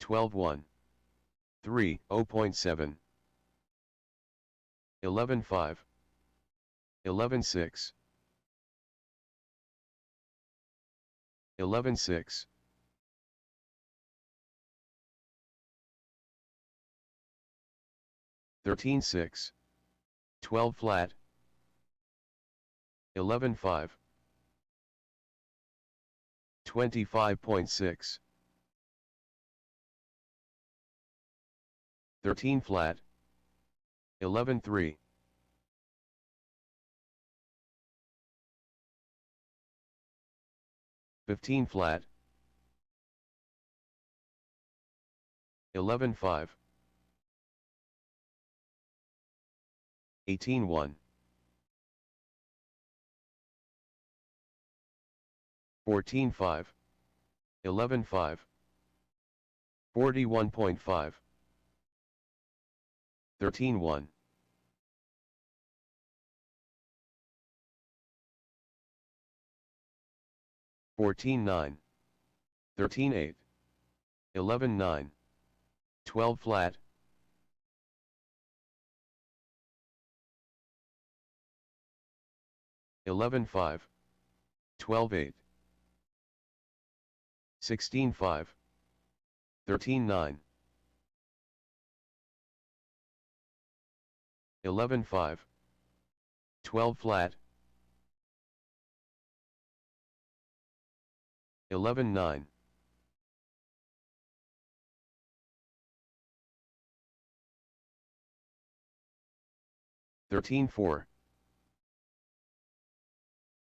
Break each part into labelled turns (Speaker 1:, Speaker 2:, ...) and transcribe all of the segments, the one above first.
Speaker 1: 12-1. 3, 0.7. 11-5. 11-6. 11-6. 13-6. 12 flat. 11-5. 25.6. 13 flat. 11-3. 15 flat. 11-5. 18-1. 14-5. 11-5. 41.5. 13-1. 14-9. 13-8. 11-9. 12 flat. 11-5. 12-8. 16-5. 13-9. 11-5. 12 flat. 11-9. 13-4.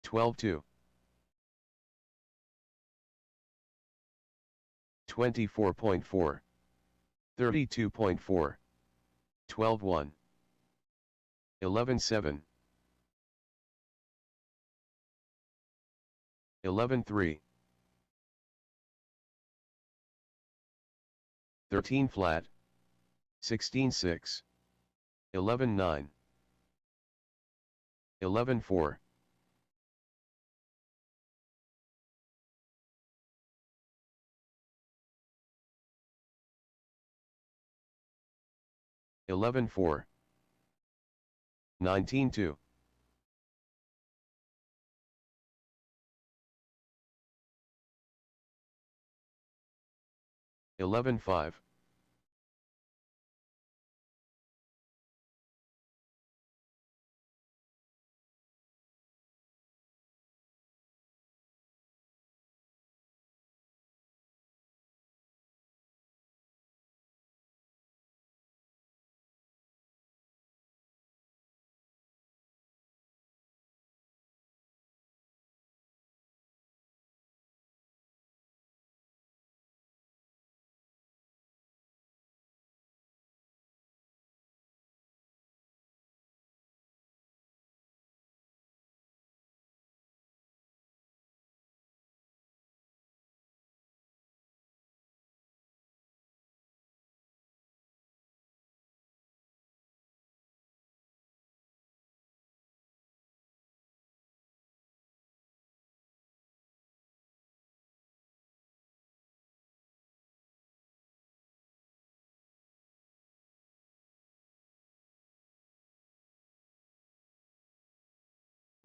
Speaker 1: 12-2. 24.4. 32.4. 12-1. 11-7. 11-3. 13 flat. 16-6. 11-9. 11-4. 11-4. 19-2. 11-5.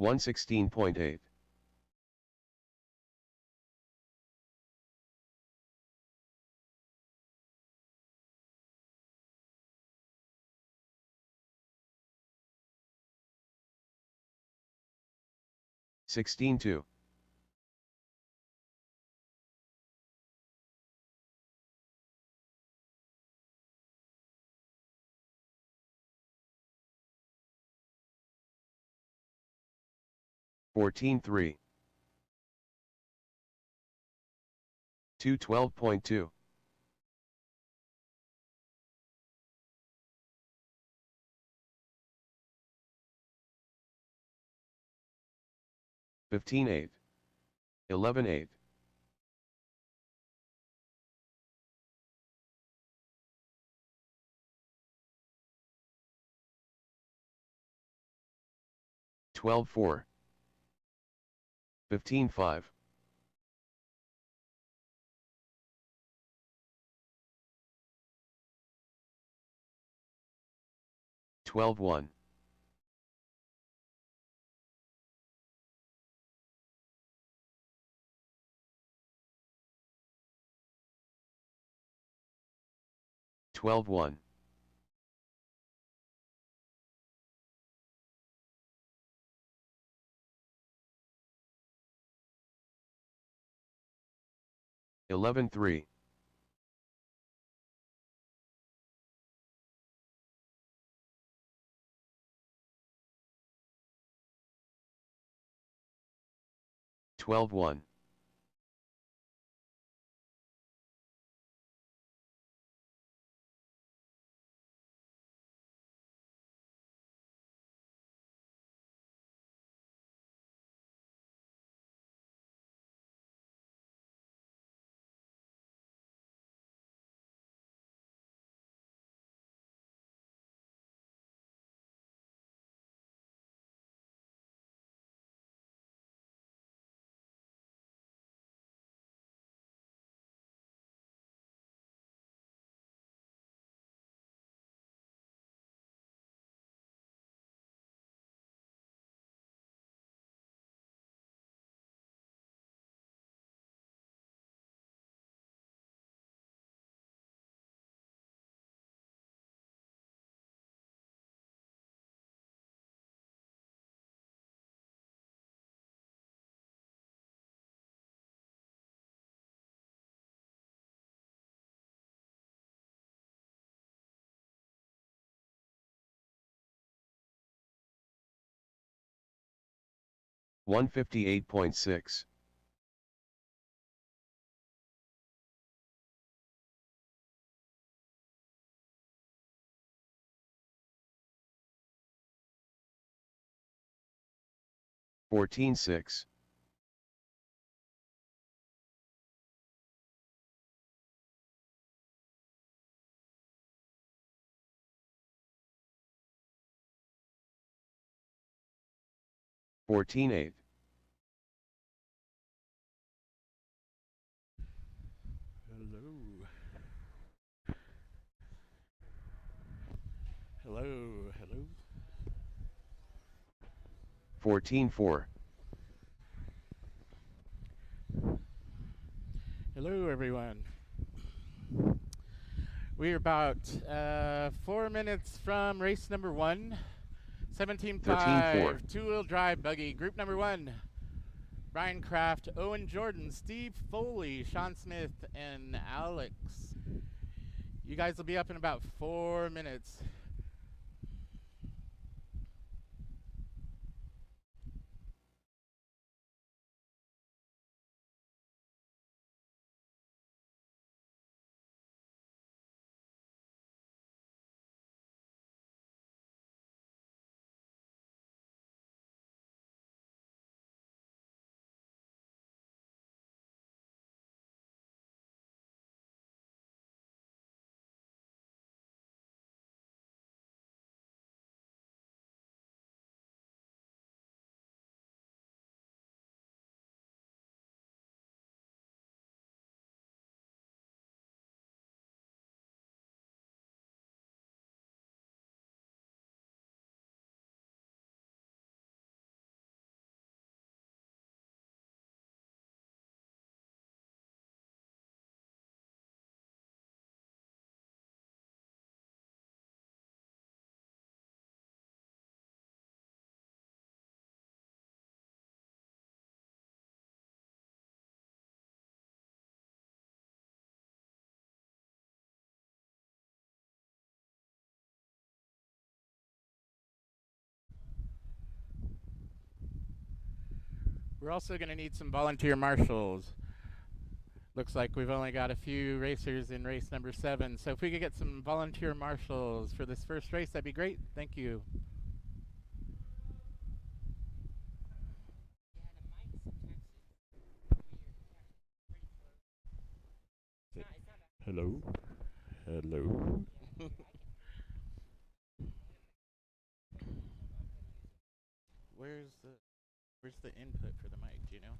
Speaker 1: 116.8. 16-2. 14-3. 212.2. 15-8. 11-8. 12-4. 15-5. 12-1. 12-1. 11-3. 12-1. 158.6. 14-6. 14-8. 14-4.
Speaker 2: Hello, everyone. We're about 4 minutes from race number 1. 17.5,
Speaker 1: 13-4.
Speaker 2: two-wheel drive buggy. Group number 1, Brian Kraft, Owen Jordan, Steve Foley, Sean Smith, and Alex. You guys will be up in about 4 minutes. We're also going to need some volunteer marshals. Looks like we've only got a few racers in race number 7. So if we could get some volunteer marshals for this first race, that'd be great. Thank you. Hello? Hello? Where's the input for the mic, do you know?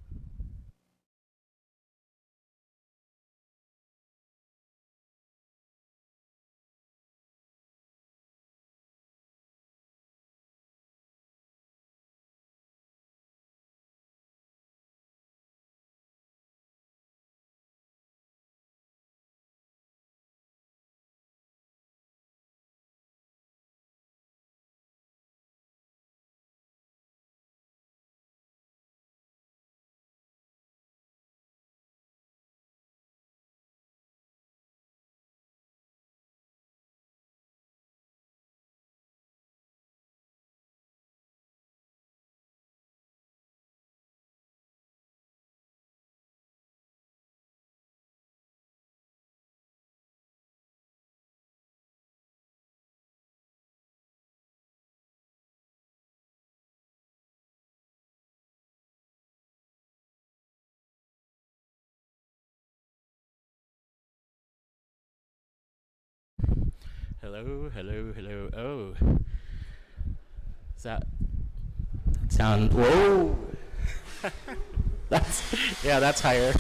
Speaker 2: Hello, hello, hello. Oh. Is that sound? Whoa. That's higher.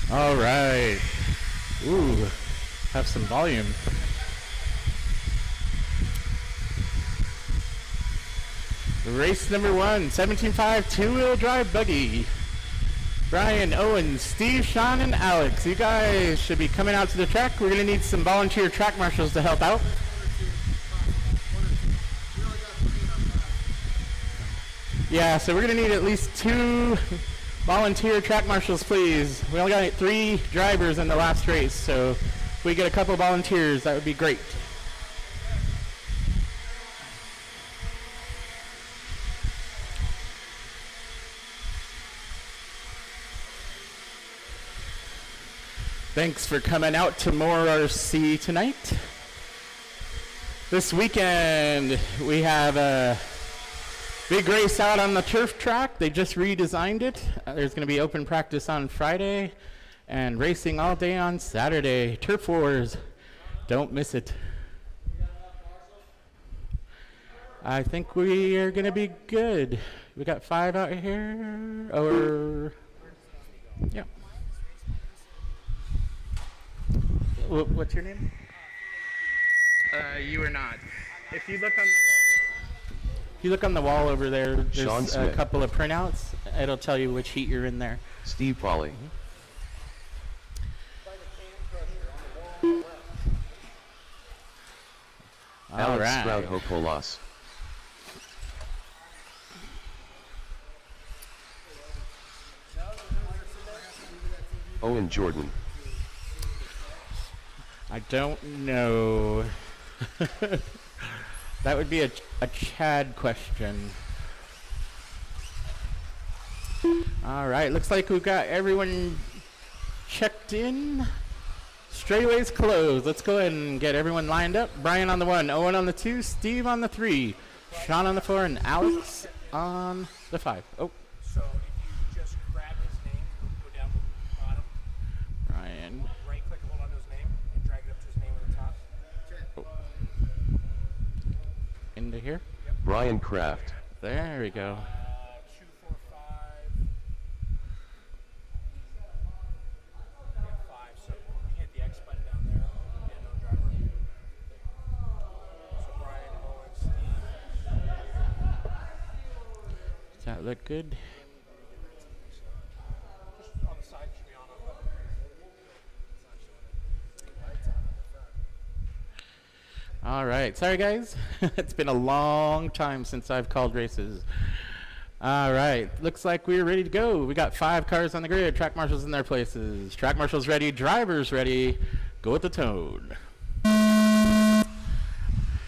Speaker 2: All right. Ooh, have some volume. Race number 1, 17.5 two-wheel drive buggy. Brian, Owen, Steve, Sean, and Alex. You guys should be coming out to the track. We're going to need some volunteer track marshals to help out. Yeah, so we're going to need at least 2 volunteer track marshals, please. We only got 3 drivers in the last race, so if we get a couple volunteers, that would be great. Thanks for coming out to MHOR RC tonight. This weekend, we have a big race out on the turf track. They just redesigned it. There's going to be open practice on Friday and racing all day on Saturday. Turf Wars. Don't miss it. I think we are going to be good. We got 5 out here. Or, yeah. What's your name? You are not. If you look on the wall over there, there's a couple of printouts. It'll tell you which heat you're in there.
Speaker 1: Steve Polly.
Speaker 2: All right.
Speaker 1: Sprout Hopolas. Owen Jordan.
Speaker 2: I don't know. That would be a Chad question. All right, looks like we've got everyone checked in. Straightaway's closed. Let's go ahead and get everyone lined up. Brian on the 1, Owen on the 2, Steve on the 3, Sean on the 4, and Alex on the 5. Oh.
Speaker 3: So if you just grab his name, go down to the bottom.
Speaker 2: Brian.
Speaker 3: Right click and hold on to his name and drag it up to his name at the top.
Speaker 2: Oh. Into here?
Speaker 3: Yep.
Speaker 1: Brian Kraft.
Speaker 2: There we go.
Speaker 3: 2, 4, 5. Yeah, 5. So you hit the X button down there. Yeah, no driver. So Brian, Owen, Steve.
Speaker 2: Does that look good?
Speaker 3: Just on the side, should be on.
Speaker 2: All right. Sorry, guys. It's been a long time since I've called races. All right. Looks like we're ready to go. We got 5 cars on the grid. Track marshals in their places. Track marshals ready. Drivers ready. Go with the tone.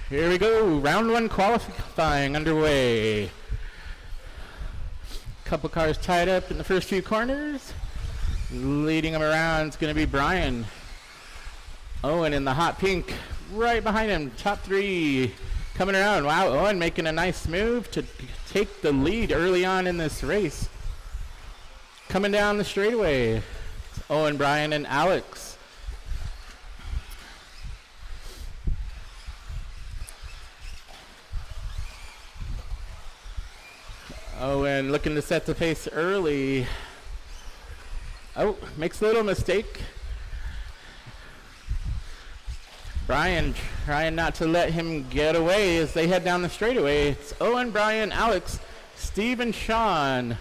Speaker 2: Here we go. Round 1 qualifying underway. Couple cars tied up in the first few corners. Leading them around is going to be Brian. Owen in the hot pink. Right behind him, top 3 coming around. Wow, Owen making a nice move to take the lead early on in this race. Coming down the straightaway, it's Owen, Brian, and Alex. Owen looking to set the pace early. Oh, makes a little mistake. Brian trying not to let him get away as they head down the straightaway. It's Owen, Brian, Alex, Steve, and Sean.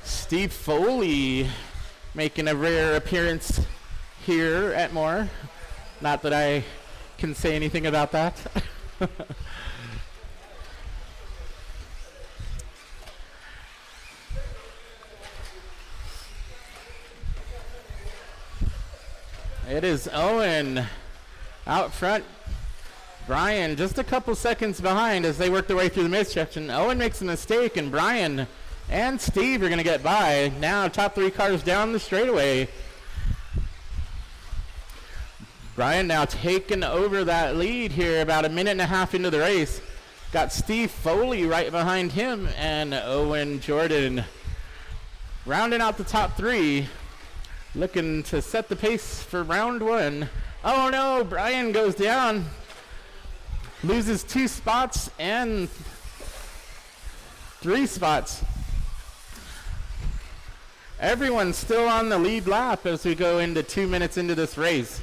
Speaker 2: Steve Foley making a rare appearance here at MHOR. Not that I can say anything about that. It is Owen out front. Brian just a couple seconds behind as they work their way through the midsection. Owen makes a mistake, and Brian and Steve are going to get by. Now top three cars down the straightaway. Brian now taking over that lead here about a minute and a half into the race. Got Steve Foley right behind him and Owen Jordan rounding out the top three, looking to set the pace for round one. Oh no, Brian goes down, loses 2 spots and 3 spots. Everyone's still on the lead lap as we go into 2 minutes into this race.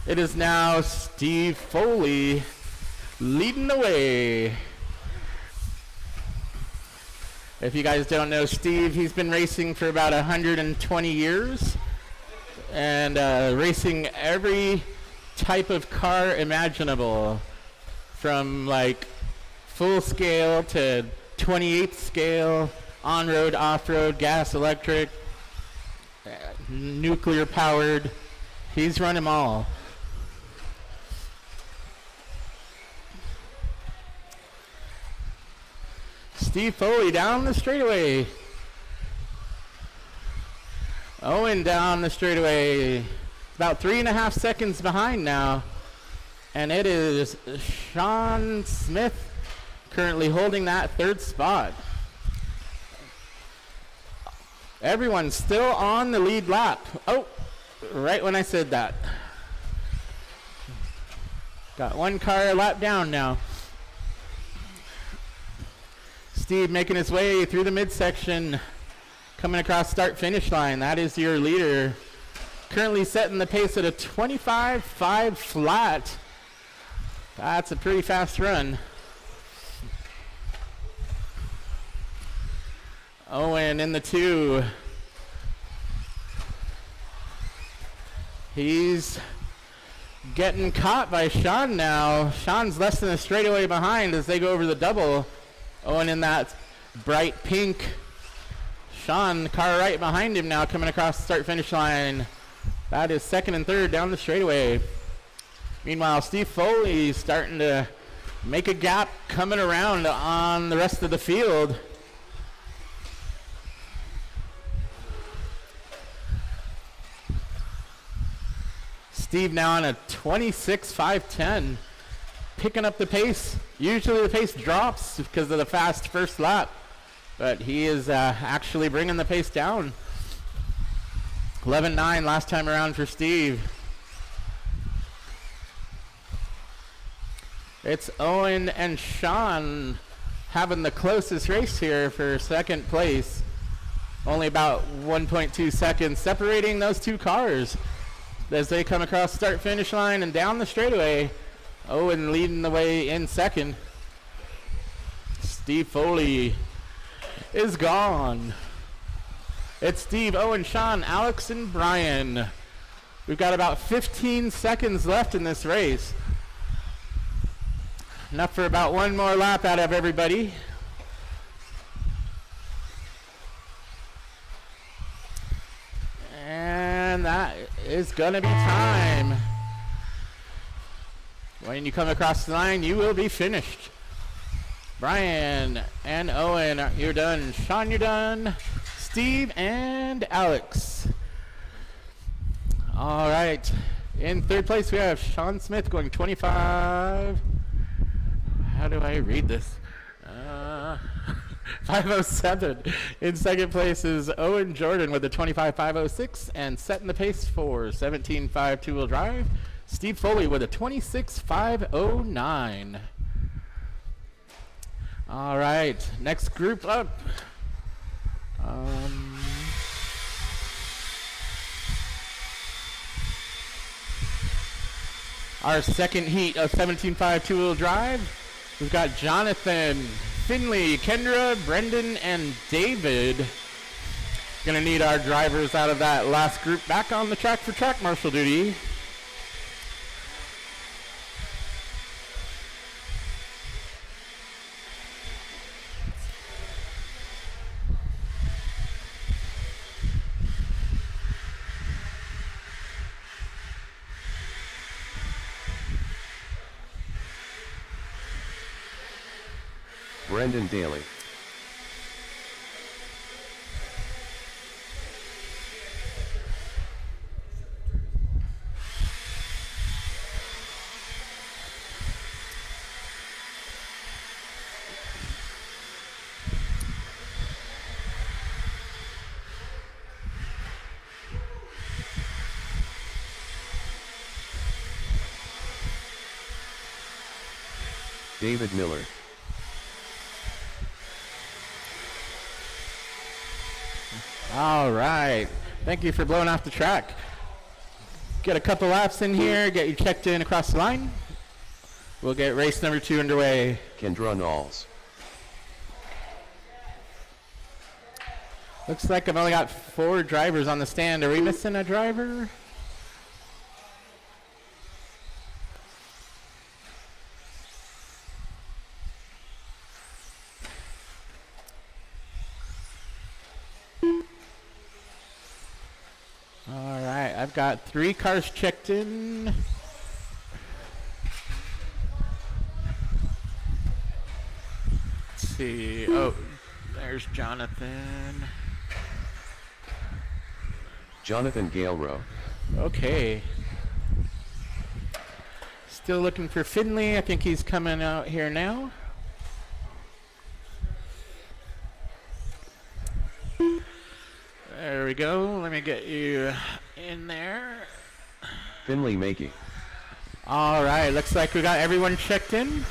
Speaker 2: It is now Steve Foley leading the way. If you guys don't know Steve, he's been racing for about 120 years and racing every type of car imaginable, from like full scale to 28th scale, on-road, off-road, gas, electric, nuclear powered. He's run them all. Steve Foley down the straightaway. Owen down the straightaway. About 3.5 seconds behind now. And it is Sean Smith currently holding that 3rd spot. Everyone's still on the lead lap. Oh, right when I said that. Got 1 car a lap down now. Steve making his way through the midsection, coming across start-finish line. That is your leader. Currently setting the pace at a 25.5 flat. That's a pretty fast run. Owen in the 2. He's getting caught by Sean now. Sean's less than a straightaway behind as they go over the double. Owen in that bright pink. Sean, car right behind him now, coming across the start-finish line. That is 2nd and 3rd down the straightaway. Meanwhile, Steve Foley starting to make a gap coming around on the rest of the field. Steve now on a 26.510. Picking up the pace. Usually the pace drops because of the fast first lap, but he is actually bringing the pace down. 11.9 last time around for Steve. It's Owen and Sean having the closest race here for 2nd place. Only about 1.2 seconds separating those 2 cars as they come across start finish line and down the straightaway. Owen leading the way in 2nd. Steve Foley is gone. It's Steve, Owen, Sean, Alex, and Brian. We've got about 15 seconds left in this race. Enough for about 1 more lap out of everybody. And that is going to be time. When you come across the line, you will be finished. Brian and Owen, you're done. Sean, you're done. Steve and Alex. All right. In 3rd place, we have Sean Smith going 25. How do I read this? 507. In 2nd place is Owen Jordan with a 25.506 and setting the pace for 17.5 two-wheel drive. Steve Foley with a 26.509. All right, next group up. Our 2nd heat of 17.5 two-wheel drive. We've got Jonathan, Finley, Kendra, Brendan, and David. Gonna need our drivers out of that last group back on the track for track marshal duty.
Speaker 1: Brendan Daly. David Miller.
Speaker 2: All right. Thank you for blowing off the track. Get a couple laps in here, get you checked in across the line. We'll get race number 2 underway.
Speaker 1: Kendra Knowles.
Speaker 2: Looks like I've only got 4 drivers on the stand. Are we missing a driver? All right, I've got 3 cars checked in. Let's see. Oh, there's Jonathan.
Speaker 1: Jonathan Galerow.
Speaker 2: Okay. Still looking for Finley. I think he's coming out here now. There we go. Let me get you in there.
Speaker 1: Finley Makey.
Speaker 2: All right. Looks like we got everyone checked in.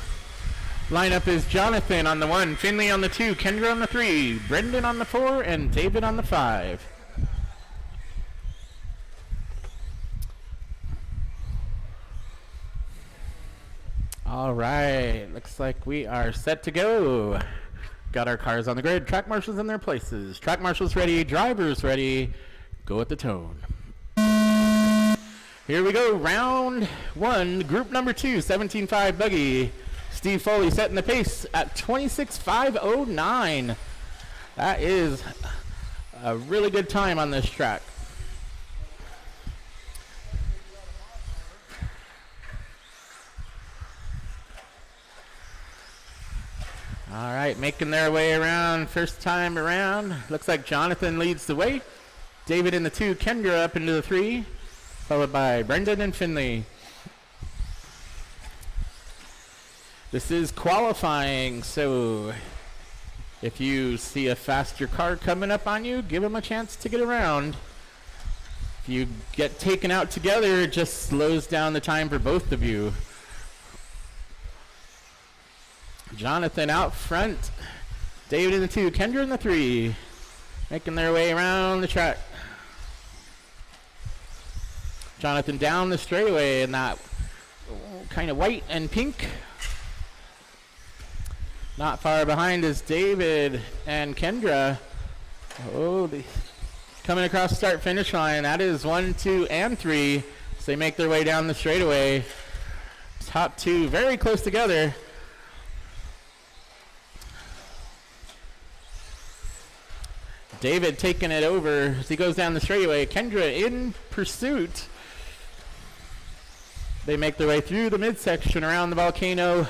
Speaker 2: Lineup is Jonathan on the 1, Finley on the 2, Kendra on the 3, Brendan on the 4, and David on the 5. All right. Looks like we are set to go. Got our cars on the grid. Track marshals in their places. Track marshals ready. Drivers ready. Go at the tone. Here we go. Round 1. Group number 2. 17.5 buggy. Steve Foley setting the pace at 26.509. That is a really good time on this track. All right, making their way around first time around. Looks like Jonathan leads the way. David in the 2, Kendra up into the 3, followed by Brendan and Finley. This is qualifying, so if you see a faster car coming up on you, give them a chance to get around. If you get taken out together, it just slows down the time for both of you. Jonathan out front. David in the 2, Kendra in the 3. Making their way around the track. Jonathan down the straightaway in that kind of white and pink. Not far behind is David and Kendra. Oh, coming across the start-finish line. That is 1, 2, and 3. So they make their way down the straightaway. Top 2 very close together. David taking it over as he goes down the straightaway. Kendra in pursuit. They make their way through the midsection around the volcano,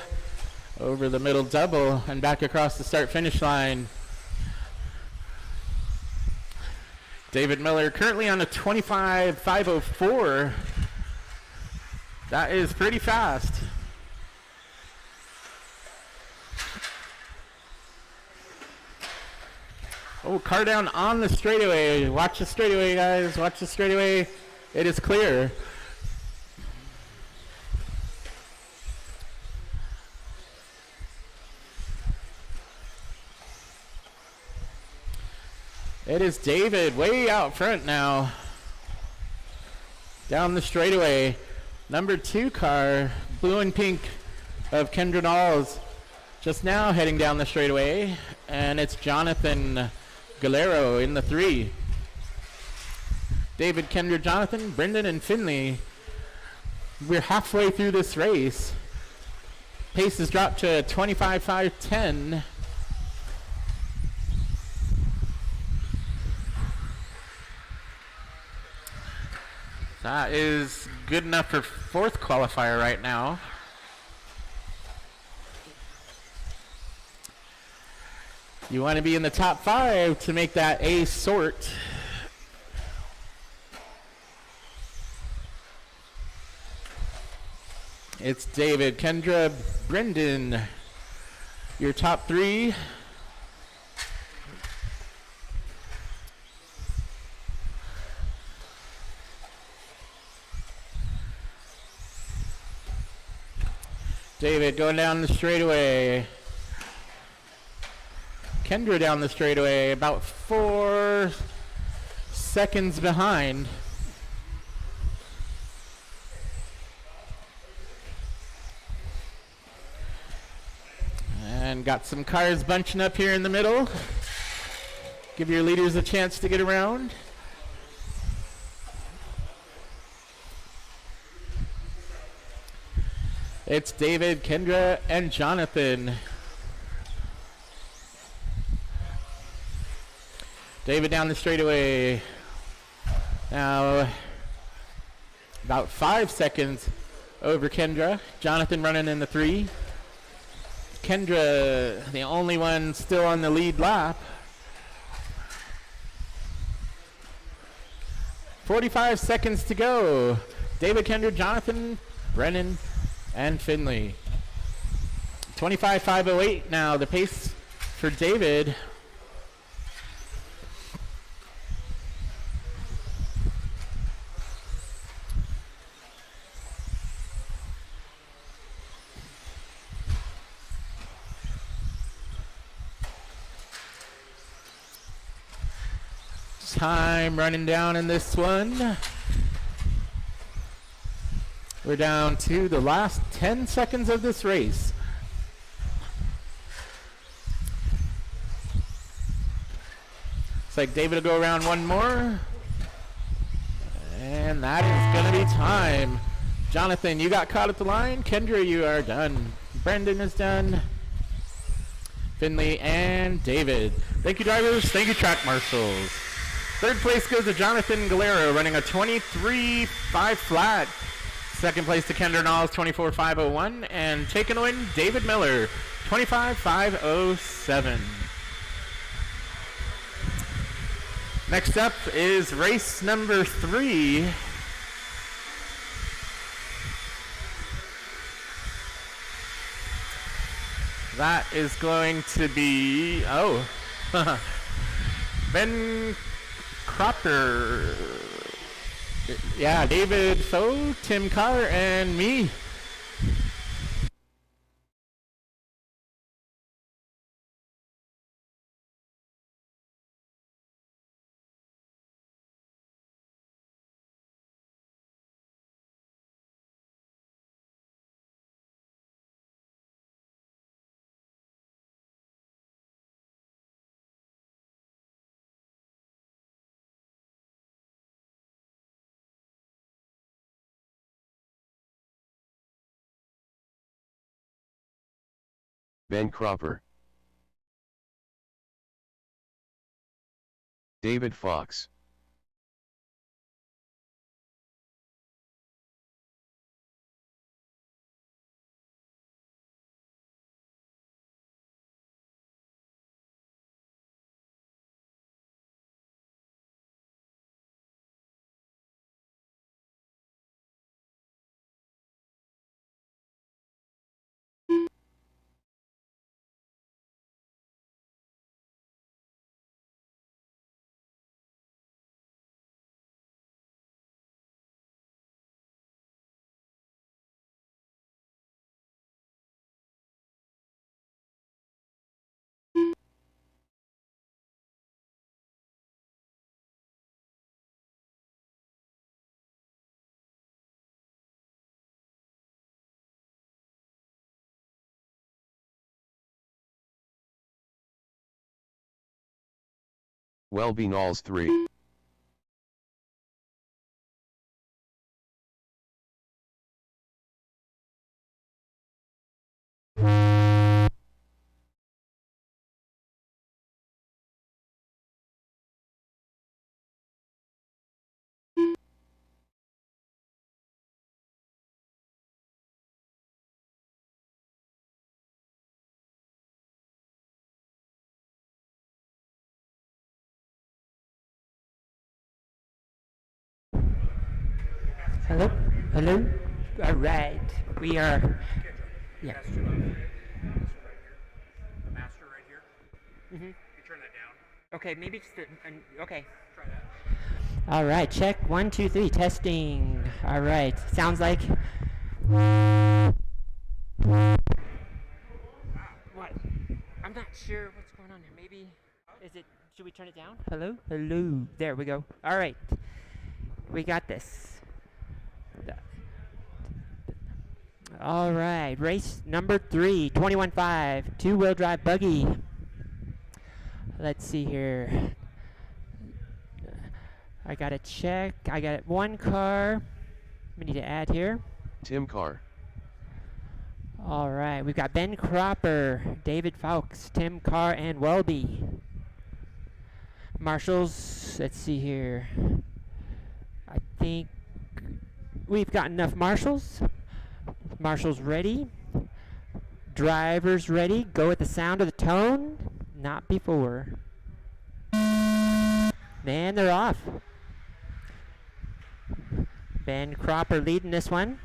Speaker 2: over the middle double, and back across the start-finish line. David Miller currently on a 25.504. That is pretty fast. Oh, car down on the straightaway. Watch the straightaway, guys. Watch the straightaway. It is clear. It is David way out front now. Down the straightaway. Number 2 car, blue and pink of Kendra Knowles, just now heading down the straightaway. And it's Jonathan Galero in the 3. David, Kendra, Jonathan, Brendan, and Finley. We're halfway through this race. Pace has dropped to 25.510. That is good enough for 4th qualifier right now. You want to be in the top 5 to make that A sort. It's David, Kendra, Brendan, your top 3. David going down the straightaway. Kendra down the straightaway, about 4 seconds behind. And got some cars bunching up here in the middle. Give your leaders a chance to get around. It's David, Kendra, and Jonathan. David down the straightaway. Now, about 5 seconds over Kendra. Jonathan running in the 3. Kendra, the only one still on the lead lap. 45 seconds to go. David, Kendra, Jonathan, Brennan, and Finley. 25.508 now, the pace for David. Time running down in this one. We're down to the last 10 seconds of this race. Looks like David will go around one more. And that is going to be time. Jonathan, you got caught at the line. Kendra, you are done. Brendan is done. Finley and David. Thank you, drivers. Thank you, track marshals. Third place goes to Jonathan Galero, running a 23.5 flat. Second place to Kendra Knowles, 24.501. And taking a win, David Miller, 25.507. Next up is race number 3. That is going to be, Ben Cropper. Yeah, David Foe, Tim Carr, and me.
Speaker 1: Ben Cropper, David Fox, Welby Knowles 3.
Speaker 4: Hello? Hello? All right. We are. Yeah.
Speaker 3: That's too loud. This one right here. The master right here.
Speaker 4: Mm-hmm.
Speaker 3: You turn that down.
Speaker 4: Okay, maybe just okay.
Speaker 3: Try that.
Speaker 4: All right, check 1, 2, 3, testing. All right, sounds like. What? I'm not sure what's going on here. Maybe is it? Should we turn it down? Hello? Hello. There we go. All right, we got this. All right, race number 3, 21.5, two-wheel drive buggy. Let's see here. I gotta check. I got one car. We need to add here.
Speaker 1: Tim Carr.
Speaker 4: All right, we've got Ben Cropper, David Fawkes, Tim Carr, and Welby. Marshals, let's see here. I think we've got enough marshals. Marshals ready. Drivers ready. Go at the sound of the tone. Not before. And they're off. Ben Cropper leading this one.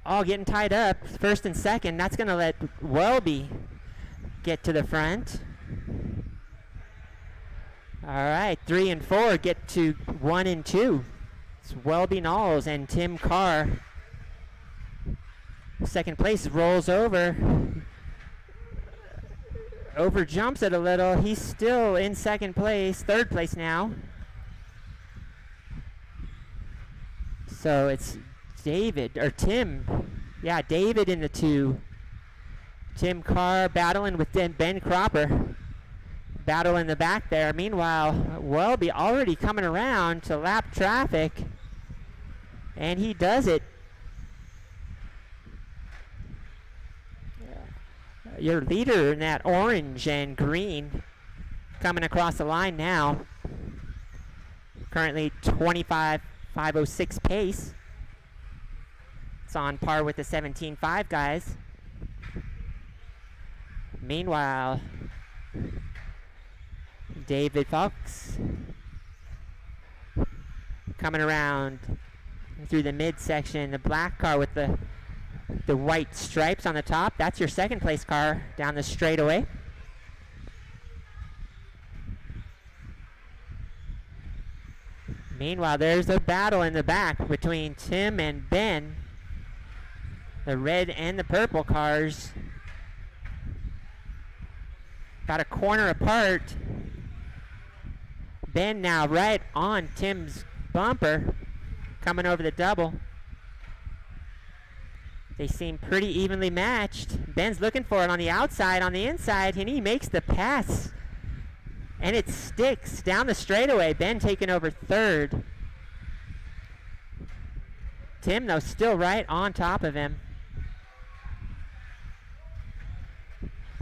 Speaker 4: All getting tied up. First and second. That's going to let Welby get to the front. All right. 3 and 4 get to 1 and 2. It's Welby Knowles and Tim Carr. Second place rolls over jumps it a little. He's still in second place, third place now. So it's David, or Tim. Yeah, David in the 2. Tim Carr battling with Ben Cropper. Battle in the back there. Meanwhile, Welby already coming around to lap traffic. And he does it. Your leader in that orange and green coming across the line now. Currently 25.506 pace. It's on par with the 17.5 guys. Meanwhile, David Fawkes coming around through the midsection. The black car with the white stripes on the top. That's your second place car down the straightaway. Meanwhile, there's a battle in the back between Tim and Ben. The red and the purple cars. Got a corner apart. Ben now right on Tim's bumper. Coming over the double. They seem pretty evenly matched. Ben's looking for it on the outside, on the inside, and he makes the pass. And it sticks down the straightaway. Ben taking over third. Tim, though, still right on top of him.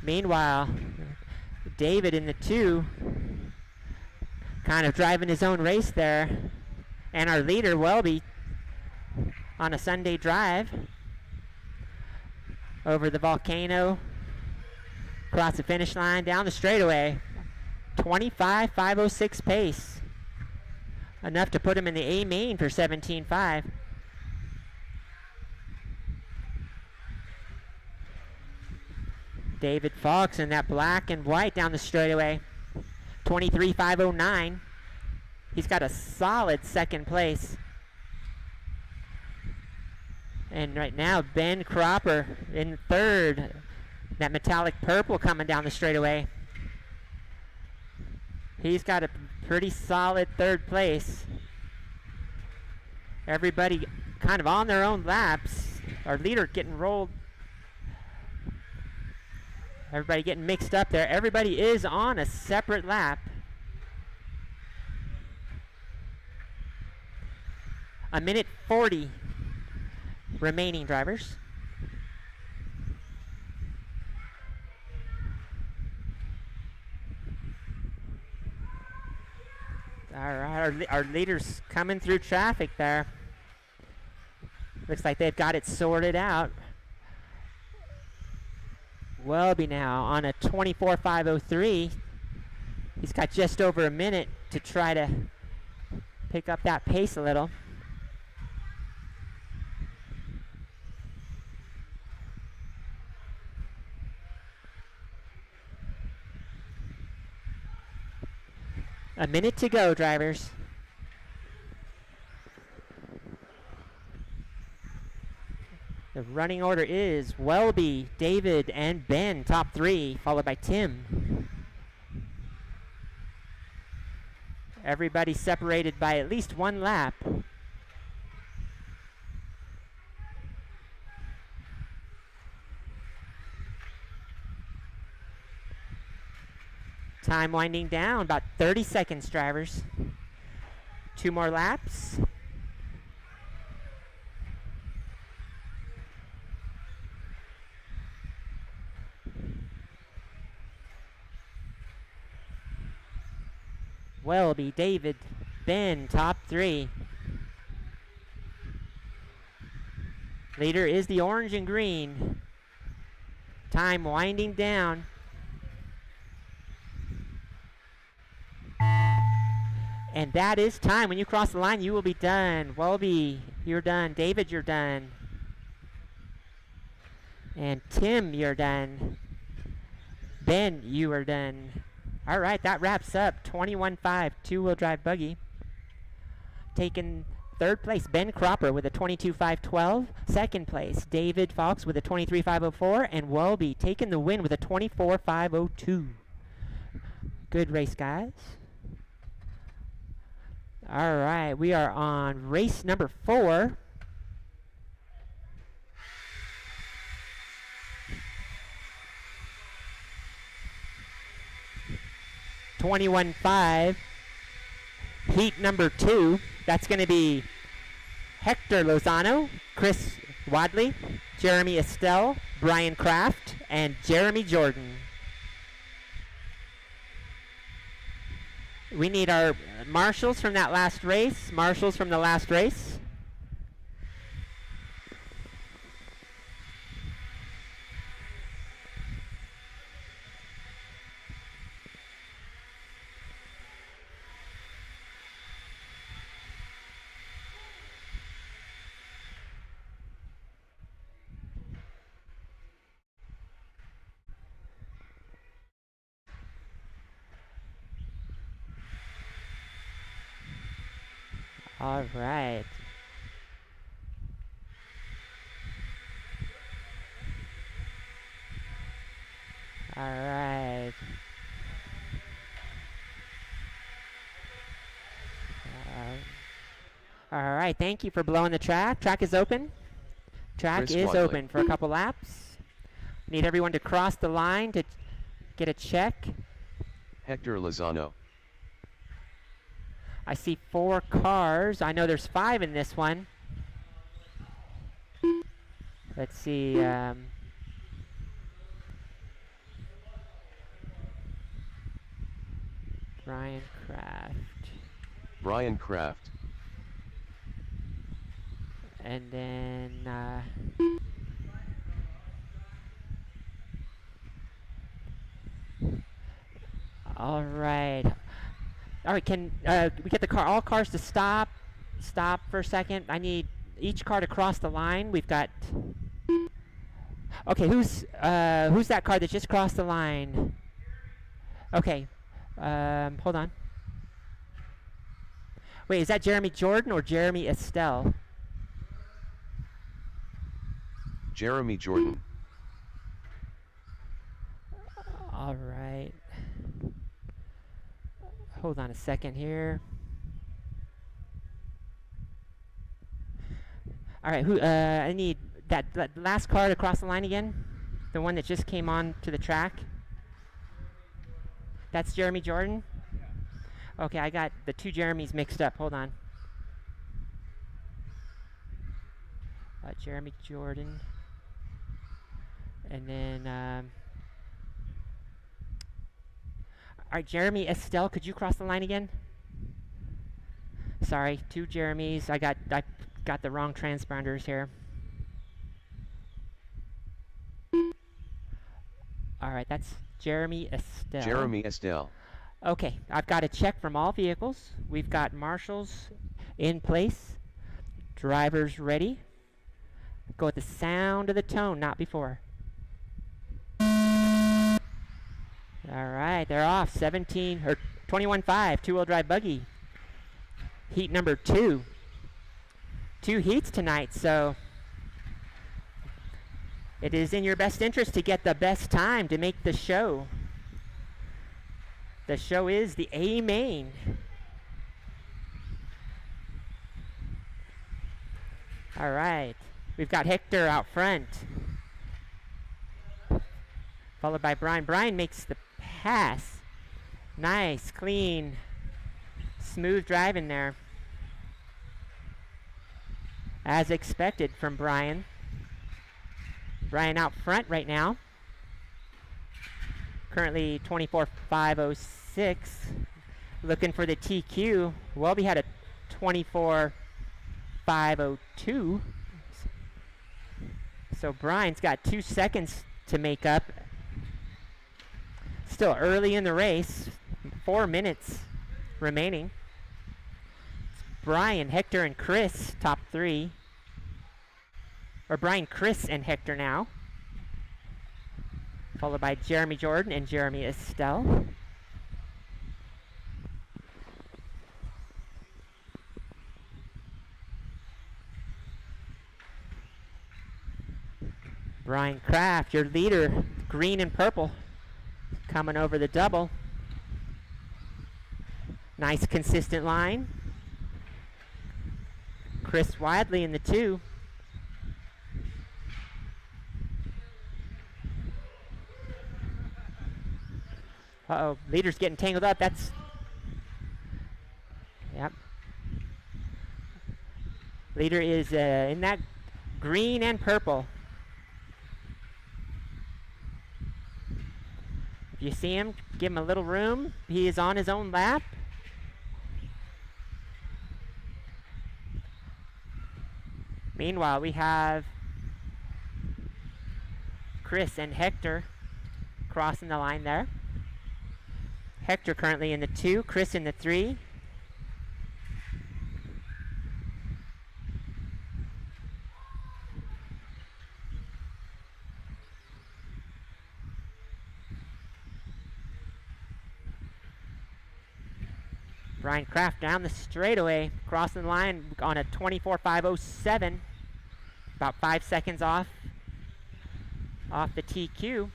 Speaker 4: Meanwhile, David in the 2, kind of driving his own race there. And our leader, Welby, on a Sunday drive. Over the volcano, across the finish line, down the straightaway. 25.506 pace. Enough to put him in the A main for 17.5. David Fawkes in that black and white down the straightaway. 23.509. He's got a solid second place. And right now, Ben Cropper in third. That metallic purple coming down the straightaway. He's got a pretty solid third place. Everybody kind of on their own laps. Our leader getting rolled. Everybody getting mixed up there. Everybody is on a separate lap. A minute 40 remaining, drivers. All right, our leaders coming through traffic there. Looks like they've got it sorted out. Welby now on a 24.503. He's got just over a minute to try to pick up that pace a little. A minute to go, drivers. The running order is Welby, David, and Ben, top 3, followed by Tim. Everybody separated by at least 1 lap. Time winding down, about 30 seconds, drivers. 2 more laps. Welby, David, Ben, top 3. Leader is the orange and green. Time winding down. And that is time. When you cross the line, you will be done. Welby, you're done. David, you're done. And Tim, you're done. Ben, you are done. All right, that wraps up 21.5 two-wheel drive buggy. Taking third place, Ben Cropper with a 22.512. Second place, David Fox with a 23.504. And Welby taking the win with a 24.502. Good race, guys. All right, we are on race number 4. (21.5) Heat number 2. That's going to be Hector Lozano, Chris Wadley, Jeremy Estelle, Brian Kraft, and Jeremy Jordan. We need our marshals from that last race. Marshals from the last race. All right. All right. All right. Thank you for blowing the track. Track is open. Track
Speaker 1: Chris
Speaker 4: is
Speaker 1: Wadley.
Speaker 4: open for a couple laps. Need everyone to cross the line to get a check.
Speaker 1: Hector Lozano.
Speaker 4: I see 4 cars. I know there's 5 in this one. Let's see. Brian Kraft.
Speaker 1: Brian Kraft.
Speaker 4: And then all right. All right, can we get all cars to stop for a second? I need each car to cross the line. We've got. Okay, who's that car that just crossed the line? Okay, hold on. Wait, is that Jeremy Jordan or Jeremy Estelle?
Speaker 1: Jeremy Jordan.
Speaker 4: All right. Hold on a second here. All right, I need that last car to cross the line again. The one that just came on to the track. That's Jeremy Jordan? Okay, I got the 2 Jeremys mixed up. Hold on. Jeremy Jordan. And then, all right, Jeremy Estelle, could you cross the line again? Sorry, 2 Jeremys. I got the wrong transponders here. All right, that's Jeremy Estelle.
Speaker 1: Jeremy Estelle.
Speaker 4: Okay, I've got a check from all vehicles. We've got marshals in place. Drivers ready. Go with the sound of the tone, not before. All right, they're off. 17 or 21.5, two-wheel drive buggy. Heat number 2. 2 heats tonight, so it is in your best interest to get the best time to make the show. The show is the A main. All right, we've got Hector out front, followed by Brian. Brian makes the pass. Nice, clean, smooth driving there, as expected from Brian. Brian out front right now, currently 24.506, looking for the TQ. Welby had a 24.502, so Brian's got 2 seconds to make up. Still early in the race, 4 minutes remaining. It's Brian, Hector, and Chris, top 3. Or Brian, Chris, and Hector now, followed by Jeremy Jordan and Jeremy Estelle. Brian Kraft, your leader, green and purple, coming over the double. Nice consistent line. Chris Wadley in the 2. Uh-oh, leader's getting tangled up. That's, yep. Leader is in that green and purple. If you see him, give him a little room. He is on his own lap. Meanwhile, we have Chris and Hector crossing the line there. Hector currently in the 2, Chris in the 3. Brian Kraft down the straightaway, crossing the line on a 24.507, about 5 seconds off the TQ.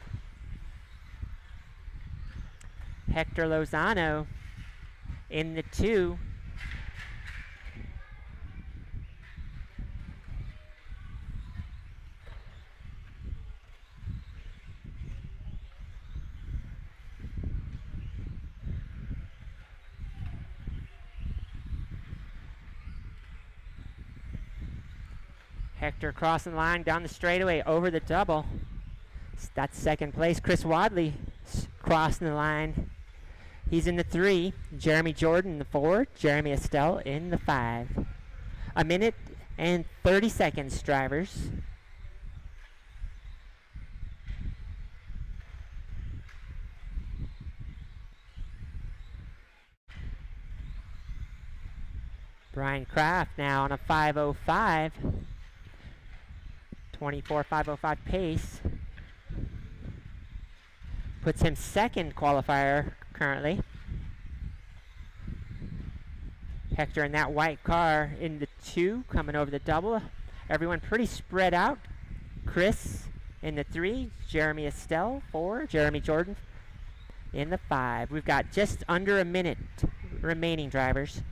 Speaker 4: Hector Lozano in the 2. Hector crossing the line down the straightaway over the double. That's second place. Chris Wadley crossing the line. He's in the 3. Jeremy Jordan in the 4. Jeremy Estelle in the 5. A minute and 30 seconds, drivers. Brian Kraft now on a 5:05. 24.505 pace. Puts him second qualifier currently. Hector in that white car in the 2, coming over the double. Everyone pretty spread out. Chris in the 3, Jeremy Estelle 4, Jeremy Jordan in the 5. We've got just under a minute remaining, drivers.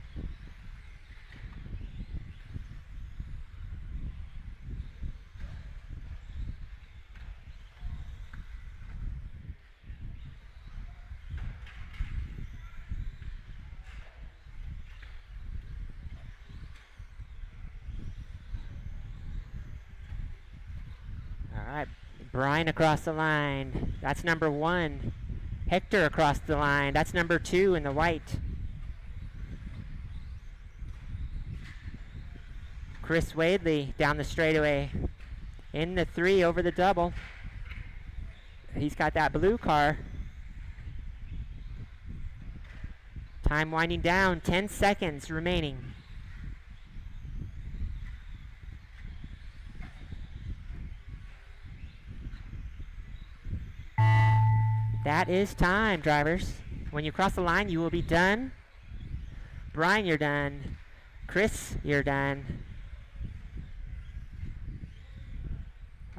Speaker 4: Brian across the line. That's number 1. Hector across the line. That's number 2 in the white. Chris Wadley down the straightaway in the 3 over the double. He's got that blue car. Time winding down. 10 seconds remaining. That is time, drivers. When you cross the line, you will be done. Brian, you're done. Chris, you're done.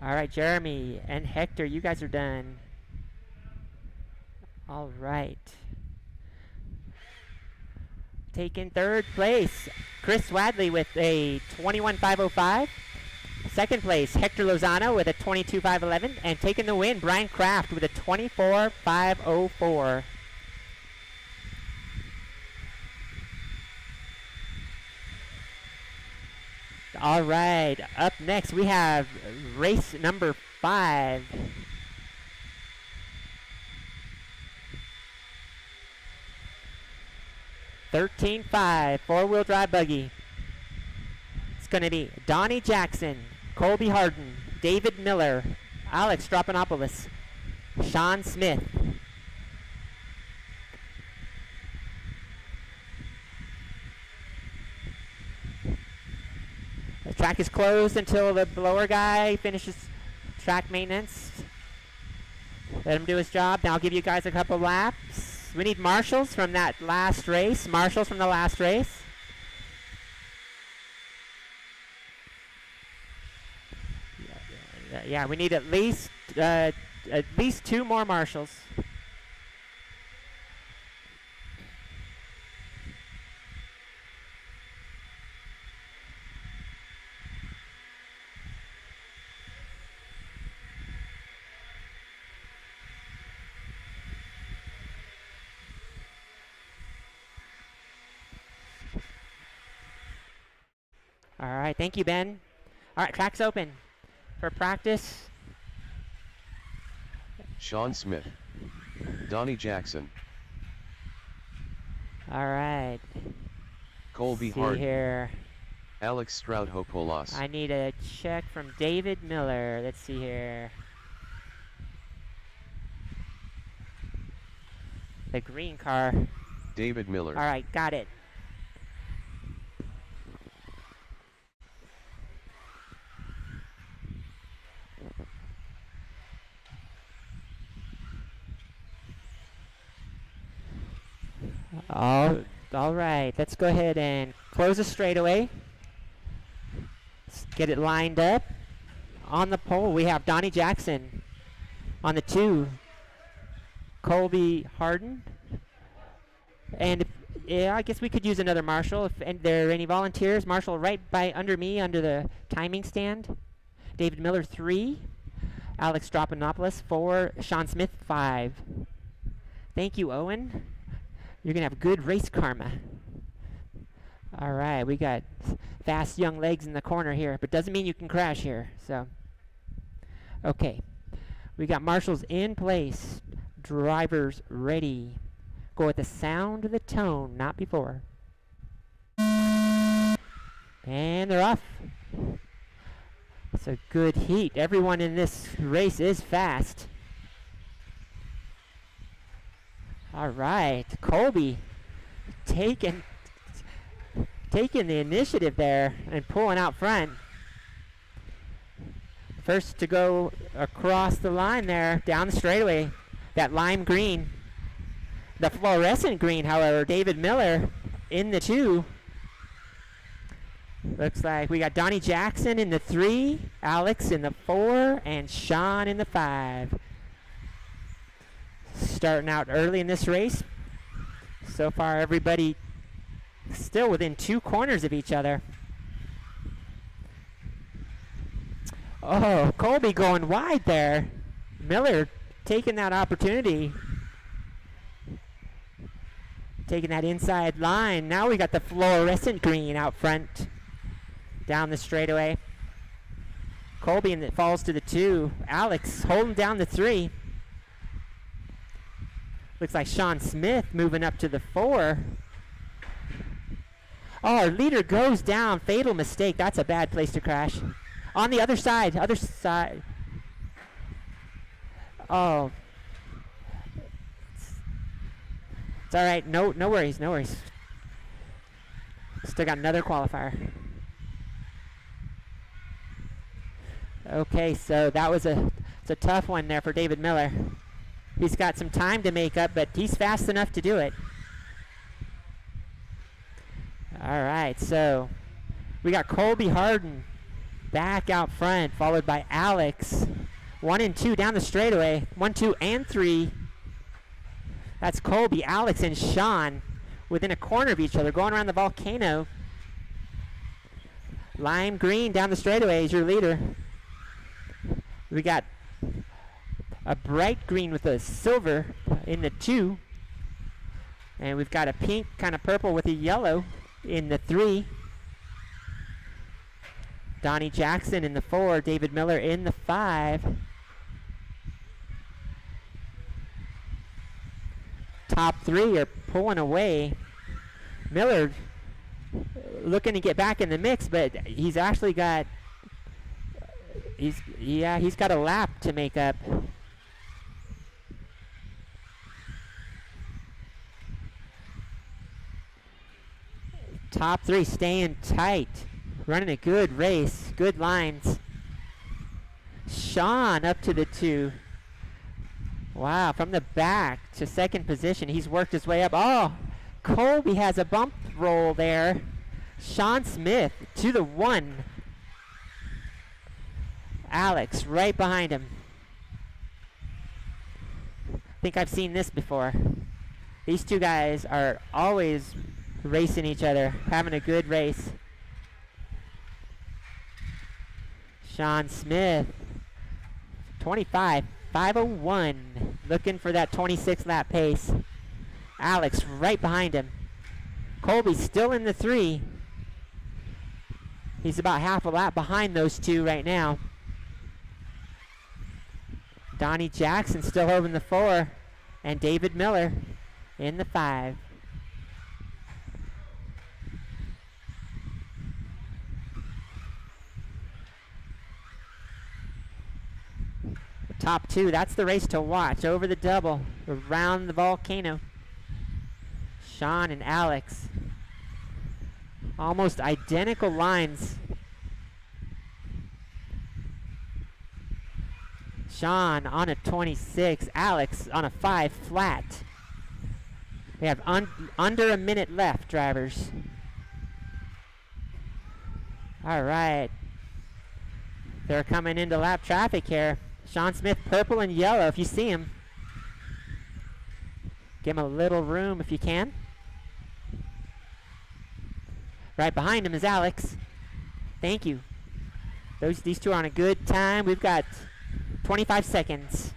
Speaker 4: All right, Jeremy and Hector, you guys are done. All right. Taking third place, Chris Wadley with a 21.505. Second place, Hector Lozano with a 22.511. And taking the win, Brian Kraft with a 24.504. All right, up next we have race number 5. $13.5 four-wheel drive buggy. It's going to be Donnie Jackson, Colby Harden, David Miller, Alex Strapanopoulos, Sean Smith. The track is closed until the blower guy finishes track maintenance. Let him do his job. Now I'll give you guys a couple laps. We need marshals from that last race. Marshals from the last race. Yeah, we need at least 2 more marshals. All right, thank you, Ben. All right, track's open for practice.
Speaker 1: Sean Smith. Donnie Jackson.
Speaker 4: All right.
Speaker 1: Colby
Speaker 4: See
Speaker 1: Hart.
Speaker 4: here.
Speaker 1: Alex Stroudhopoulos.
Speaker 4: I need a check from David Miller. Let's see here. The green car.
Speaker 1: David Miller.
Speaker 4: All right, got it. All right, let's go ahead and close the straightaway. Let's get it lined up. On the pole, we have Donnie Jackson. On the 2, Colby Harden. And yeah, I guess we could use another marshal if there are any volunteers. Marshal right by under me, under the timing stand. David Miller 3. Alex Strapanopoulos 4. Sean Smith 5. Thank you, Owen. You're going to have good race karma. All right, we got fast young legs in the corner here, but doesn't mean you can crash here. So, okay. We got marshals in place. Drivers ready. Go with the sound of the tone, not before. And they're off. It's a good heat. Everyone in this race is fast. All right, Colby taking the initiative there and pulling out front. First to go across the line there, down the straightaway, that lime green. The fluorescent green, however, David Miller in the 2. Looks like we got Donnie Jackson in the 3, Alex in the 4, and Sean in the 5. Starting out early in this race. So far, everybody still within 2 corners of each other. Oh, Colby going wide there. Miller taking that opportunity. Taking that inside line. Now we got the fluorescent green out front. Down the straightaway. Colby and it falls to the 2. Alex holding down the 3. Looks like Sean Smith moving up to the 4. Oh, our leader goes down. Fatal mistake. That's a bad place to crash. On the other side. Other side. Oh. It's all right. No worries. No worries. Still got another qualifier. Okay, so that was a tough one there for David Miller. He's got some time to make up, but he's fast enough to do it. All right, so we got Colby Harden back out front, followed by Alex. 1 and 2 down the straightaway. 1, 2, and 3. That's Colby, Alex, and Sean within a corner of each other, going around the volcano. Lime green down the straightaway is your leader. We got a bright green with a silver in the 2. And we've got a pink, kind of purple with a yellow in the 3. Donnie Jackson in the 4. David Miller in the 5. Top 3 are pulling away. Miller looking to get back in the mix, but he's actually got he's got a lap to make up. Top 3 staying tight, running a good race, good lines. Sean up to the 2. Wow, from the back to second position. He's worked his way up. Oh, Colby has a bump roll there. Sean Smith to the 1. Alex right behind him. I think I've seen this before. These two guys are always racing each other, having a good race. Sean Smith, 25.501, looking for that 26 lap pace. Alex right behind him. Colby's still in the 3. He's about half a lap behind those two right now. Donnie Jackson still over in the 4, and David Miller in the 5. Top 2, that's the race to watch. Over the double, around the volcano. Sean and Alex. Almost identical lines. Sean on a 26, Alex on a 5 flat. We have under a minute left, drivers. All right. They're coming into lap traffic here. Sean Smith, purple and yellow, if you see him. Give him a little room if you can. Right behind him is Alex. Thank you. These two are on a good time. We've got 25 seconds.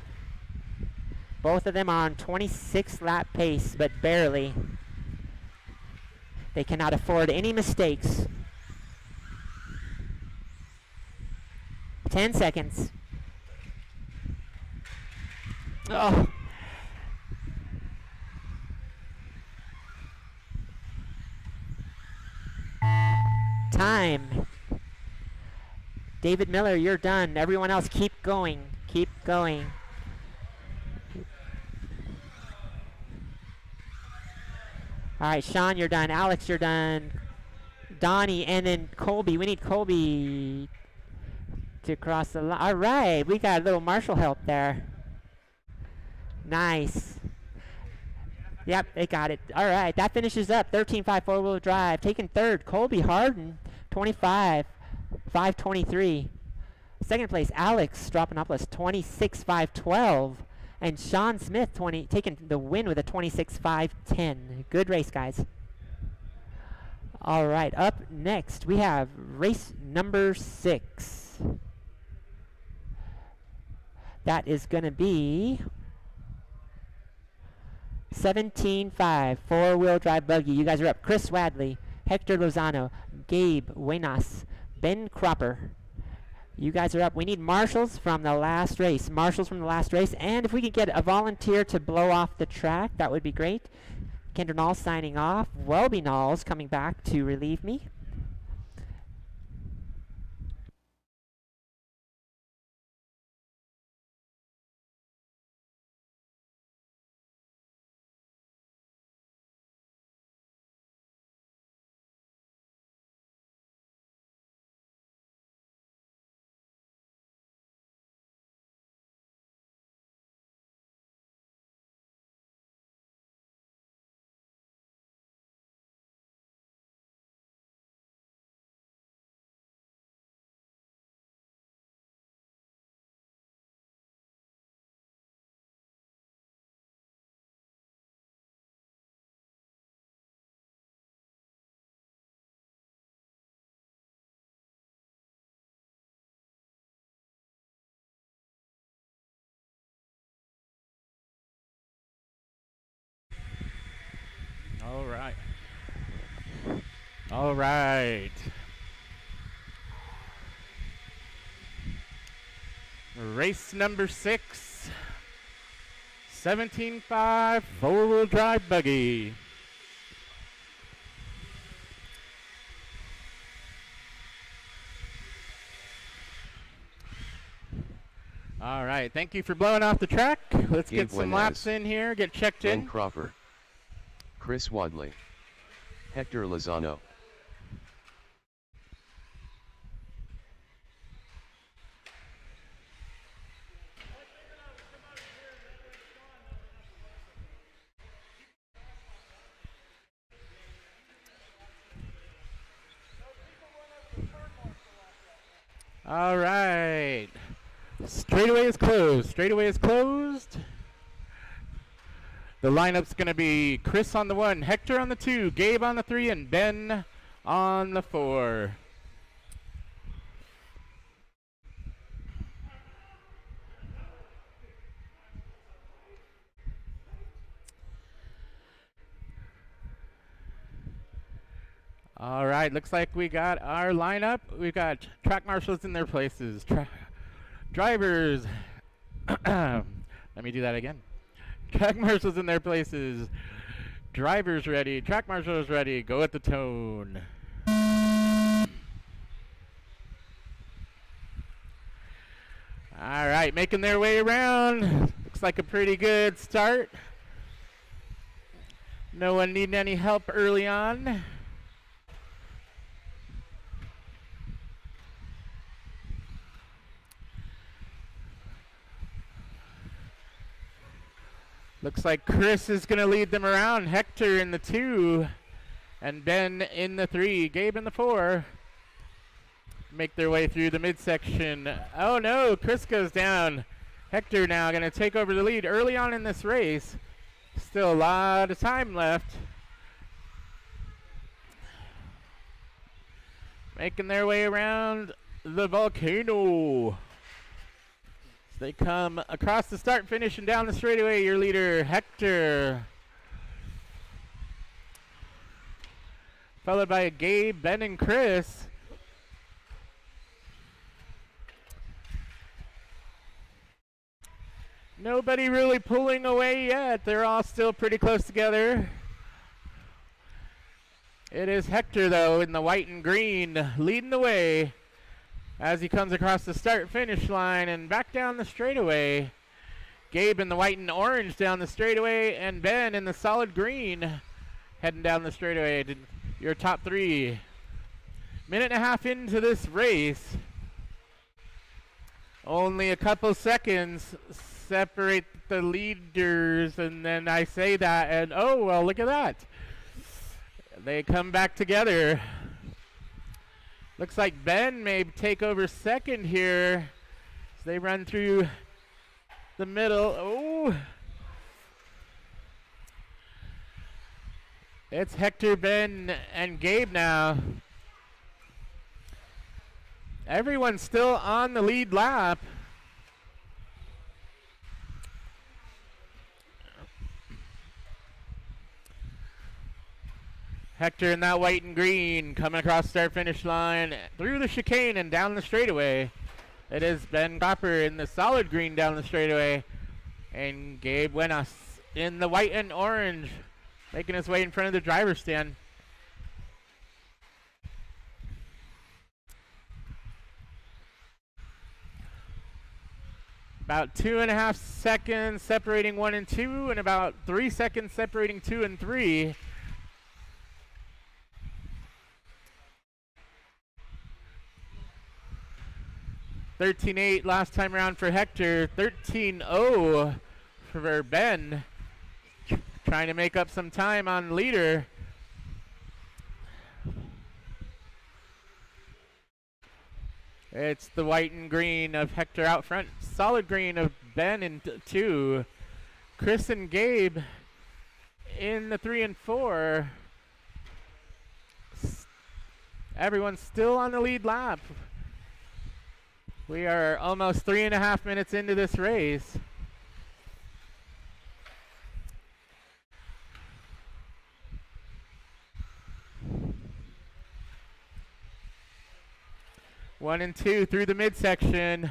Speaker 4: Both of them are on 26 lap pace, but barely. They cannot afford any mistakes. 10 seconds. Oh. Time. David Miller, you're done. Everyone else, keep going. Keep going. All right, Sean, you're done. Alex, you're done. Donnie, and then Colby. We need Colby to cross the line. All right, we got a little Marshall help there. Nice. Yep, they got it. All right, that finishes up 13.5 four-wheel drive. Taking third, Colby Harden, 25.523. Second place, Alex Strophanopoulos, 26.512. And Sean Smith, taking the win with a 26.510. Good race, guys. All right, up next, we have race number 6. That is going to be 17.5 four-wheel drive buggy. You guys are up. Chris Wadley, Hector Lozano, Gabe Wenas, Ben Cropper. You guys are up. We need marshals from the last race. Marshals from the last race. And if we could get a volunteer to blow off the track, that would be great. Kendra Knowles signing off. Welby Knowles coming back to relieve me.
Speaker 2: right. All right. Race number 6. 17.5 four-wheel drive buggy. All right, thank you for blowing off the track. Let's
Speaker 1: Gabe
Speaker 2: get some
Speaker 1: Wenez,
Speaker 2: laps in here, get checked
Speaker 1: Ben
Speaker 2: in.
Speaker 1: Cropper, Chris Wadley, Hector Lozano.
Speaker 2: All right. Straightaway is closed. Straightaway is closed. The lineup's going to be Chris on the 1, Hector on the 2, Gabe on the 3, and Ben on the 4. All right, looks like we got our lineup. We've got track marshals in their places. Drivers. Let me do that again. Track marshals in their places. Drivers ready. Track marshals ready. Go at the tone. All right, making their way around. Looks like a pretty good start. No one needing any help early on. Looks like Chris is going to lead them around. Hector in the 2 and Ben in the 3. Gabe in the 4. Make their way through the midsection. Oh no, Chris goes down. Hector now going to take over the lead early on in this race. Still a lot of time left. Making their way around the volcano. They come across the start finish and down the straightaway. Your leader, Hector. Followed by Gabe, Ben, and Chris. Nobody really pulling away yet. They're all still pretty close together. It is Hector, though, in the white and green, leading the way as he comes across the start-finish line and back down the straightaway. Gabe in the white and orange down the straightaway, and Ben in the solid green heading down the straightaway to your top 3. Minute and a half into this race. Only a couple seconds separate the leaders, and then I say that, and oh, well, look at that. They come back together. Looks like Ben may take over second here as they run through the middle. Oh! It's Hector, Ben, and Gabe now. Everyone's still on the lead lap. Hector in that white and green coming across start finish line through the chicane and down the straightaway. It is Ben Cropper in the solid green down the straightaway, and Gabe Wenas in the white and orange making his way in front of the driver's stand. About 2.5 seconds separating 1 and 2, and about 3 seconds separating 2 and 3. $13.8 last time around for Hector. $13.0 for Ben. Trying to make up some time on leader. It's the white and green of Hector out front. Solid green of Ben in 2. Chris and Gabe in the 3 and 4. Everyone's still on the lead lap. We are almost 3.5 minutes into this race. 1 and 2 through the midsection.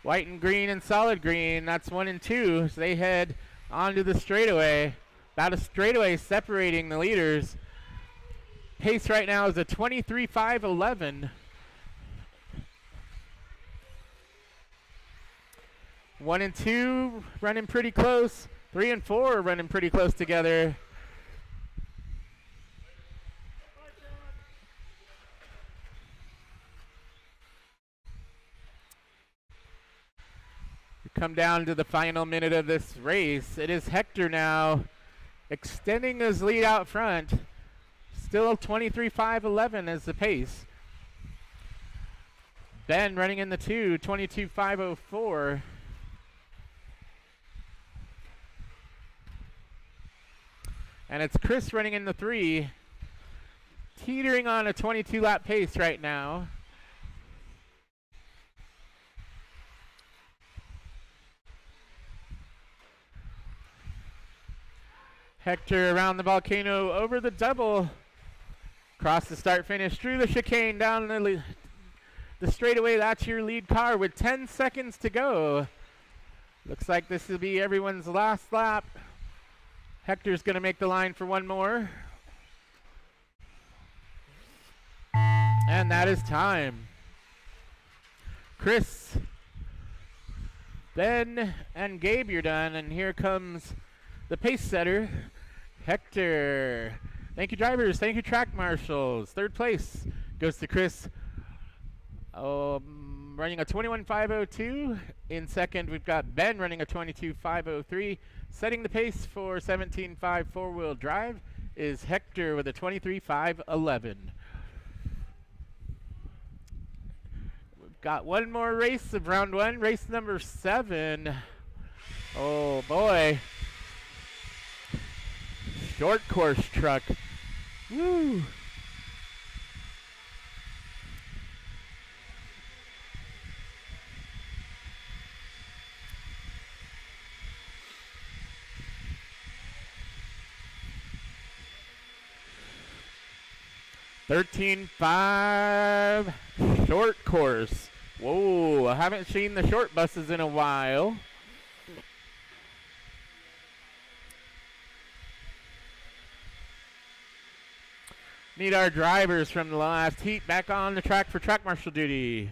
Speaker 2: White and green and solid green. That's 1 and 2. So they head onto the straightaway. About a straightaway separating the leaders. Pace right now is a 23.511. 1 and 2 running pretty close. 3 and 4 running pretty close together. We come down to the final minute of this race. It is Hector now extending his lead out front. Still 23.511 as the pace. Ben running in the 2, 22.504. And it's Chris running in the 3, teetering on a 22-lap pace right now. Hector around the volcano over the double. Cross the start finish through the chicane down the straightaway. That's your lead car with 10 seconds to go. Looks like this will be everyone's last lap. Hector's going to make the line for one more. And that is time. Chris, Ben, and Gabe, you're done. And here comes the pace setter, Hector. Thank you, drivers. Thank you, track marshals. Third place goes to Chris, running a 21.502. In second, we've got Ben running a 22.503. Setting the pace for 17.5 four-wheel drive is Hector with a 23.511. We've got one more race of round 1, race number 7. Oh boy. Short course truck. Woo. $13.5 short course. Whoa, I haven't seen the short buses in a while. Need our drivers from the last heat back on the track for track marshal duty.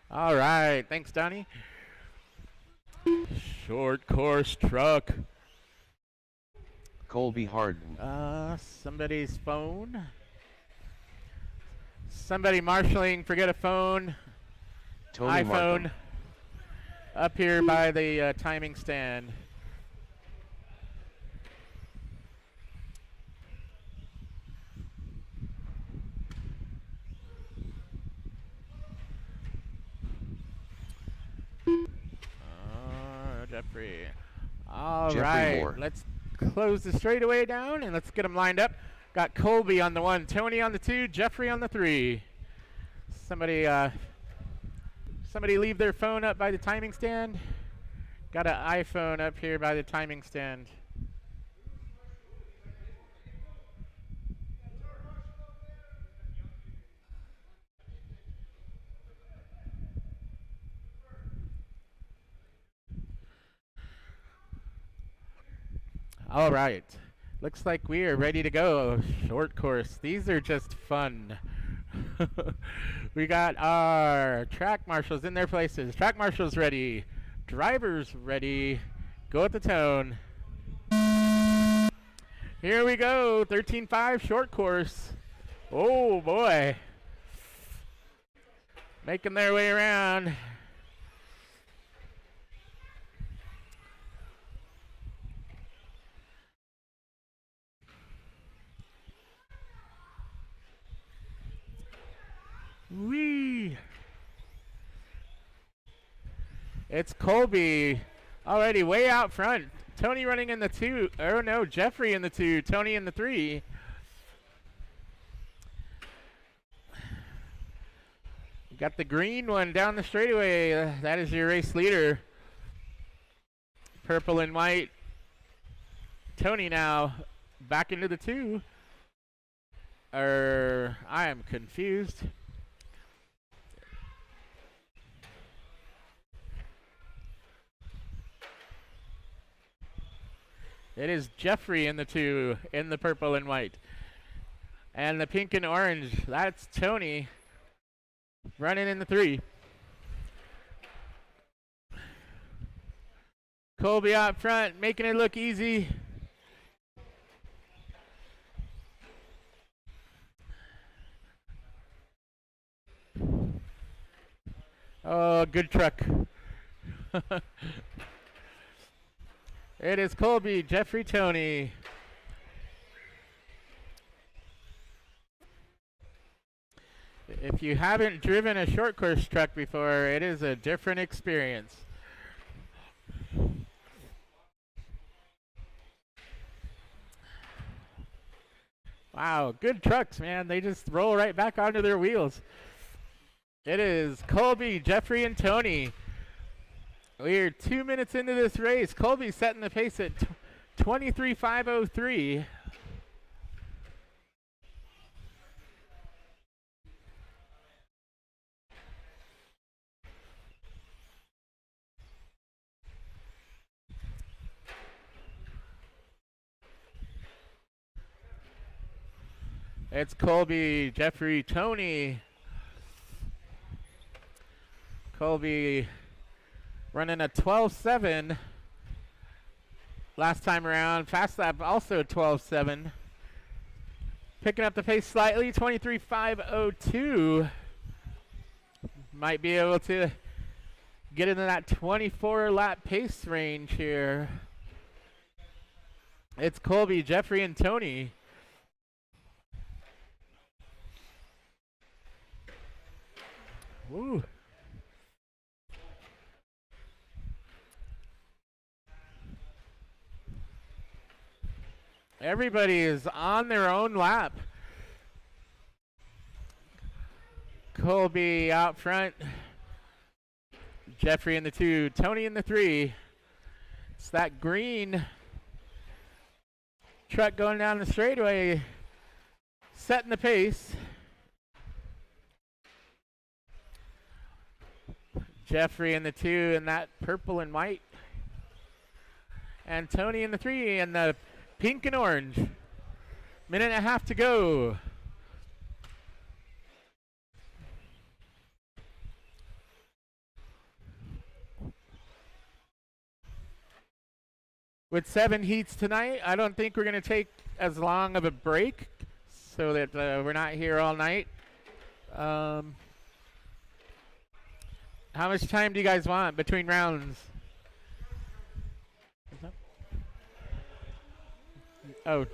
Speaker 2: All right, thanks, Donnie. Short course truck.
Speaker 1: Colby Harden.
Speaker 2: Somebody's phone. Somebody marshaling, forget a phone.
Speaker 1: Tony
Speaker 2: iPhone.
Speaker 1: Markham.
Speaker 2: Up here by the timing stand. Jeffrey. All right,
Speaker 1: Moore.
Speaker 2: let's close the straightaway down and let's get them lined up. Got Colby on the 1, Tony on the 2, Jeffrey on the 3. Somebody leave their phone up by the timing stand. Got an iPhone up here by the timing stand. All right, looks like we are ready to go. Short course, these are just fun. We got our track marshals in their places. Track marshals ready, drivers ready. Go at the tone. Here we go, 13.5 short course. Oh boy. Making their way around. Whee! It's Colby already way out front. Tony running in the 2. Oh no, Jeffrey in the 2. Tony in the 3. You got the green one down the straightaway. That is your race leader. Purple and white. Tony now back into the 2. I am confused. It is Jeffrey in the 2 in the purple and white. And the pink and orange, that's Tony running in the 3. Colby out front, making it look easy. Oh, good truck. It is Colby, Jeffrey, Tony. If you haven't driven a short course truck before, it is a different experience. Wow, good trucks, man. They just roll right back onto their wheels. It is Colby, Jeffrey, and Tony. We're 2 minutes into this race. Colby setting the pace at 23.503. It's Colby, Jeffrey, Tony. Colby running a 12.7 last time around. Fast lap also 12.7. Picking up the pace slightly, 23.502. Might be able to get into that 24 lap pace range here. It's Colby, Jeffrey, and Tony. Woo. Everybody is on their own lap. Colby out front. Jeffrey in the 2. Tony in the 3. It's that green truck going down the straightaway, setting the pace. Jeffrey in the 2 in that purple and white. And Tony in the 3 in the pink and orange. Minute and a half to go. With 7 heats tonight, I don't think we're going to take as long of a break so that we're not here all night. How much time do you guys want between rounds? Oh,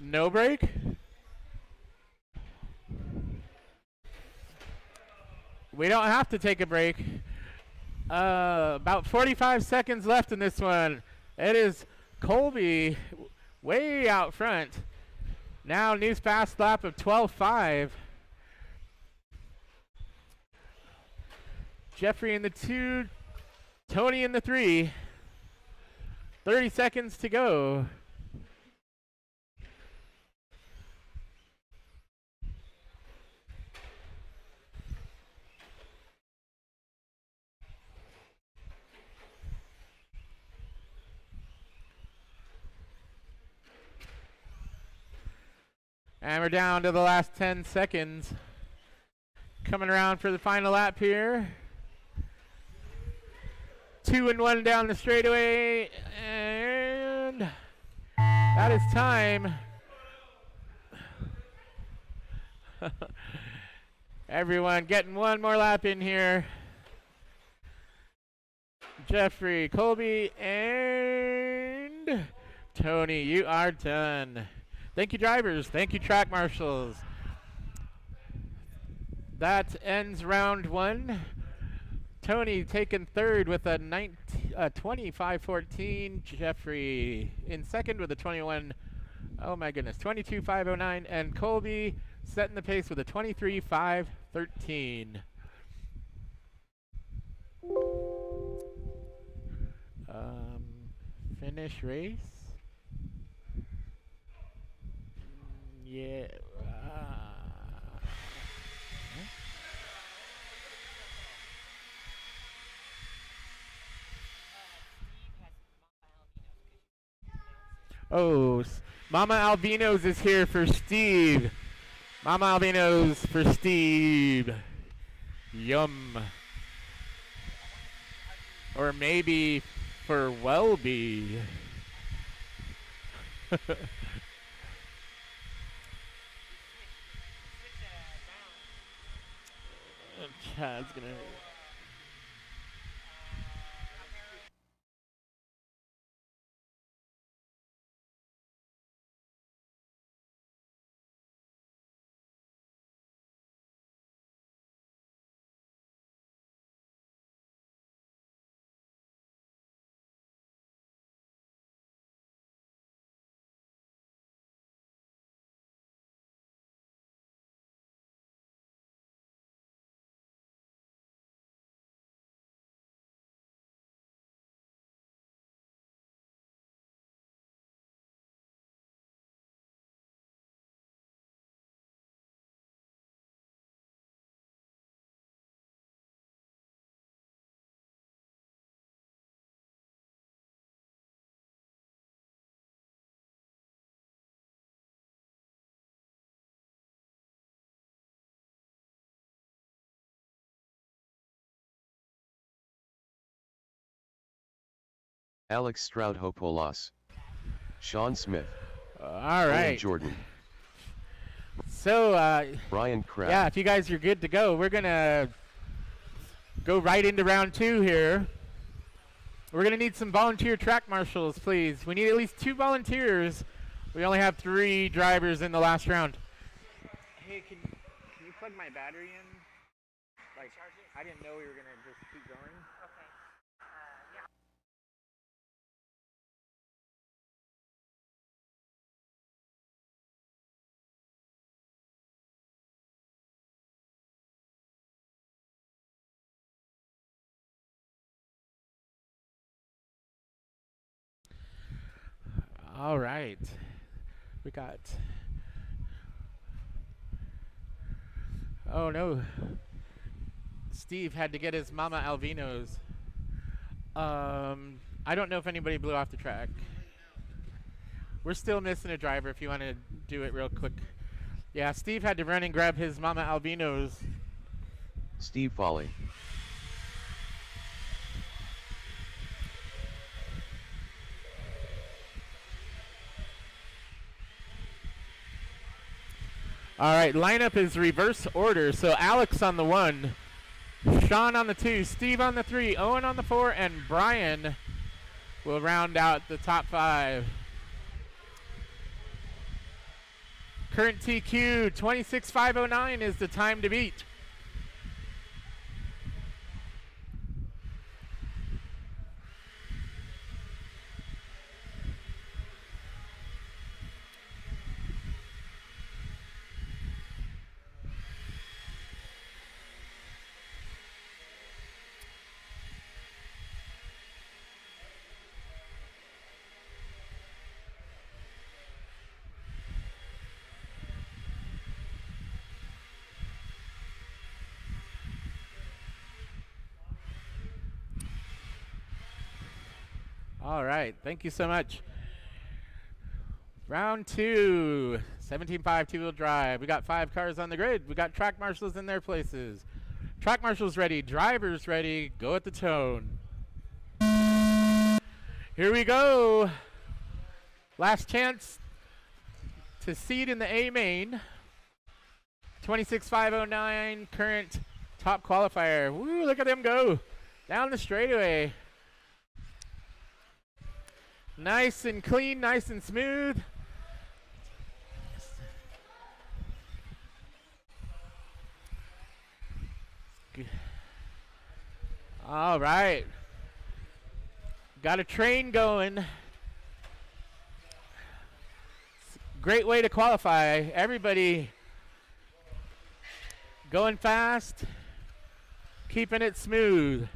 Speaker 2: no break? We don't have to take a break. About 45 seconds left in this one. It is Colby way out front. Now new fast lap of 12.5. Jeffrey in the 2, Tony in the 3. 30 seconds to go. And we're down to the last 10 seconds. Coming around for the final lap here. 2 and 1 down the straightaway, and that is time. Everyone getting one more lap in here. Jeffrey, Colby, and Tony, you are done. Thank you, drivers. Thank you, track marshals. that ends round 1. Tony taking third with a 25.14. Jeffrey in second with a 22.509. And Colby setting the pace with a 23.513. Finish race. Yeah. Oh, Mama Albino's is here for Steve. Mama Albino's for Steve. Yum. Or maybe for Welby. Chad's gonna.
Speaker 1: Alex Stroudhopoulos, Sean Smith,
Speaker 2: All right.
Speaker 1: Jordan.
Speaker 2: So,
Speaker 1: Brian Crabb.
Speaker 2: yeah, if you guys are good to go, we're going to go right into round 2 here. We're going to need some volunteer track marshals, please. We need at least 2 volunteers. We only have 3 drivers in the last round. Hey, can you plug my battery in? Like, I didn't know we were going to just keep going.
Speaker 5: Okay. Yeah.
Speaker 2: All right. We got... Oh, no. Steve had to get his Mama Alvino's. I don't know if anybody blew off the track. We're still missing a driver if you want to do it real quick. Yeah, Steve had to run and grab his Mama Alvino's.
Speaker 1: Steve Foley.
Speaker 2: All right, lineup is reverse order. So Alex on the 1, Sean on the 2, Steve on the 3, Owen on the 4, and Brian will round out the top 5. Current TQ 26.509 is the time to beat. All right, thank you so much. Round 2, 17.5 two-wheel drive. We got 5 cars on the grid. We got track marshals in their places. Track marshals ready, drivers ready, go at the tone. Here we go. Last chance to seed in the A main. 26.509, current top qualifier. Woo, look at them go down the straightaway. Nice and clean, nice and smooth. All right. Got a train going. Great way to qualify. Everybody going fast, keeping it smooth.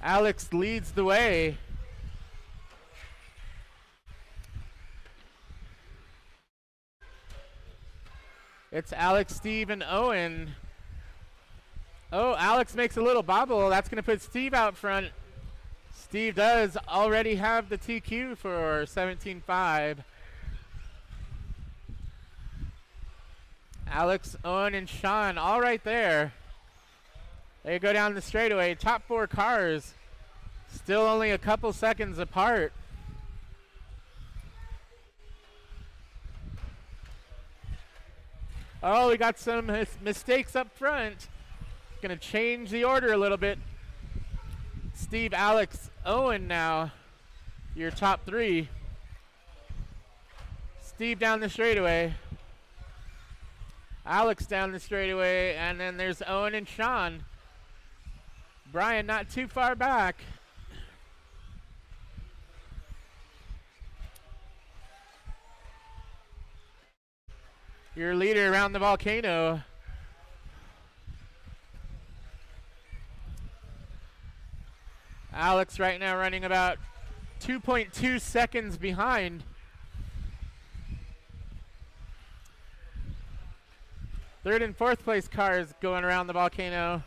Speaker 2: Alex leads the way. It's Alex, Steve, and Owen. Oh, Alex makes a little bobble. That's going to put Steve out front. Steve does already have the TQ for 17.5. Alex, Owen, and Sean all right there. They go down the straightaway. Top four cars still only a couple seconds apart. Oh, we got some mistakes up front. Gonna change the order a little bit. Steve, Alex, Owen now, your top three. Steve down the straightaway. Alex down the straightaway, and then there's Owen and Sean. Brian not too far back. Your leader around the volcano. Alex right now running about 2.2 seconds behind. Third and fourth place cars going around the volcano.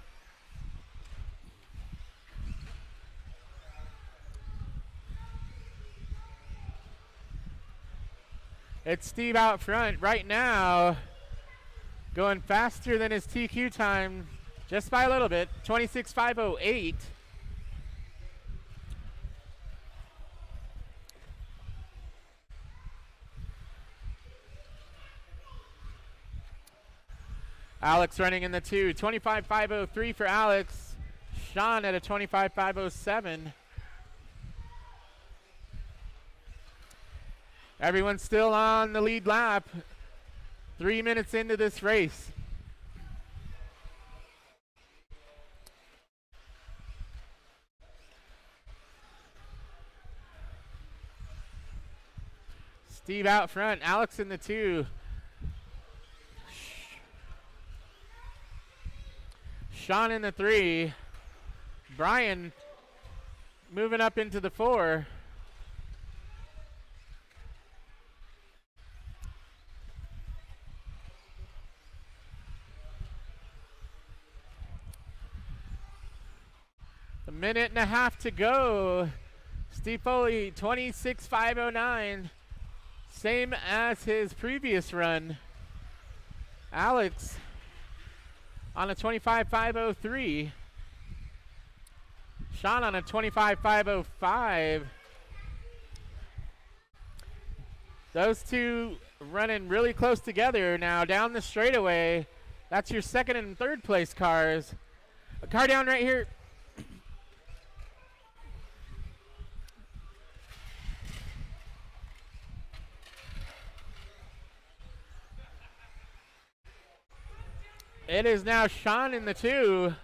Speaker 2: It's Steve out front right now, going faster than his TQ time just by a little bit, 26.508. Alex running in the two, 25.503 for Alex. Sean at a 25.507. Everyone's still on the lead lap. 3 minutes into this race. Steve out front, Alex in the two. Sean in the three. Brian moving up into the four. A minute and a half to go. Steve Foley, 26.509. Same as his previous run. Alex on a 25.503. Sean on a 25.505. Those two running really close together now down the straightaway. That's your second and third place cars. A car down right here. It is now Sean in the two.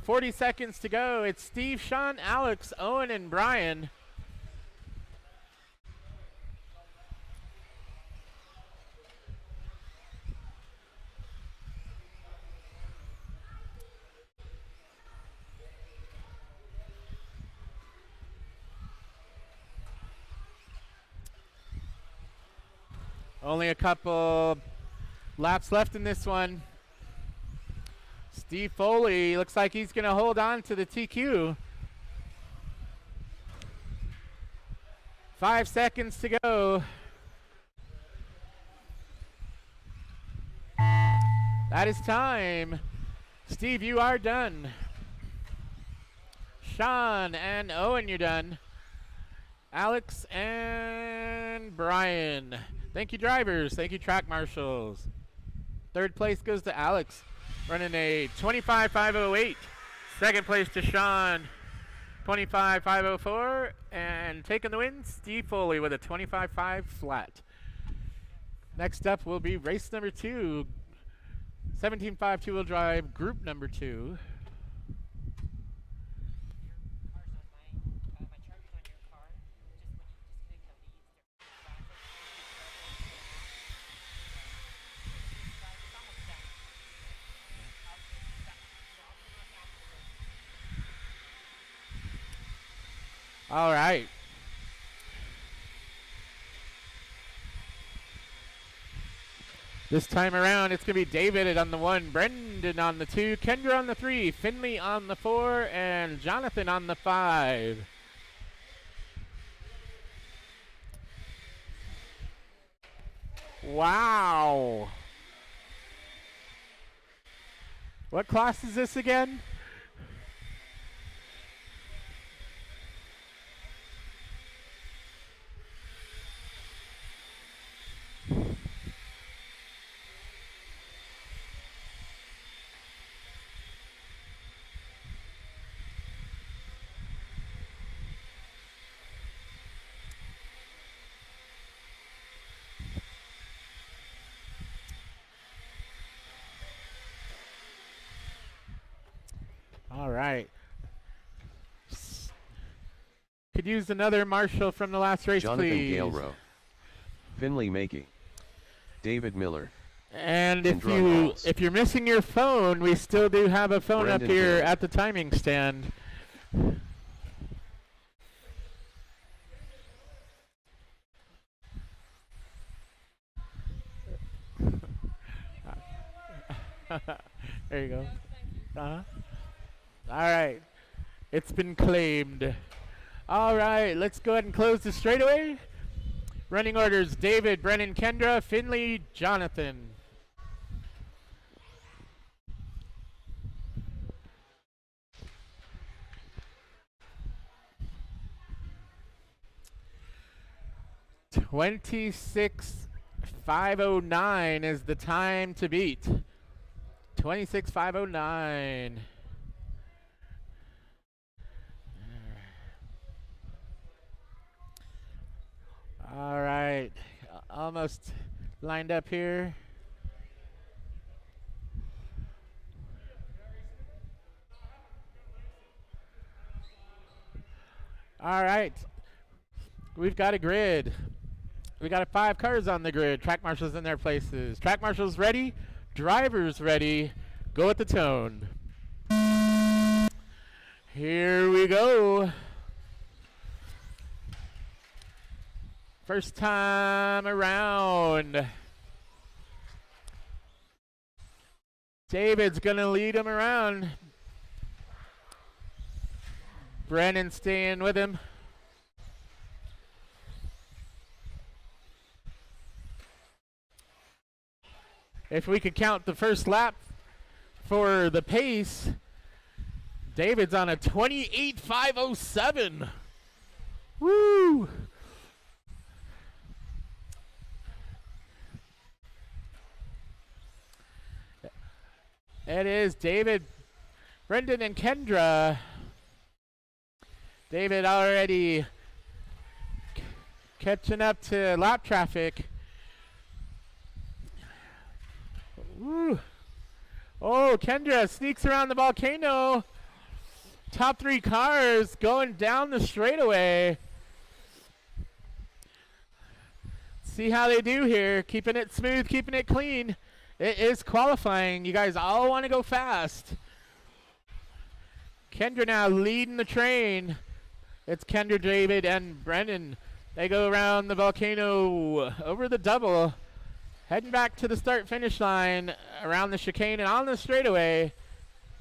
Speaker 2: .40 seconds to go. It's Steve, Sean, Alex, Owen, and Brian. Only a couple laps left in this one. Steve Foley looks like he's going to hold on to the TQ. 5 seconds to go. That is time. Steve, you are done. Sean and Owen, you're done. Alex and Brian. Thank you, drivers. Thank you, track marshals. Third place goes to Alex, running a 25.508. Second place to Sean, 25.504. And taking the win, Steve Foley with a 25.5 flat. Next up will be race number 2, 17.5 two-wheel drive, group number 2. All right. This time around, it's going to be David on the 1, Brendan on the 2, Kendra on the 3, Finley on the 4, and Jonathan on the 5. Wow. What class is this again? All right. Could use another marshal from the last race,
Speaker 1: Jonathan
Speaker 2: please.
Speaker 1: Gale-Rowe. Finley Makey. David Miller.
Speaker 2: And
Speaker 1: Kendra Halls.
Speaker 2: if you're missing your phone, we still do have a phone
Speaker 1: Brendan
Speaker 2: up here
Speaker 1: Hill.
Speaker 2: at the timing stand. There you go. Uh-huh. All right. It's been claimed. All right, let's go ahead and close the straightaway. Running orders: David, Brennan, Kendra, Finley, Jonathan. $26,509 is the time to beat. 26,509. All right, almost lined up here. All right, we've got a grid. We got 5 cars on the grid. Track marshals in their places. Track marshals ready. Drivers ready. Go at the tone. Here we go. First time around. David's gonna lead him around. Brennan staying with him. If we could count the first lap for the pace, David's on a 28.507. Woo! It is David, Brendan, and Kendra. David already catching up to lap traffic. Woo. Oh, Kendra sneaks around the volcano. Top 3 cars going down the straightaway. See how they do here. Keeping it smooth, keeping it clean. It is qualifying. You guys all want to go fast. Kendra now leading the train. It's Kendra, David, and Brendan. They go around the volcano over the double. Heading back to the start-finish line around the chicane and on the straightaway.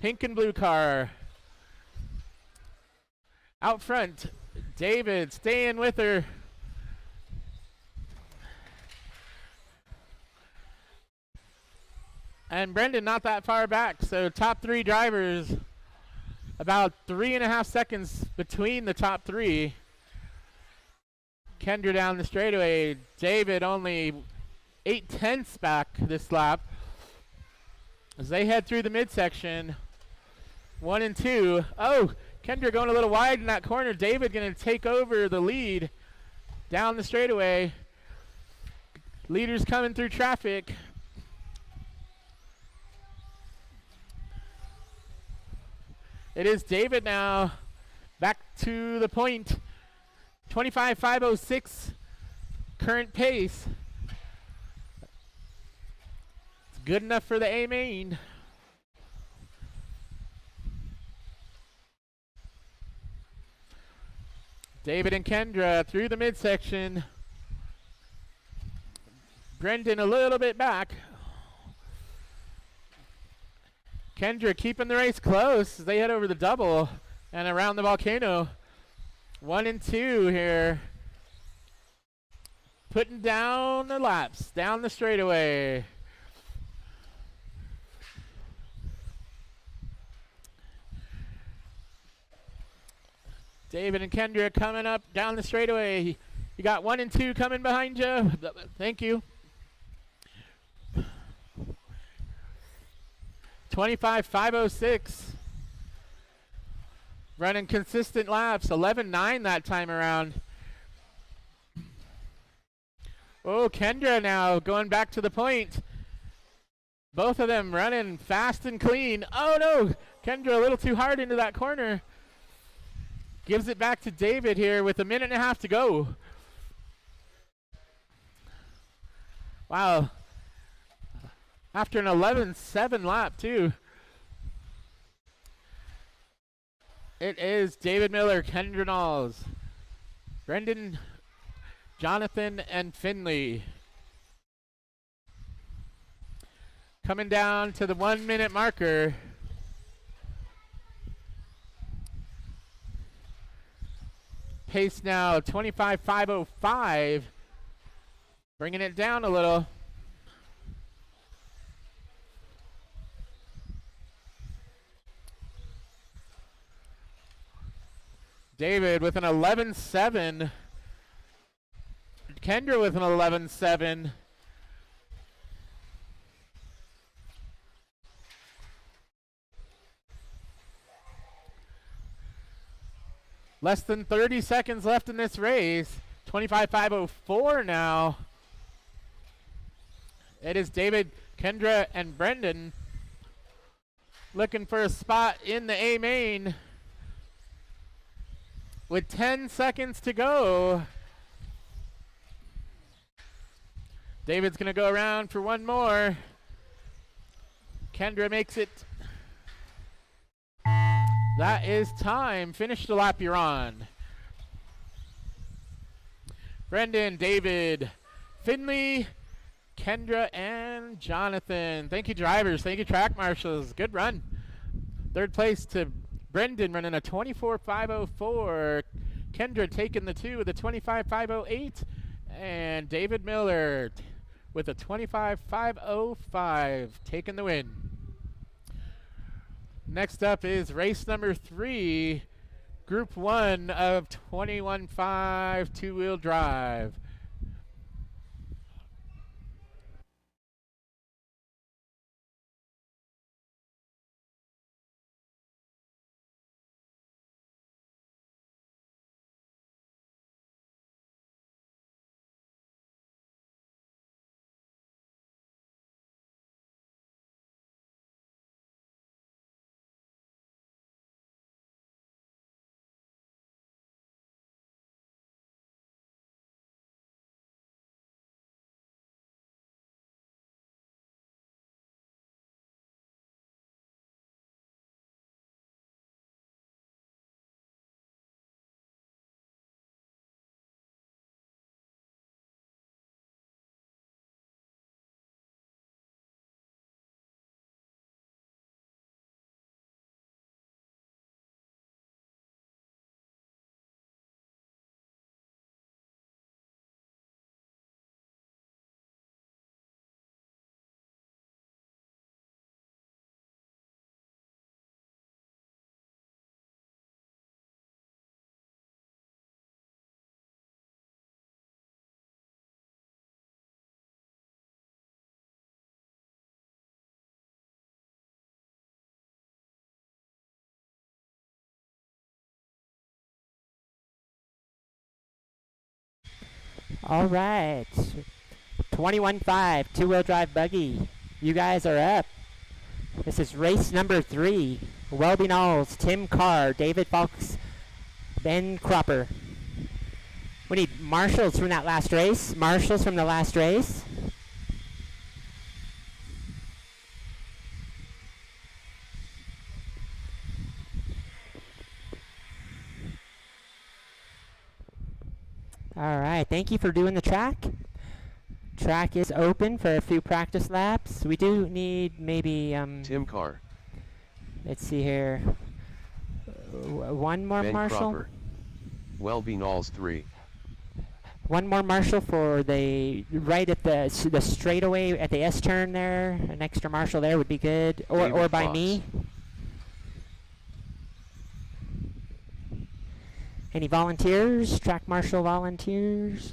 Speaker 2: Pink and blue car. Out front, David staying with her. And Brendan not that far back, so top 3 drivers, about 3.5 seconds between the top 3. Kendra down the straightaway, David only 0.8 back this lap. As they head through the midsection, 1 and 2. Oh, Kendra going a little wide in that corner. David going to take over the lead down the straightaway. Leaders coming through traffic. It is David now. Back to the point. 25.506 current pace. It's good enough for the A main. David and Kendra through the midsection. Brendan a little bit back. Kendra keeping the race close as they head over the double and around the volcano. 1 and 2 here. Putting down the laps, down the straightaway. David and Kendra coming up down the straightaway. You got 1 and 2 coming behind you. Thank you. 25.506. Running consistent laps. 11.9 that time around. Oh, Kendra now going back to the point. Both of them running fast and clean. Oh no, Kendra a little too hard into that corner. Gives it back to David here with 1.5 minutes to go. Wow. After an 11.7 lap too. It is David Miller, Kendra Knowles, Brendan, Jonathan, and Finley. Coming down to the 1 minute marker. Pace now 25.505. Bringing it down a little. David with an 11.7. Kendra with an 11.7. Less than 30 seconds left in this race. 25.504 now. It is David, Kendra, and Brendan looking for a spot in the A main. With 10 seconds to go. David's going to go around for one more. Kendra makes it. That is time. Finish the lap you're on. Brendan, David, Finley, Kendra, and Jonathan. Thank you, drivers. Thank you, track marshals. Good run. Third place to Brendan running a 24.504. Kendra taking the 2 with a 25.508. And David Miller with a 25.505 taking the win. Next up is race number 3, Group 1 of 21.5 two-wheel drive.
Speaker 4: All right. 21.5, two-wheel drive buggy. You guys are up. This is race number 3. Welby Knowles, Tim Carr, David Fox, Ben Cropper. We need marshals from that last race. Marshals from the last race. All right, thank you for doing the track. Track is open for a few practice laps. We do need maybe
Speaker 1: Tim Carr.
Speaker 4: Let's see here. One more
Speaker 1: Ben
Speaker 4: marshal.
Speaker 1: Cropper. Welby Knowles 3.
Speaker 4: One more marshal for the right at the straightaway at the S turn there. An extra marshal there would be good, or
Speaker 1: David
Speaker 4: by
Speaker 1: Fox.
Speaker 4: me. Any volunteers? Track marshal volunteers?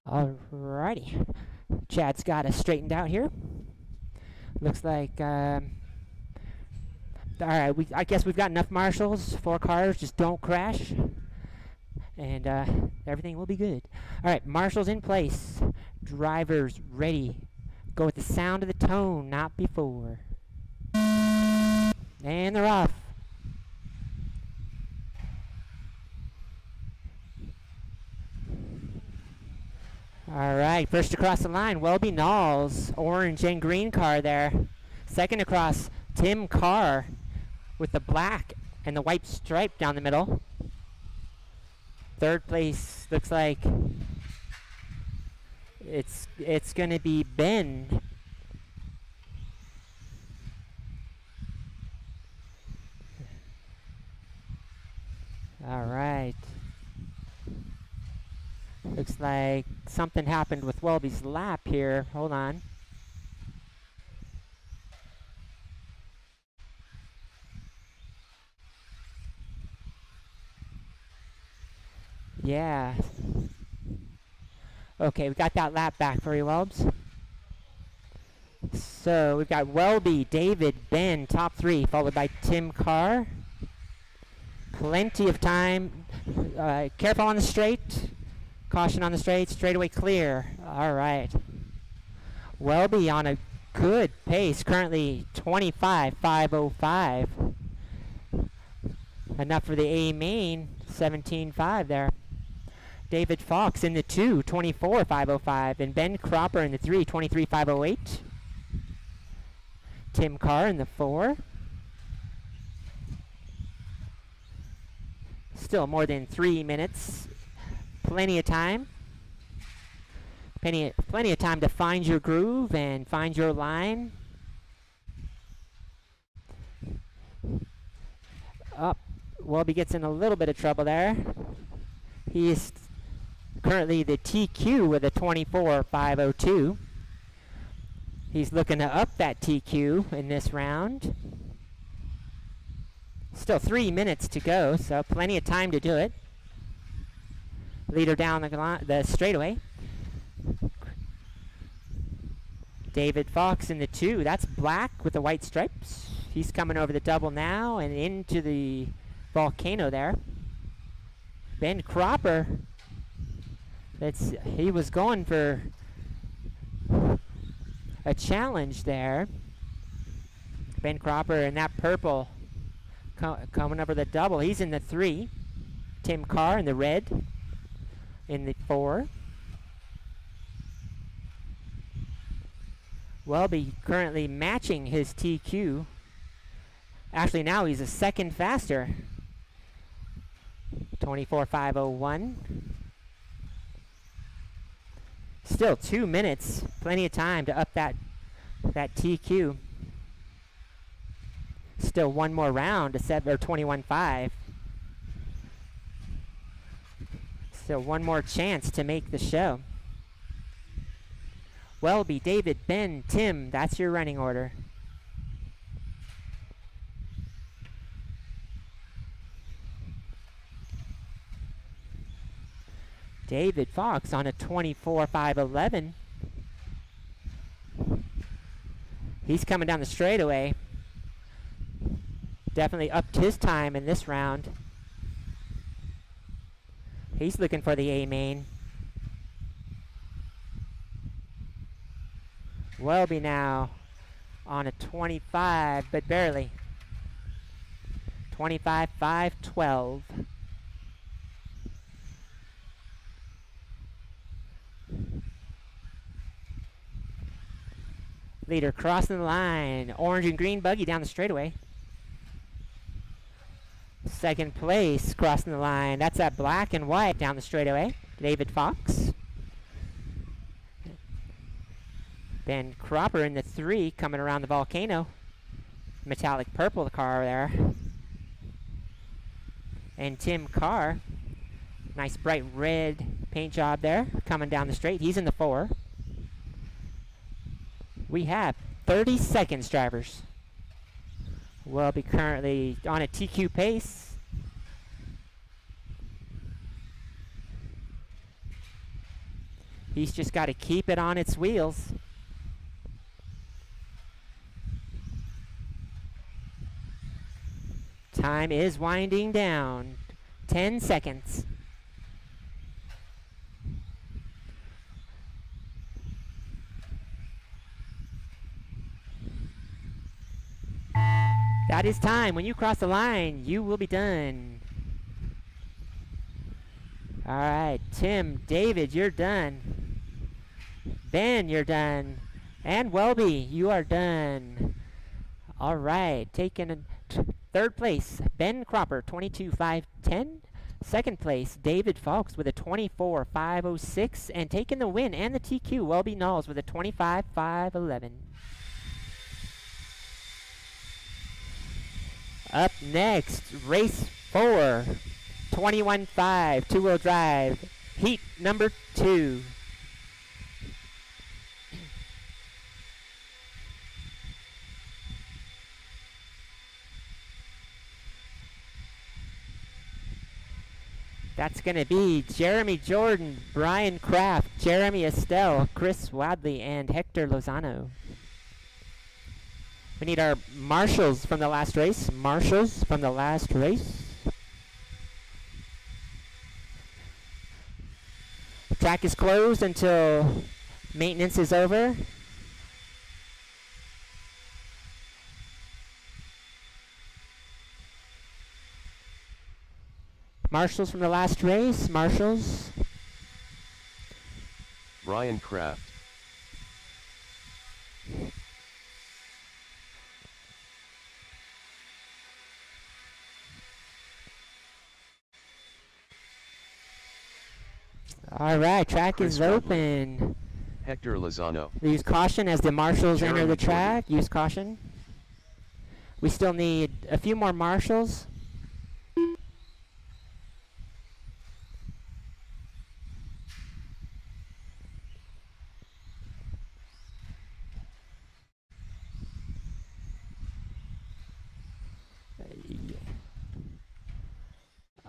Speaker 4: Alrighty. Chad's got us straightened out here. Looks like, alright, I guess we've got enough marshals. 4 cars, just don't crash. And everything will be good. Alright, marshals in place. Drivers ready. Go with the sound of the tone, not before. And they're off. All right, first across the line, Welby Knowles, orange and green car there. Second across, Tim Carr with the black and the white stripe down the middle. Third place looks like it's going to be Ben. All right. Looks like something happened with Welby's lap here. Hold on. Yeah. Okay, we got that lap back for you, Welbs. So we've got Welby, David, Ben, top 3, followed by Tim Carr. Plenty of time. Careful on the straight. Caution on the straight, straightaway clear. All right. Welby on a good pace, currently 25.505. Enough for the A main, 17.5 there. David Fox in the 2, 24.505. And Ben Cropper in the 3, 23.508. Tim Carr in the 4. Still more than 3 minutes. Plenty of time. Plenty of time to find your groove and find your line. Up. Welby gets in a little bit of trouble there. He is currently the TQ with a 24.502. He's looking to up that TQ in this round. Still 3 minutes to go, so plenty of time to do it. Leader down the straightaway. David Fox in the 2. That's black with the white stripes. He's coming over the double now and into the volcano there. Ben Cropper. He was going for a challenge there. Ben Cropper in that purple coming over the double. He's in the 3. Tim Carr in the red. In the 4. Welby currently matching his TQ. Actually, now he's a second faster. 24.501. Still 2 minutes. Plenty of time to up that TQ. Still one more round to 21.5. So one more chance to make the show. Welby, David, Ben, Tim, that's your running order. David Fox on a 24.511. He's coming down the straightaway. Definitely upped his time in this round. He's looking for the A main. Welby now on a 25, but barely. 25.512. Leader crossing the line. Orange and green buggy down the straightaway. Second place crossing the line. That's that black and white down the straightaway. David Fox. Ben Cropper in the 3 coming around the volcano. Metallic purple the car there. And Tim Carr. Nice bright red paint job there coming down the straight. He's in the 4. We have 30 seconds, drivers. We'll be currently on a TQ pace. He's just got to keep it on its wheels. Time is winding down. 10 seconds. That is time. When you cross the line, you will be done. All right, Tim, David, you're done. Ben, you're done. And Welby, you are done. All right, taking third place, Ben Cropper, 22.510. Second place, David Fox with a 24.506. And taking the win and the TQ, Welby Knowles with a 25.511. Up next, race 4, 21.5, two-wheel drive, heat number 2. That's going to be Jeremy Jordan, Brian Kraft, Jeremy Estelle, Chris Wadley, and Hector Lozano. We need our marshals from the last race. Marshals from the last race. The track is closed until maintenance is over. Marshals from the last race. Marshals.
Speaker 1: Brian Kraft.
Speaker 4: All right, track
Speaker 1: Chris
Speaker 4: is
Speaker 1: Wadley.
Speaker 4: open.
Speaker 1: Hector Lozano.
Speaker 4: Use caution as the marshals enter
Speaker 1: Jeremy
Speaker 4: the track. Use caution. We still need a few more marshals.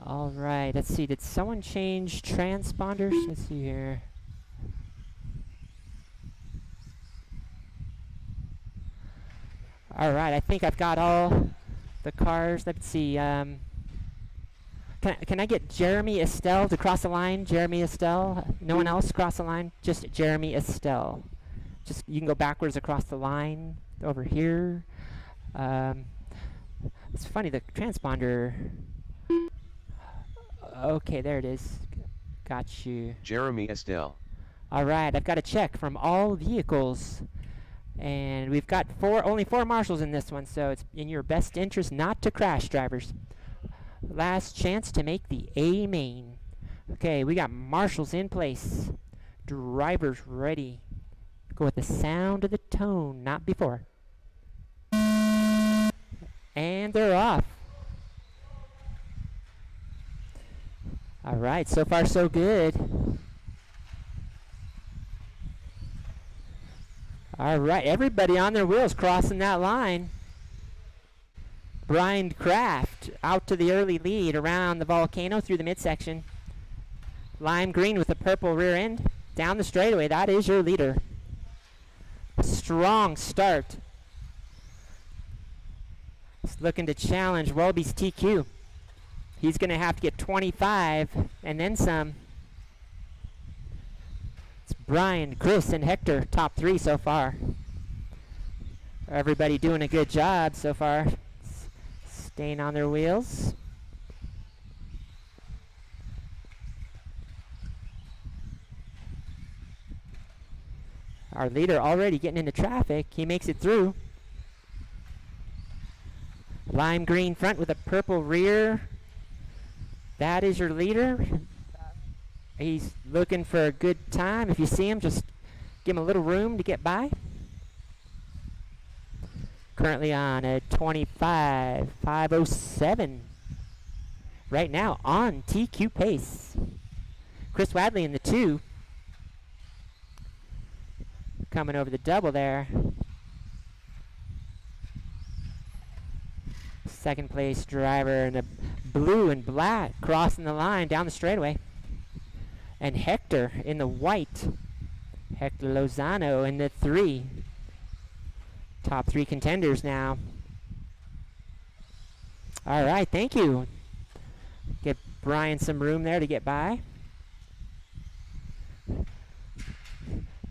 Speaker 4: All right, let's see. Did someone change transponders? Let's see here. All right, I think I've got all the cars. Let's see. Can I get Jeremy Estelle to cross the line? Jeremy Estelle. No one else cross the line. Just Jeremy Estelle. Just you can go backwards across the line over here. It's funny the transponder. Okay, there it is. Got you.
Speaker 1: Jeremy Estelle.
Speaker 4: All right, I've got a check from all vehicles. And we've got only four marshals in this one, so it's in your best interest not to crash, drivers. Last chance to make the A main. Okay, we got marshals in place. Drivers ready. Go with the sound of the tone, not before. And they're off. All right, so far so good. All right, everybody on their wheels crossing that line. Brian Kraft out to the early lead around the volcano through the midsection. Lime green with the purple rear end. Down the straightaway, that is your leader. Strong start. He's looking to challenge Welby's TQ. He's going to have to get 25 and then some. It's Brian, Chris, and Hector, top 3 so far. Everybody doing a good job so far. Staying on their wheels. Our leader already getting into traffic. He makes it through. Lime green front with a purple rear. That is your leader. He's looking for a good time. If you see him, just give him a little room to get by. Currently on a 25.507. Right now on TQ pace. Chris Wadley in the 2. Coming over the double there. Second place driver in the blue and black crossing the line down the straightaway. And Hector in the white. Hector Lozano in the 3. Top 3 contenders now. All right, thank you. Give Brian some room there to get by.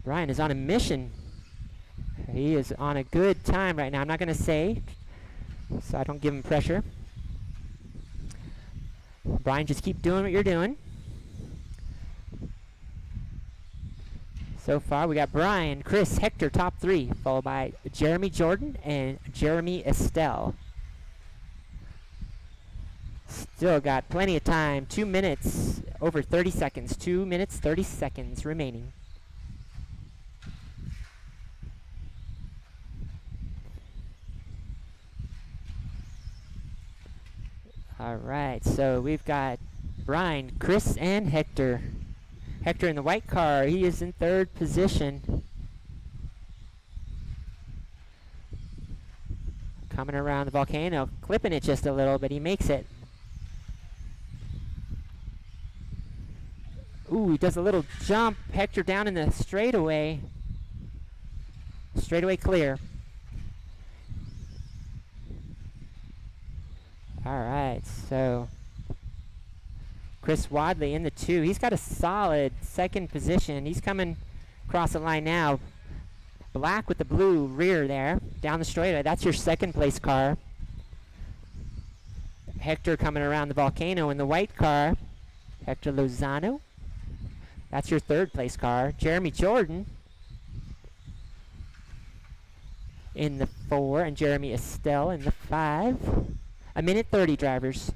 Speaker 4: Brian is on a mission. He is on a good time right now. I'm not going to say, so I don't give him pressure. Brian, just keep doing what you're doing. So far, we got Brian, Chris, Hector, top 3, followed by Jeremy Jordan and Jeremy Estelle. Still got plenty of time. 2 minutes, over 30 seconds. 2 minutes, 30 seconds remaining. All right, so we've got Brian, Chris, and Hector. Hector in the white car, he is in 3rd position. Coming around the volcano, clipping it just a little, but he makes it. Ooh, he does a little jump. Hector down in the straightaway. Straightaway clear. All right, so Chris Wadley in the 2. He's got a solid 2nd position. He's coming across the line now. Black with the blue rear there, down the straightaway. That's your 2nd place car. Hector coming around the volcano in the white car. Hector Lozano. That's your 3rd place car. Jeremy Jordan in the 4, and Jeremy Estelle in the 5. A minute 30, drivers.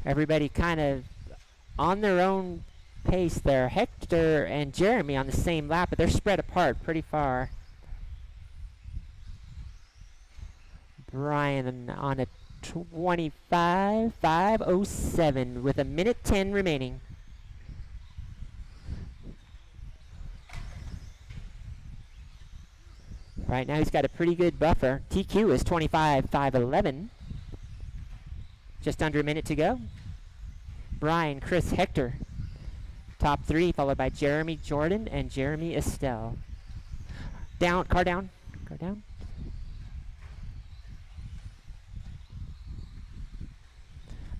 Speaker 4: Everybody kind of on their own pace there. Hector and Jeremy on the same lap, but they're spread apart pretty far. Brian on a 25.507 with a minute 10 remaining. Right now he's got a pretty good buffer. TQ is 25.511. Just under a minute to go. Brian, Chris, Hector. Top 3, followed by Jeremy Jordan and Jeremy Estelle. Down, car down, car down.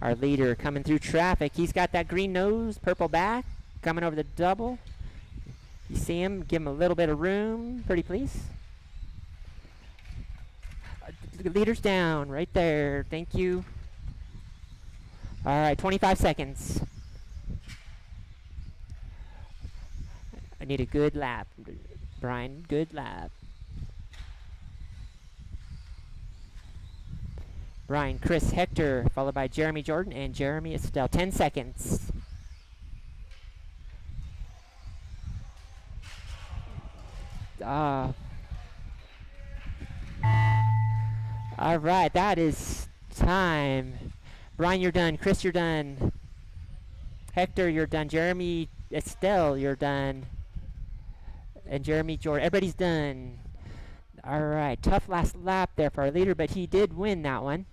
Speaker 4: Our leader coming through traffic. He's got that green nose, purple back, coming over the double. You see him, give him a little bit of room, pretty please. The leader's down, right there, thank you. All right, 25 seconds. I need a good lap, Brian, good lap. Brian, Chris, Hector, followed by Jeremy Jordan and Jeremy Estelle. 10 seconds. All right, that is time. Brian, you're done. Chris, you're done. Hector, you're done. Jeremy Estelle, you're done. And Jeremy Jordan. Everybody's done. All right, tough last lap there for our leader, but he did win that one.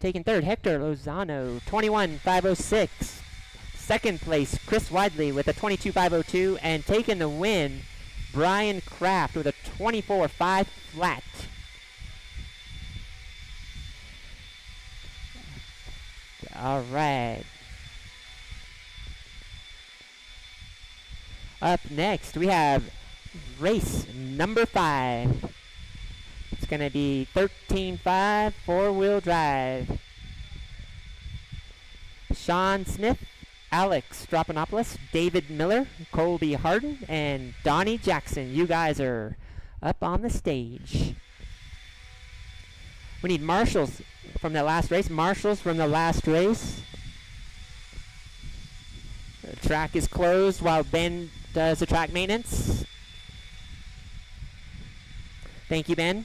Speaker 4: taking third, Hector Lozano, 21.506. Second place, Chris Widley with a 22.502. And taking the win, Brian Kraft with a 24.5 flat. All right. Up next, we have race number 5. It's going to be 13.5 four-wheel drive. Sean Smith, Alex Strophanopoulos, David Miller, Colby Harden, and Donnie Jackson. You guys are up on the stage. We need marshals from that last race. Marshals from the last race. The track is closed while Ben does the track maintenance. Thank you, Ben.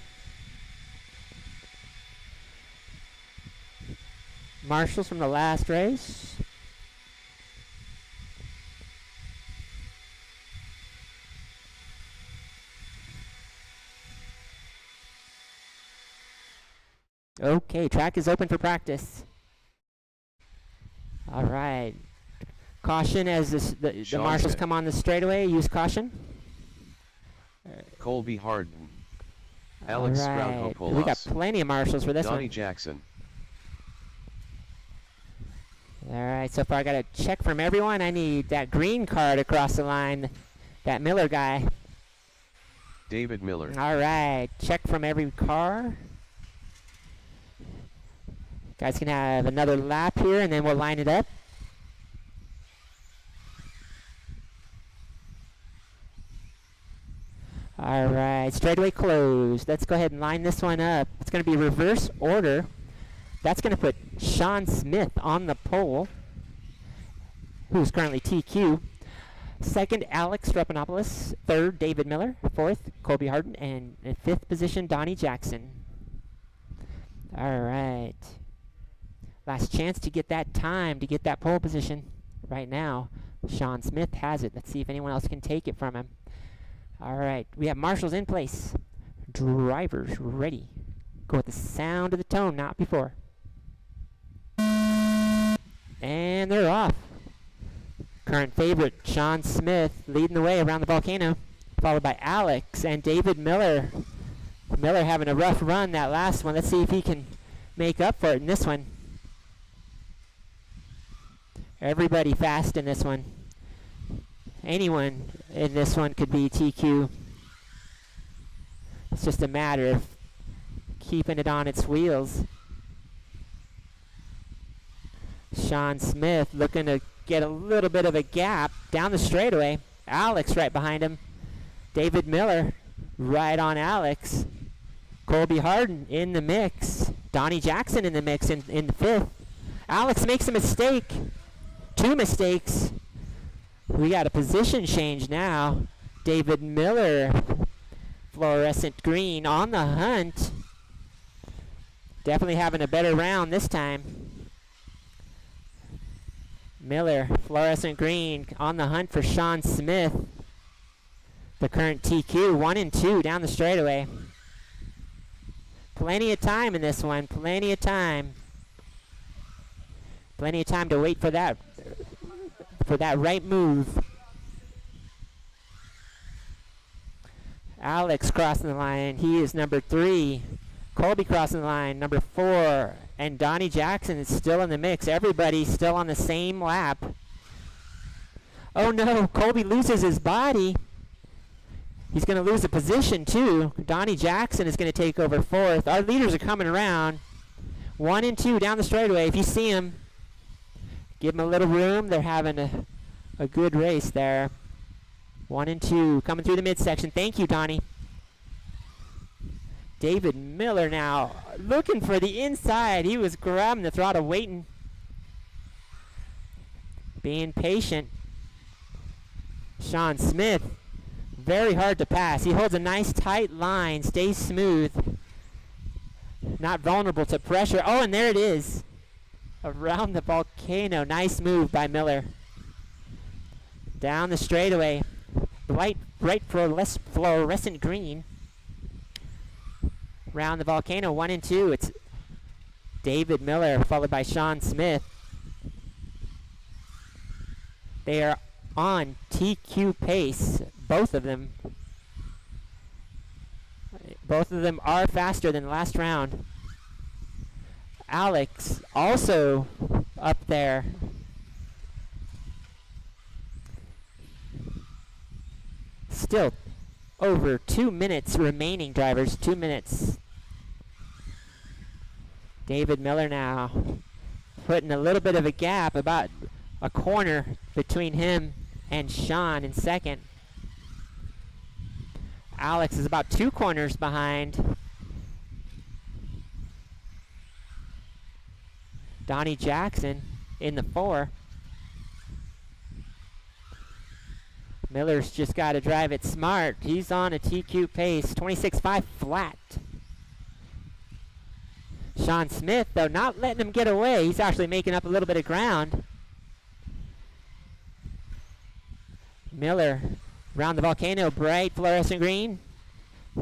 Speaker 4: Marshals from the last race. Okay, track is open for practice. All right. Caution as the marshals come on the straightaway. Use caution.
Speaker 1: Colby Harden. Alex
Speaker 4: Right.
Speaker 1: Strophanopoulos.
Speaker 4: We got plenty of marshals for this
Speaker 1: Donnie
Speaker 4: one.
Speaker 1: Jackson.
Speaker 4: All right, so far I got a check from everyone. I need that green card across the line. That Miller guy.
Speaker 1: David Miller.
Speaker 4: All right, check from every car. Guys can have another lap here, and then we'll line it up. All right, straightaway closed. Let's go ahead and line this one up. It's going to be reverse order. That's going to put Sean Smith on the pole, who's currently TQ. Second, Alex Strophanopoulos. Third, David Miller. Fourth, Colby Harden. And in fifth position, Donnie Jackson. All right. Last chance to get that time, to get that pole position. Right now, Sean Smith has it. Let's see if anyone else can take it from him. All right. We have marshals in place. Drivers ready. Go with the sound of the tone, not before. And they're off. Current favorite, Sean Smith, leading the way around the volcano, followed by Alex and David Miller. Miller having a rough run that last one. Let's see if he can make up for it in this one. Everybody fast in this one. Anyone in this one could be TQ. It's just a matter of keeping it on its wheels. Sean Smith looking to get a little bit of a gap down the straightaway. Alex right behind him. David Miller right on Alex. Colby Harden in the mix. Donnie Jackson in the mix in the fifth. Alex makes a mistake. 2 mistakes. We got a position change now. David Miller, fluorescent green on the hunt. Definitely having a better round this time. Miller, fluorescent green, on the hunt for Sean Smith. The current TQ, 1 and 2 down the straightaway. Plenty of time in this one, plenty of time. Plenty of time to wait for that right move. Alex crossing the line, he is number 3. Colby crossing the line, number 4. And Donnie Jackson is still in the mix. Everybody still on the same lap. Oh no, Colby loses his body. He's going to lose a position too. Donnie Jackson is going to take over 4th. Our leaders are coming around. 1 and 2 down the straightaway. If you see them, give them a little room. They're having a good race there. 1 and 2 coming through the midsection. Thank you, Donnie. David Miller now looking for the inside. He was grabbing the throttle, waiting. Being patient. Sean Smith, very hard to pass. He holds a nice tight line, stays smooth. Not vulnerable to pressure. Oh, and there it is. Around the volcano. Nice move by Miller. Down the straightaway. Bright fluorescent green. Round the volcano, 1 and 2. It's David Miller, followed by Sean Smith. They are on TQ pace, both of them. Both of them are faster than last round. Alex also up there. Still over 2 minutes remaining, drivers. 2 minutes. David Miller now putting a little bit of a gap, about a corner between him and Sean in second. Alex is about 2 corners behind. Donnie Jackson in the 4. Miller's just got to drive it smart. He's on a TQ pace, 26.5 flat. Sean Smith, though, not letting him get away. He's actually making up a little bit of ground. Miller around the volcano, bright fluorescent green.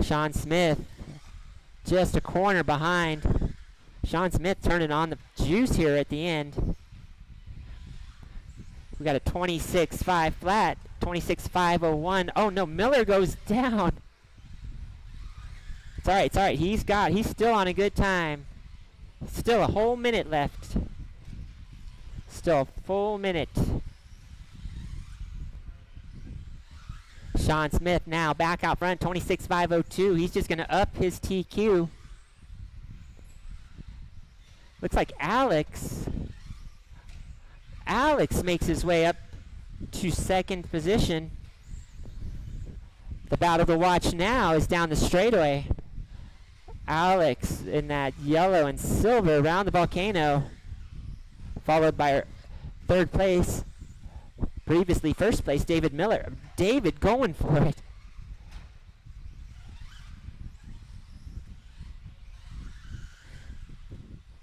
Speaker 4: Sean Smith just a corner behind. Sean Smith turning on the juice here at the end. We got a 26.5 flat, 26.501. Oh no, Miller goes down. It's all right, he's still on a good time. Still a whole minute left. Still a full minute. Sean Smith now back out front, 26.502. He's just going to up his TQ. Looks like Alex makes his way up to second position. The battle to watch now is down the straightaway. Alex in that yellow and silver around the volcano, followed by third place, previously first place, David Miller. David going for it.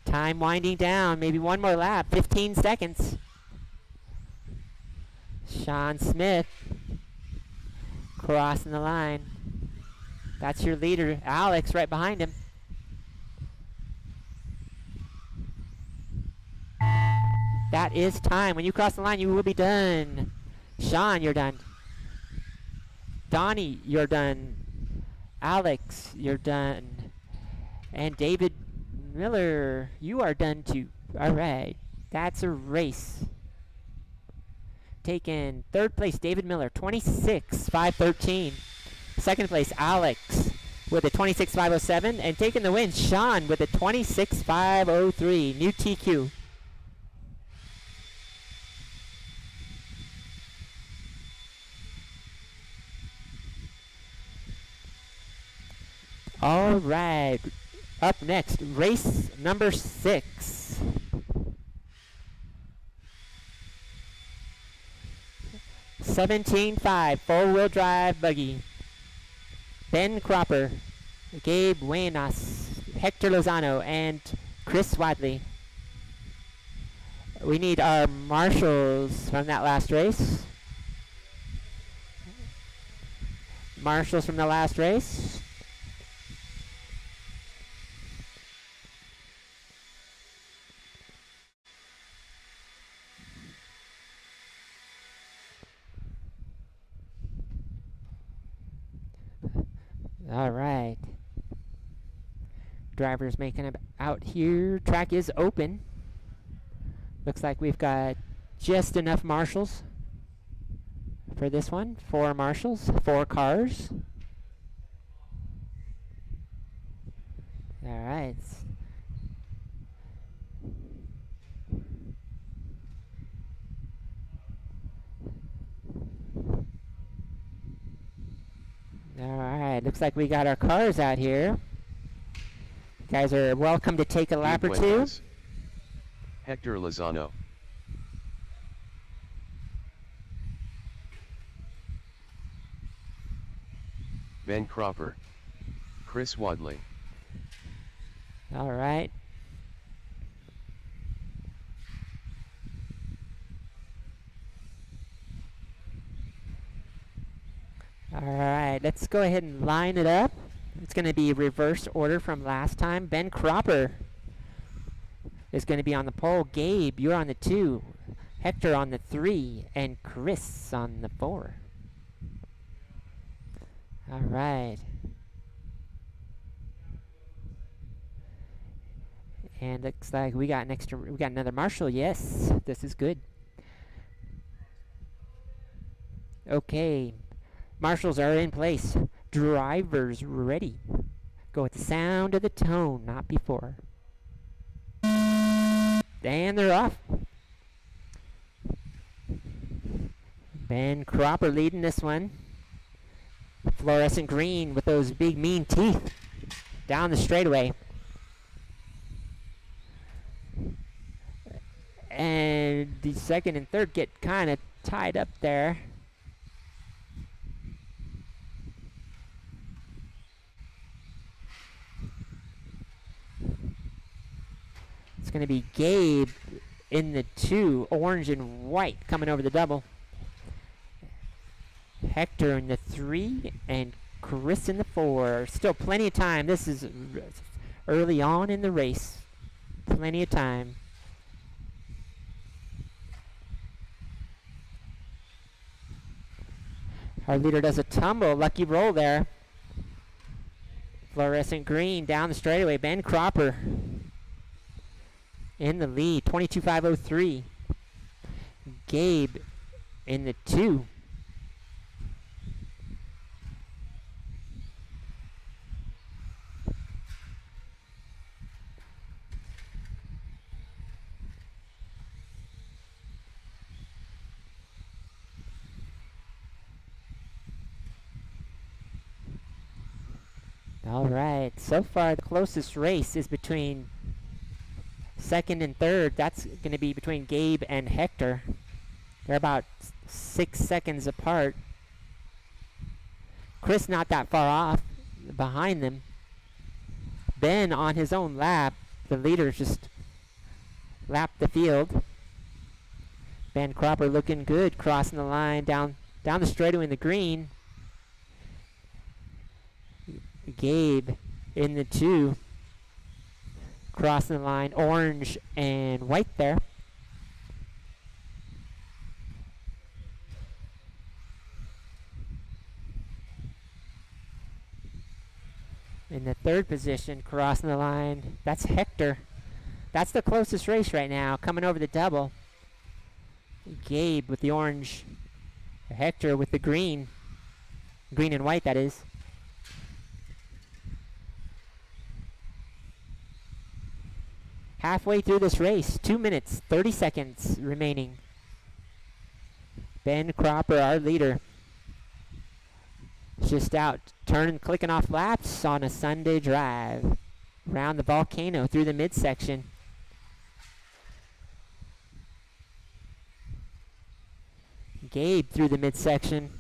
Speaker 4: Time winding down, maybe one more lap, 15 seconds. Sean Smith crossing the line. That's your leader, Alex, right behind him. That is time. When you cross the line, you will be done. Sean, you're done. Donnie, you're done. Alex, you're done. And David Miller, you are done too. All right. That's a race. Taking third place, David Miller, 26.513. Second place, Alex with a 26.507. And taking the win, Sean with a 26.503. New TQ. All right. Up next, race number 6. $17.5 four-wheel drive buggy. Ben Cropper, Gabe Buenas, Hector Lozano, and Chris Wadley. We need our marshals from that last race. Marshals from the last race. All right. Drivers making it out here. Track is open. Looks like we've got just enough marshals for this one. 4 marshals, 4 cars. All right. Alright, looks like we got our cars out here. You guys are welcome to take a lap or two.
Speaker 1: Hector Lozano. Ben Cropper. Chris Wadley.
Speaker 4: Alright. Alright, let's go ahead and line it up. It's going to be reverse order from last time. Ben Cropper is going to be on the pole. Gabe, you're on the 2. Hector on the 3. And Chris on the 4. All right. And looks like we got another marshal. Yes, this is good. Okay, marshals are in place. Drivers ready. Go with the sound of the tone, not before. And they're off. Ben Cropper leading this one. Fluorescent green with those big mean teeth down the straightaway. And the second and third get kind of tied up there. It's going to be Gabe in the 2, orange and white coming over the double. Hector in the 3 and Chris in the 4. Still plenty of time. This is early on in the race. Plenty of time. Our leader does a tumble. Lucky roll there. Fluorescent green down the straightaway. Ben Cropper in the lead. 22.503. Gabe in the 2. All right, so far the closest race is between second and third. That's going to be between Gabe and Hector. They're about 6 seconds apart. Chris not that far off behind them. Ben on his own lap. The leaders just lapped the field. Ben Cropper looking good, crossing the line down the straightaway in the green. Gabe in the 2, crossing the line, orange and white there. In the 3rd position, crossing the line, that's Hector. That's the closest race right now, coming over the double. Gabe with the orange, Hector with the green and white, that is. Halfway through this race, 2 minutes, 30 seconds remaining. Ben Cropper, our leader, just out turning, clicking off laps on a Sunday drive around the volcano through the midsection. Gabe through the midsection.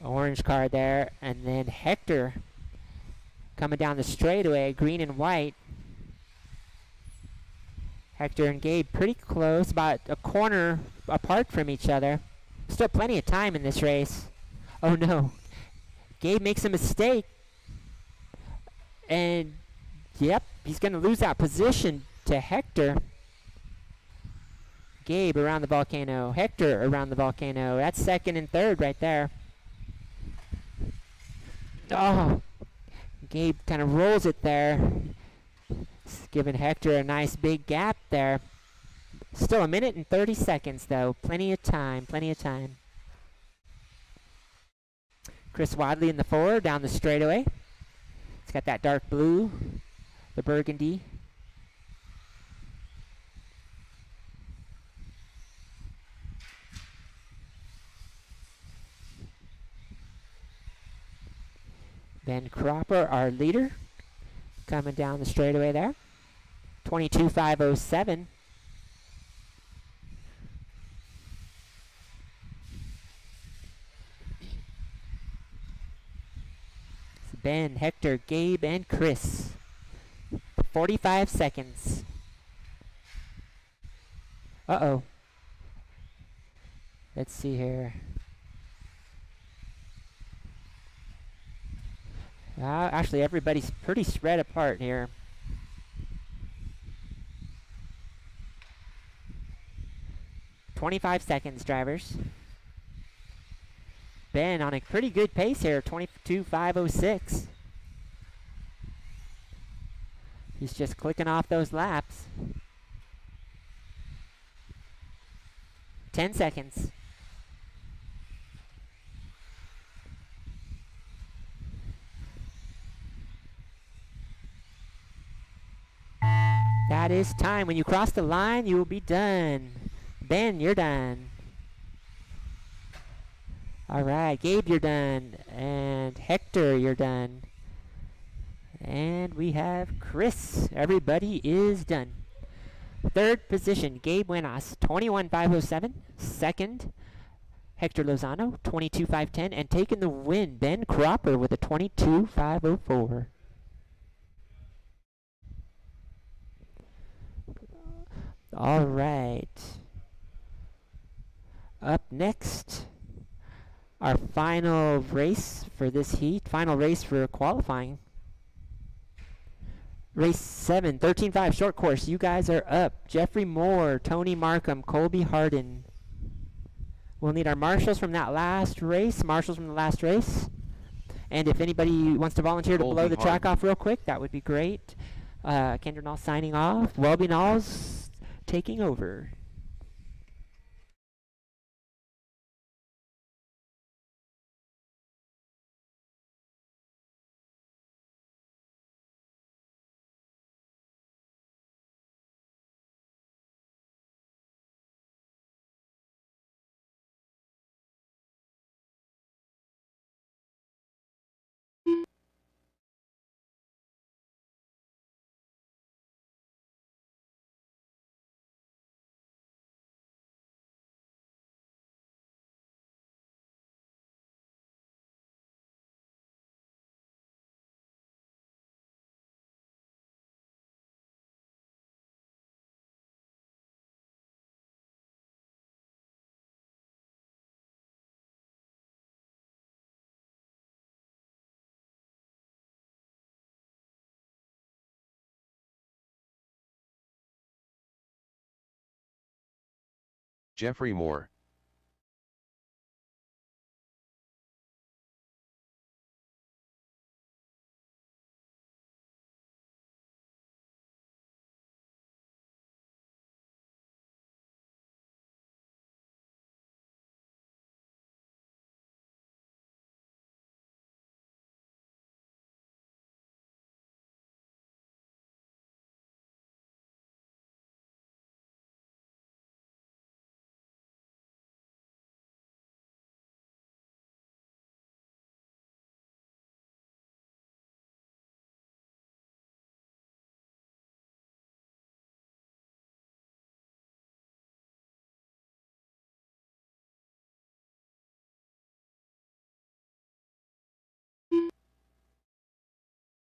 Speaker 4: Orange car there, and then Hector coming down the straightaway, green and white. Hector and Gabe pretty close, about a corner apart from each other. Still plenty of time in this race. Oh no, Gabe makes a mistake. And yep, he's going to lose that position to Hector. Gabe around the volcano, Hector around the volcano. That's second and third right there. Oh, Gabe kind of rolls it there. Giving Hector a nice big gap there. Still a minute and 30 seconds though. Plenty of time, plenty of time. Chris Wadley in the 4 down the straightaway. It's got that dark blue, the burgundy. Ben Cropper, our leader, coming down the straightaway there. 22.507. Ben, Hector, Gabe, and Chris. 45 seconds. Uh-oh. Let's see here. Actually, everybody's pretty spread apart here. 25 seconds, drivers. Ben on a pretty good pace here, 22.506. He's just clicking off those laps. 10 seconds. That is time. When you cross the line, you will be done. Ben, you're done. All right, Gabe, you're done. And Hector, you're done. And we have Chris. Everybody is done. Third position, Gabe Winos, 21.507. Second, Hector Lozano, 22.510. And taking the win, Ben Cropper with a 22.504. All right. Up next, our final race for this heat, final race for qualifying. Race 7, 13.5 short course. You guys are up. Jeffrey Moore, Tony Markham, Colby Harden. We'll need our marshals from that last race. And if anybody wants to volunteer to
Speaker 1: Colby
Speaker 4: blow the track
Speaker 1: Harden.
Speaker 4: off real quick, that would be great. Kendra Nall signing off. Welby Nall's taking over.
Speaker 1: Jeffrey Moore.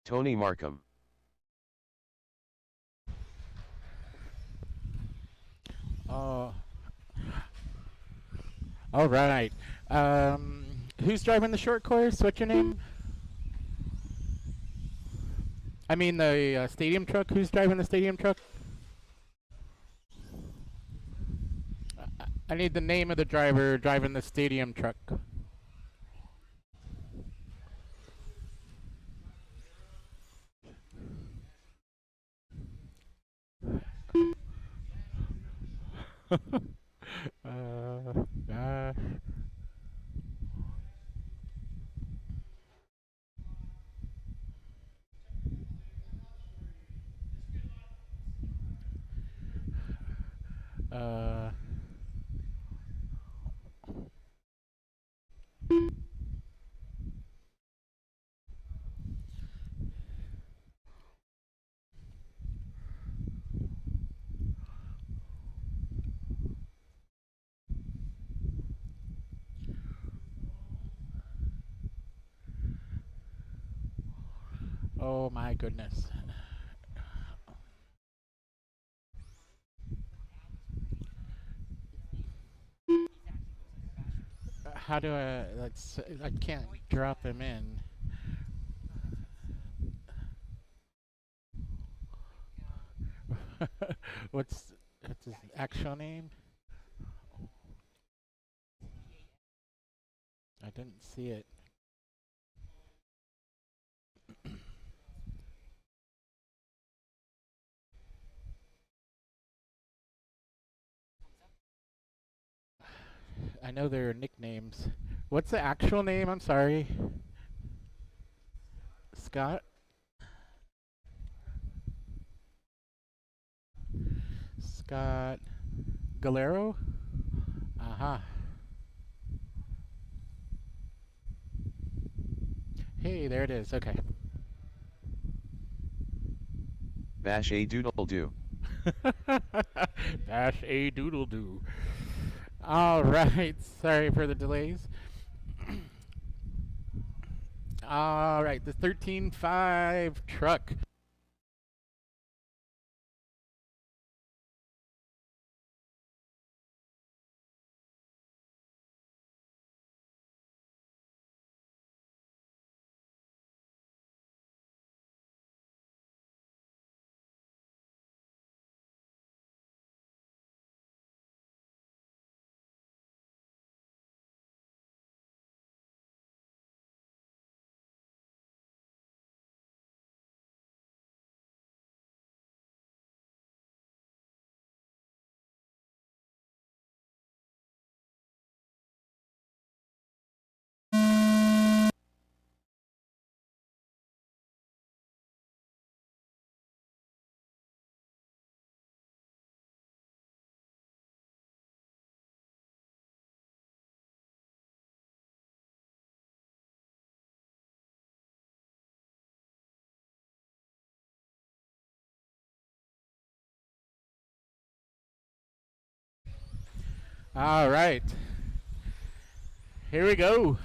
Speaker 1: Tony Markham.
Speaker 2: All right. Who's driving the short course? What's your name? I mean the stadium truck. Who's driving the stadium truck? I need the name of the driver driving the stadium truck. Gosh. Oh my goodness. How do I can't drop him in. What's his actual name? I didn't see it. I know there are nicknames. What's the actual name? I'm sorry. Scott? Scott Galero? Uh-huh. Hey, there it is. Okay.
Speaker 1: Bash a doodle do.
Speaker 2: Dash a doodle do. All right. Sorry for the delays. All right. The 13.5 truck. All right. Here we go.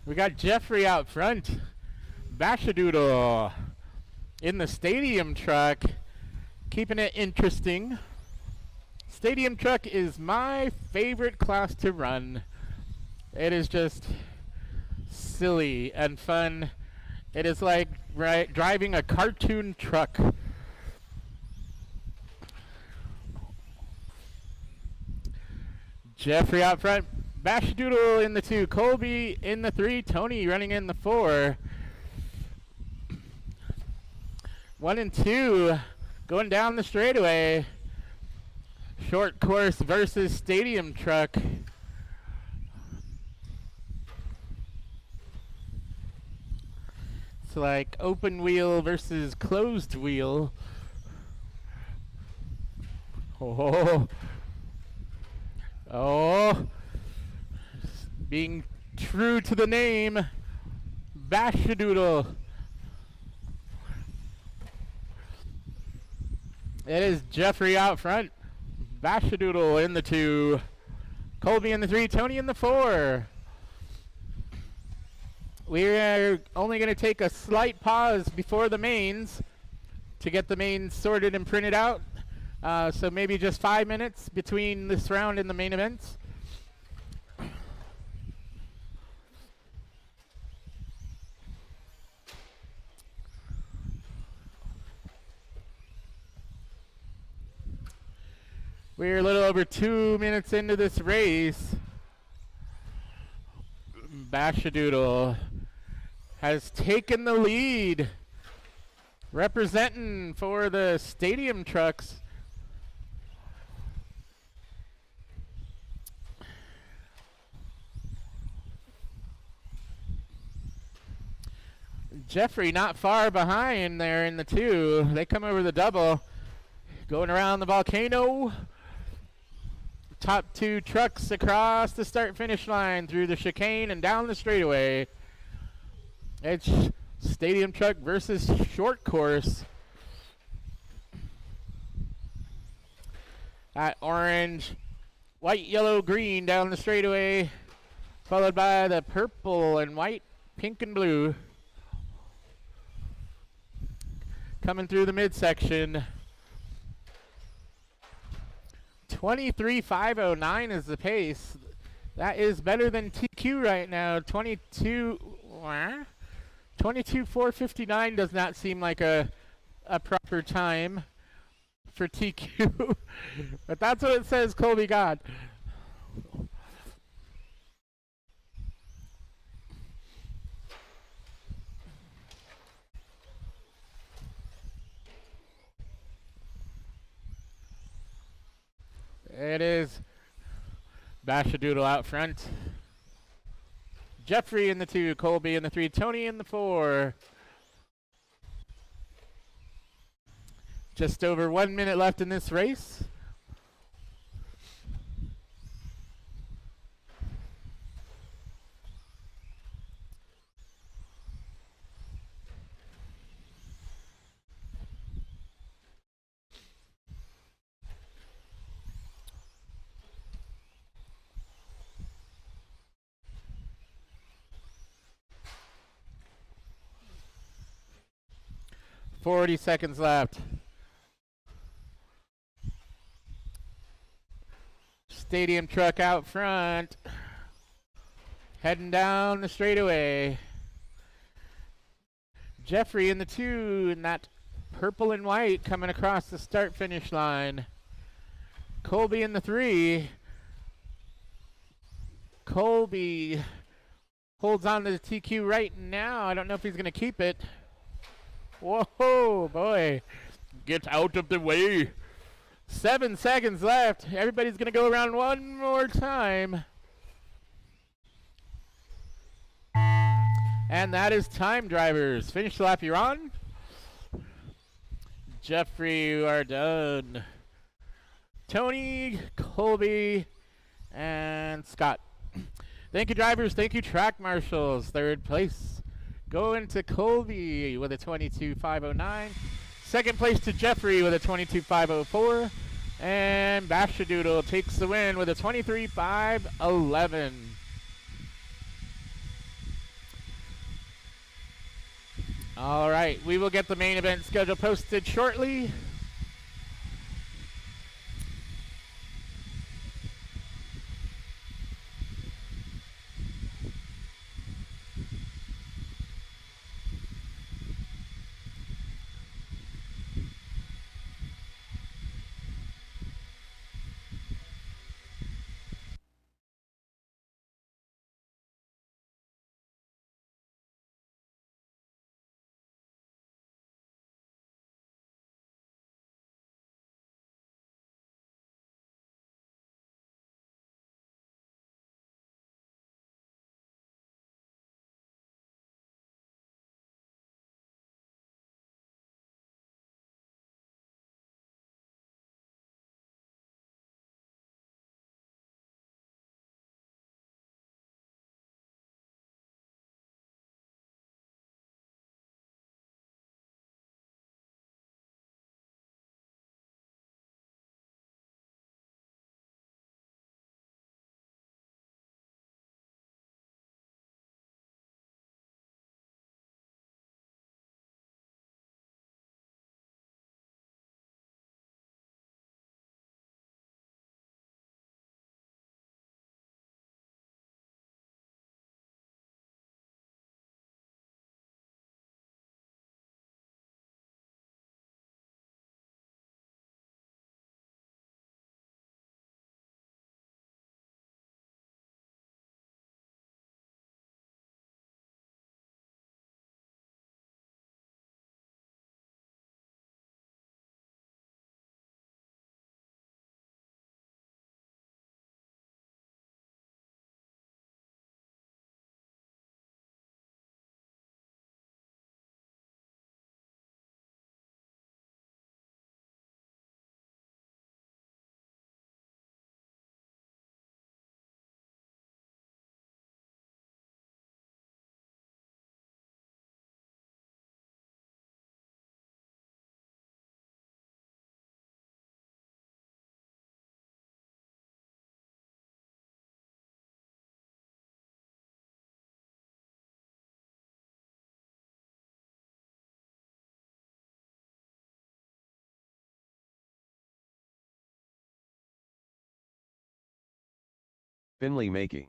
Speaker 2: We got Jeffrey out front. Bashadoodle in the stadium truck, keeping it interesting. Stadium truck is my favorite class to run. It is just silly and fun. It is like driving a cartoon truck. Jeffrey out front, Bashadoodle in the 2, Colby in the 3, Tony running in the 4. 1 and 2 going down the straightaway. Short course versus stadium truck. It's like open wheel versus closed wheel. Oh. Oh, being true to the name, Bashadoodle. It is Jeffrey out front, Bashadoodle in the 2, Colby in the 3, Tony in the 4. We're only going to take a slight pause before the mains to get the mains sorted and printed out. So maybe just 5 minutes between this round and the main events. We're a little over 2 minutes into this race. Bashadoodle has taken the lead, representing for the stadium trucks. Jeffrey not far behind there in the 2. They come over the double. Going around the volcano. Top 2 trucks across the start-finish line through the chicane and down the straightaway. It's stadium truck versus short course. That orange, white, yellow, green down the straightaway. Followed by the purple and white, pink and blue. Coming through the midsection. 23.509 is the pace. That is better than TQ right now. 22.459 does not seem like a proper time for TQ. But that's what it says Colby got. guys. Bashadoodle out front. Jeffrey in the 2, Colby in the 3, Tony in the 4. Just over 1 minute left in this race. Forty seconds left. Stadium truck out front. Heading down the straightaway. Jeffrey in the 2 in that purple and white coming across the start finish line. Colby in the 3. Colby holds on to the TQ right now. I don't know if he's going to keep it. Whoa, boy. Get out of the way. 7 seconds left. Everybody's going to go around one more time. And that is time, drivers. Finish the lap you're on. Jeffrey, you are done. Tony, Colby, and Scott. Thank you, drivers. Thank you, track marshals. Third place going to Colby with a 22.509. Second place to Jeffrey with a 22.504. And Bashadoodle takes the win with a 23.511. All right, we will get the main event schedule posted shortly.
Speaker 1: Finley making.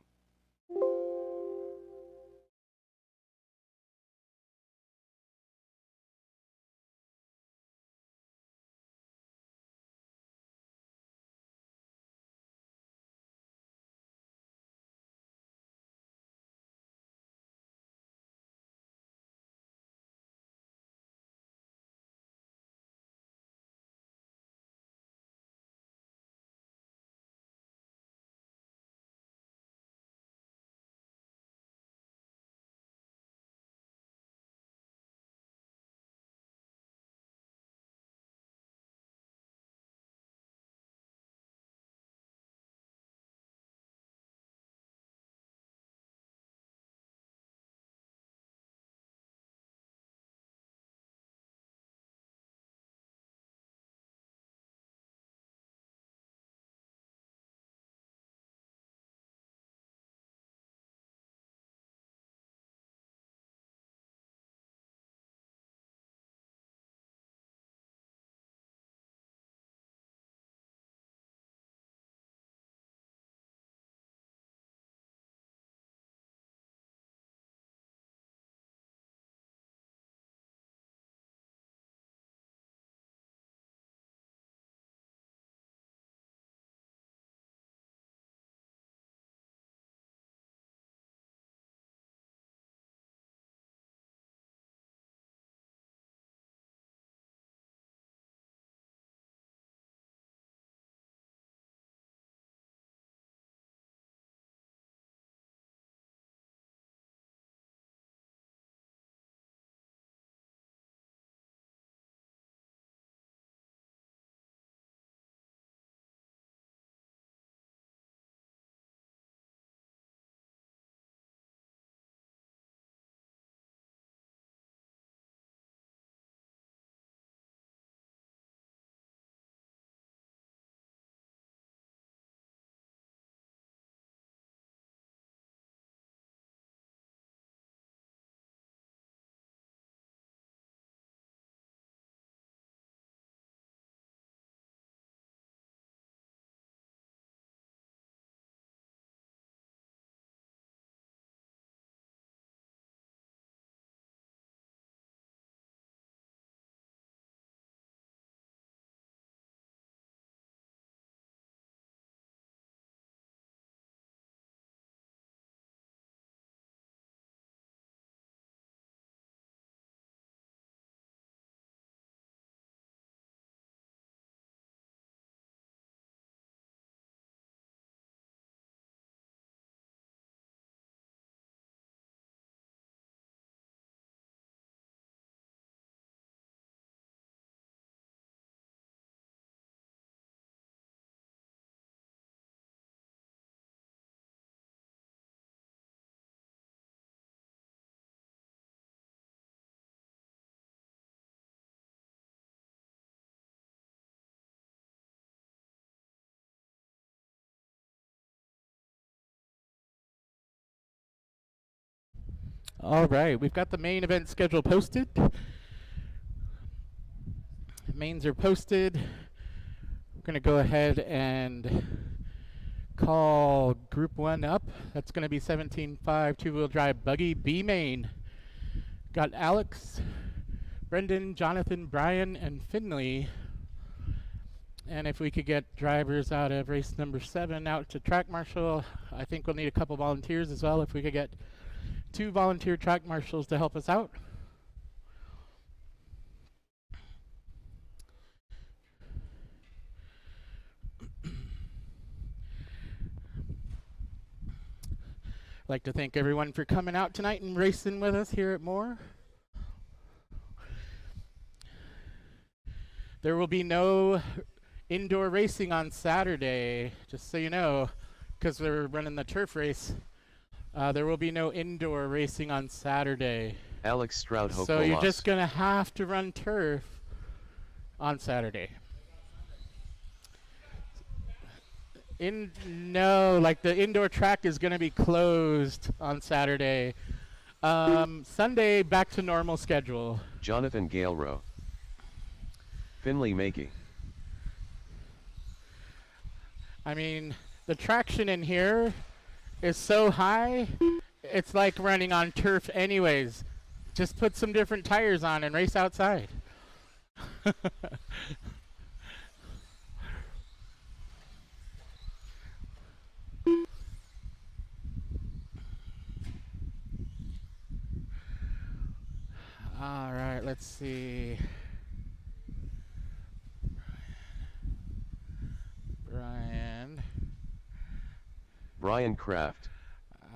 Speaker 2: All right, we've got the main event schedule posted. Mains are posted. We're going to go ahead and call Group 1 up. That's going to be 17.5 two-wheel drive buggy B main. Got Alex, Brendan, Jonathan, Brian, and Finley. And if we could get drivers out of race number 7 out to track marshal, I think we'll need a couple volunteers as well. If we could get 2 volunteer track marshals to help us out. I'd like to thank everyone for coming out tonight and racing with us here at MHOR. There will be no indoor racing on Saturday, just so you know, because we're running the turf race. There will be no indoor racing on Saturday.
Speaker 1: Alex Stroud hopeful
Speaker 2: So you're
Speaker 1: loss.
Speaker 2: just going to have to run turf on Saturday. No, like the indoor track is going to be closed on Saturday. Sunday, back to normal schedule.
Speaker 1: Jonathan Galero. Finley making.
Speaker 2: I mean, the traction in here is so high, it's like running on turf anyways. Just put some different tires on and race outside. All right, let's see.
Speaker 1: Brian Kraft.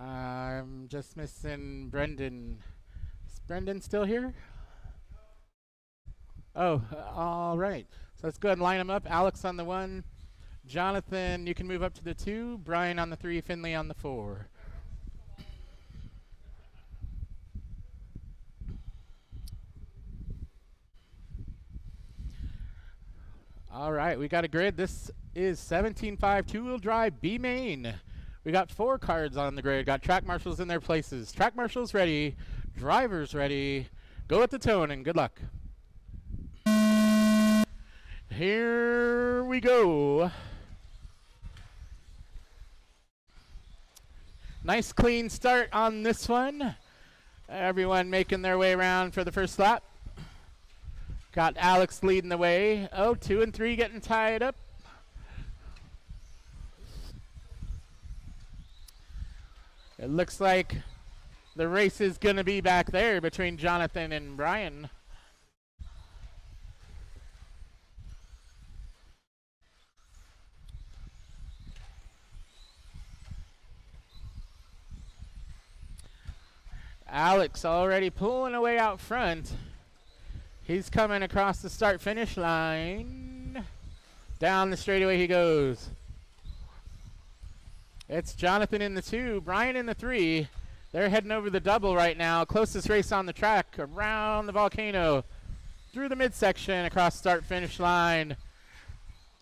Speaker 2: I'm just missing Brendan. Is Brendan still here? Oh, all right. So let's go ahead and line them up. Alex on the 1. Jonathan, you can move up to the 2. Brian on the 3. Finley on the 4. All right, we got a grid. This is 17.5 two-wheel drive B main. We got 4 cards on the grid. Got track marshals in their places. Track marshals ready. Drivers ready. Go at the tone and good luck. Here we go. Nice clean start on this one. Everyone making their way around for the first lap. Got Alex leading the way. Oh, 2 and 3 getting tied up. It looks like the race is going to be back there between Jonathan and Brian. Alex already pulling away out front. He's coming across the start-finish line. Down the straightaway he goes. It's Jonathan in the 2, Brian in the 3. They're heading over the double right now. Closest race on the track, around the volcano. Through the midsection, across start-finish line.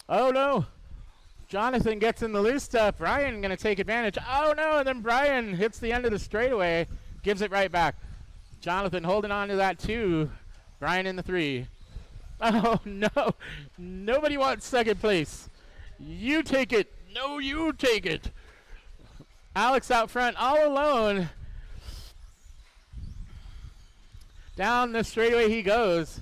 Speaker 2: Oh no! Jonathan gets in the loose stuff. Brian gonna take advantage. Oh no, and then Brian hits the end of the straightaway. Gives it right back. Jonathan holding on to that 2. Brian in the 3. Oh no! Nobody wants second place. You take it. No, you take it. Alex out front all alone. Down the straightaway he goes.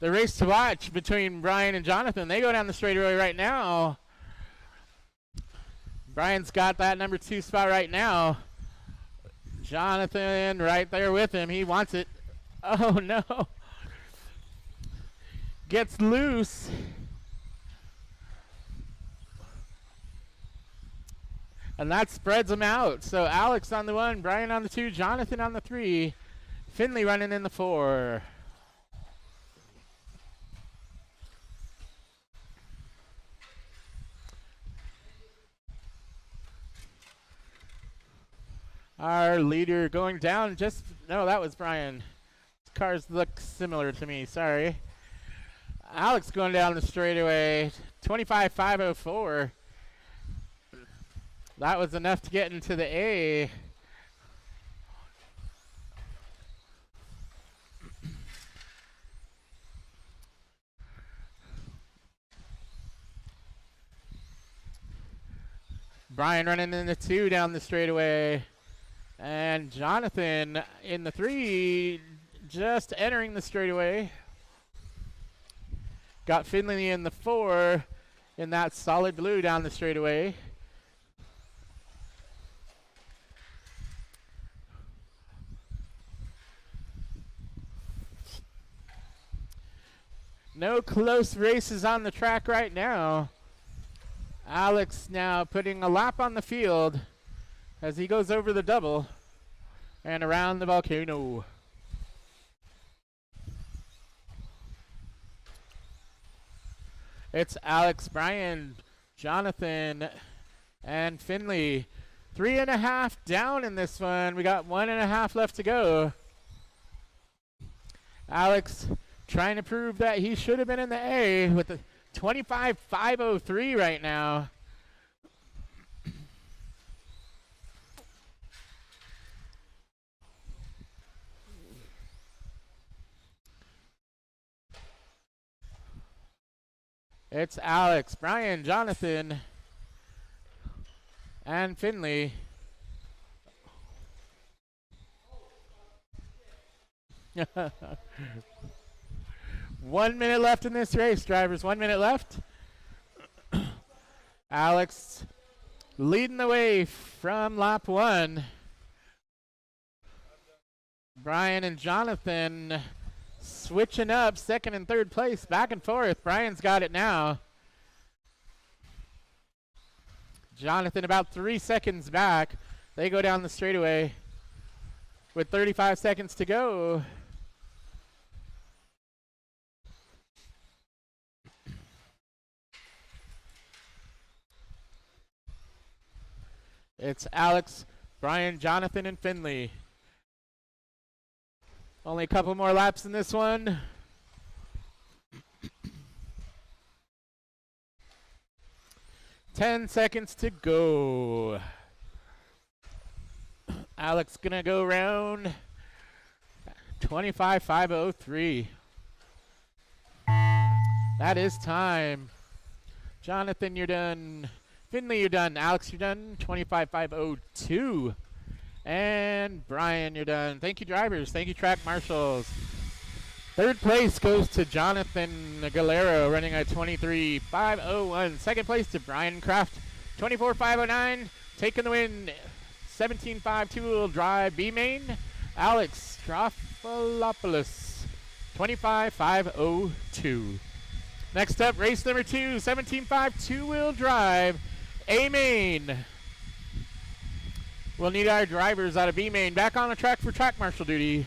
Speaker 2: The race to watch between Brian and Jonathan. They go down the straightaway right now. Brian's got that number 2 spot right now. Jonathan right there with him. He wants it. Oh no. Gets loose. And that spreads them out. So Alex on the 1, Brian on the 2, Jonathan on the 3, Finley running in the 4. Our leader going down just, no, that was Brian. Cars look similar to me, sorry. Alex going down the straightaway, 25.504. That was enough to get into the A. Brian running in the 2 down the straightaway. And Jonathan in the 3, just entering the straightaway. Got Finley in the 4 in that solid blue down the straightaway. No close races on the track right now. Alex now putting a lap on the field as he goes over the double and around the volcano. It's Alex, Brian, Jonathan, and Finley. 3.5 down in this one. We got 1.5 left to go. Alex trying to prove that he should have been in the A with the 25.503 right now. It's Alex, Brian, Jonathan, and Finley. One minute left in this race, drivers. 1 minute left. Alex leading the way from lap 1. Brian and Jonathan switching up second and third place, back and forth. Brian's got it now. Jonathan about 3 seconds back. They go down the straightaway with 35 seconds to go. It's Alex, Brian, Jonathan, and Finley. Only a couple more laps in this one. Ten seconds to go. Alex gonna go around 25.503. That is time. Jonathan, you're done. Finley, you're done. Alex, you're done. 25.502. And Brian, you're done. Thank you, drivers. Thank you, track marshals. Third place goes to Jonathan Galero, running at 23.501. Second place to Brian Kraft, 24.509. Taking the win, 17.5 two-wheel drive B-main. Alex Strafalopoulos, 25.502. Next up, race number 2, 17.5 two-wheel drive A-main. We'll need our drivers out of B-main back on the track for track marshal duty.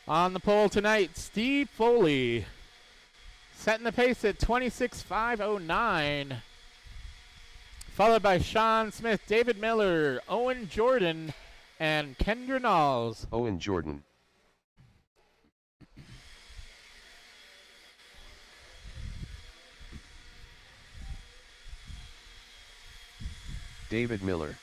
Speaker 2: On the pole tonight, Steve Foley, setting the pace at 26.509. Followed by Sean Smith, David Miller, Owen Jordan, and Kendra Knowles.
Speaker 1: Owen Jordan. David Miller.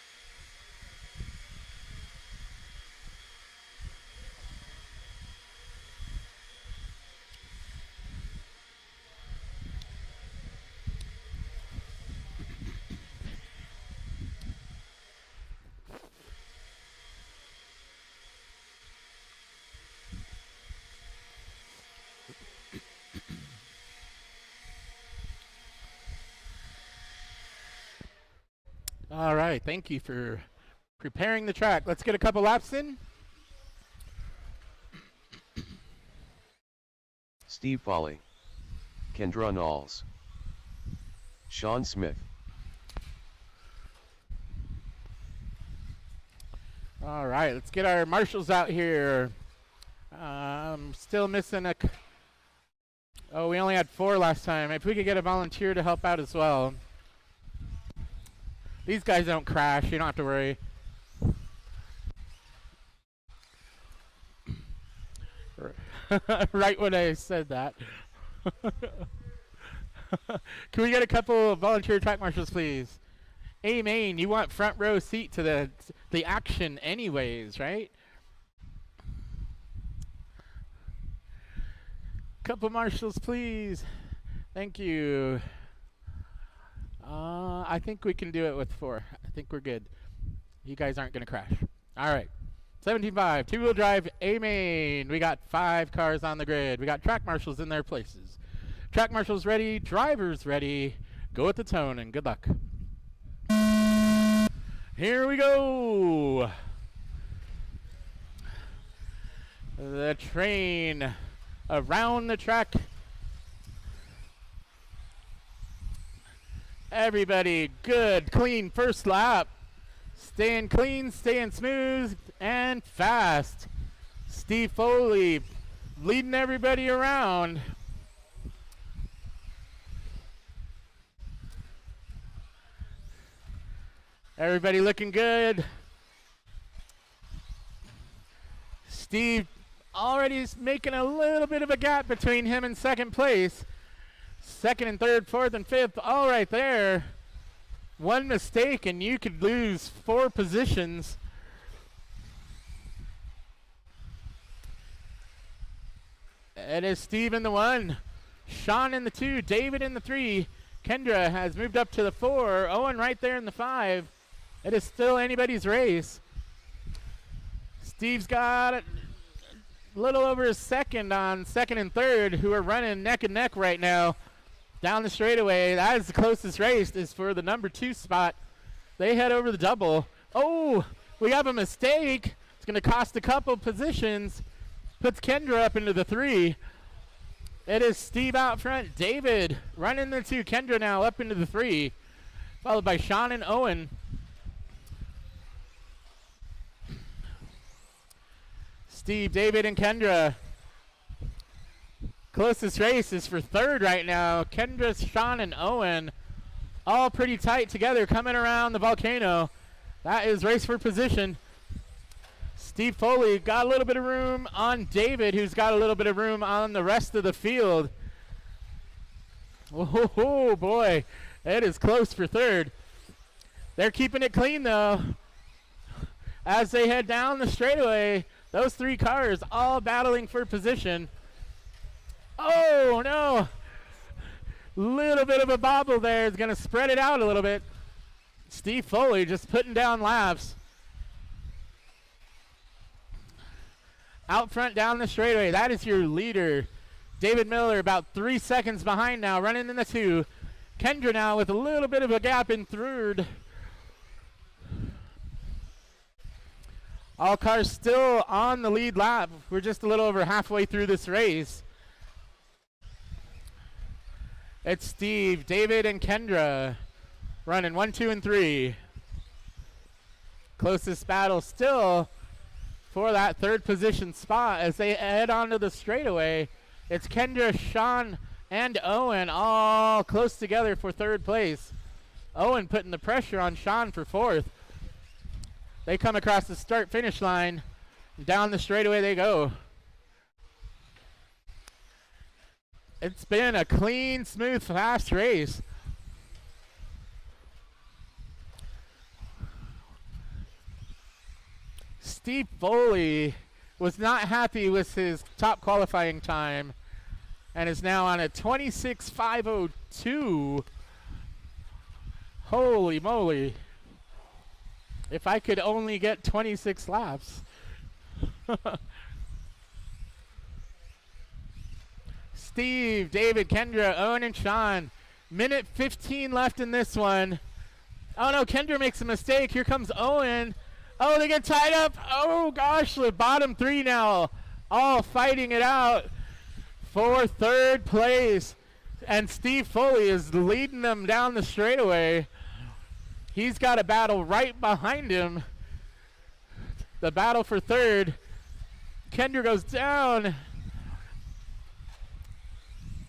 Speaker 2: All right, thank you for preparing the track. Let's get a couple laps in.
Speaker 1: Steve Foley. Kendra Knowles. Sean Smith.
Speaker 2: All right, let's get our marshals out here. Still missing a... Oh, we only had 4 last time. If we could get a volunteer to help out as well. These guys don't crash. You don't have to worry. Right when I said that. Can we get a couple of volunteer track marshals, please? Hey, Maine, you want front row seat to the action anyways, right? Couple marshals, please. Thank you. I think we can do it with 4. I think we're good. You guys aren't going to crash. All right. 17.5, two-wheel drive, A-main. We got 5 cars on the grid. We got track marshals in their places. Track marshals ready, drivers ready. Go with the tone and good luck. Here we go. The train around the track. Everybody good, clean first lap. Staying clean, staying smooth, and fast. Steve Foley leading everybody around. Everybody looking good. Steve already is making a little bit of a gap between him and second place. Second and third, fourth and fifth, all right there. One mistake and you could lose 4 positions. It is Steve in the 1, Sean in the 2, David in the 3. Kendra has moved up to the 4, Owen right there in the 5. It is still anybody's race. Steve's got a little over a second on second and third, who are running neck and neck right now down the straightaway. That is the closest race is for the number 2 spot. They head over the double. Oh, we have a mistake. It's going to cost a couple positions. Puts Kendra up into the 3. It is Steve out front. David running the 2. Kendra now up into the 3. Followed by Sean and Owen. Steve, David, and Kendra. Closest race is for third right now. Kendra, Sean, and Owen all pretty tight together coming around the volcano. That is race for position. Steve Foley got a little bit of room on David, who's got a little bit of room on the rest of the field. Oh boy, it is close for third. They're keeping it clean though. As they head down the straightaway, those 3 cars all battling for position. Oh no! Little bit of a bobble there is going to spread it out a little bit. Steve Foley just putting down laps. Out front down the straightaway, that is your leader. David Miller about 3 seconds behind now, running in the 2. Kendra now with a little bit of a gap in third. All cars still on the lead lap. We're just a little over halfway through this race. It's Steve, David, and Kendra running 1, 2, and 3. Closest battle still for that third position spot as they head onto the straightaway. It's Kendra, Sean, and Owen all close together for third place. Owen putting the pressure on Sean for fourth. They come across the start-finish line. Down the straightaway they go. It's been a clean, smooth, fast race. Steve Foley was not happy with his top qualifying time and is now on a 26.502. Holy moly. If I could only get 26 laps. Steve, David, Kendra, Owen, and Sean. Minute 15 left in this one. Oh no, Kendra makes a mistake. Here comes Owen. Oh, they get tied up. Oh gosh, the bottom 3 now. All fighting it out for third place. And Steve Foley is leading them down the straightaway. He's got a battle right behind him. The battle for third. Kendra goes down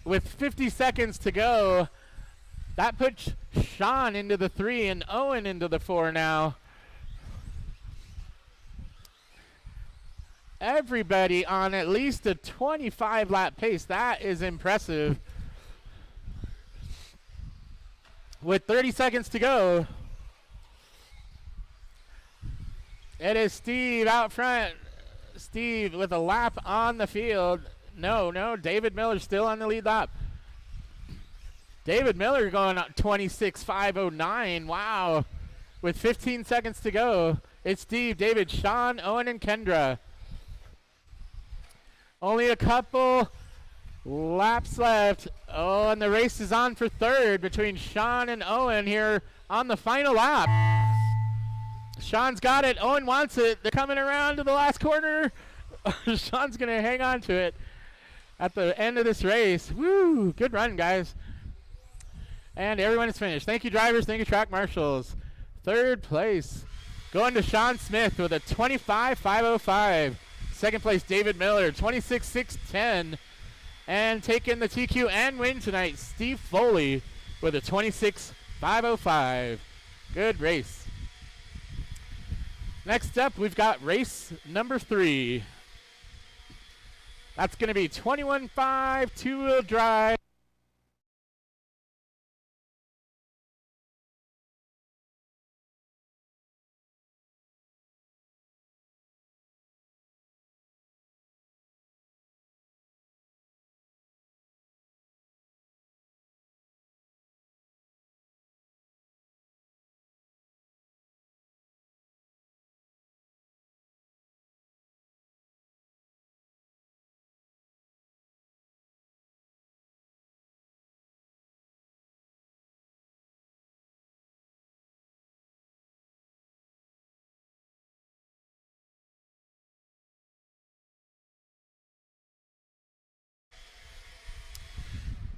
Speaker 2: with 50 seconds to go. That puts Sean into the 3 and Owen into the 4 now. Everybody on at least a 25 lap pace. That is impressive. With 30 seconds to go, it is Steve out front. Steve with a lap on the field. No. David Miller still on the lead lap. David Miller going up 26.509. Wow. With 15 seconds to go. It's Steve, David, Sean, Owen, and Kendra. Only a couple laps left. Oh, and the race is on for third between Sean and Owen here on the final lap. Sean's got it. Owen wants it. They're coming around to the last corner. Sean's going to hang on to it at the end of this race. Woo! Good run, guys. And everyone is finished. Thank you, drivers. Thank you, track marshals. Third place going to Sean Smith with a 25.505. Second place, David Miller, 26.610. And taking the TQ and win tonight, Steve Foley with a 26.505. Good race. Next up, we've got race number 3. That's going to be 21.5 two-wheel drive.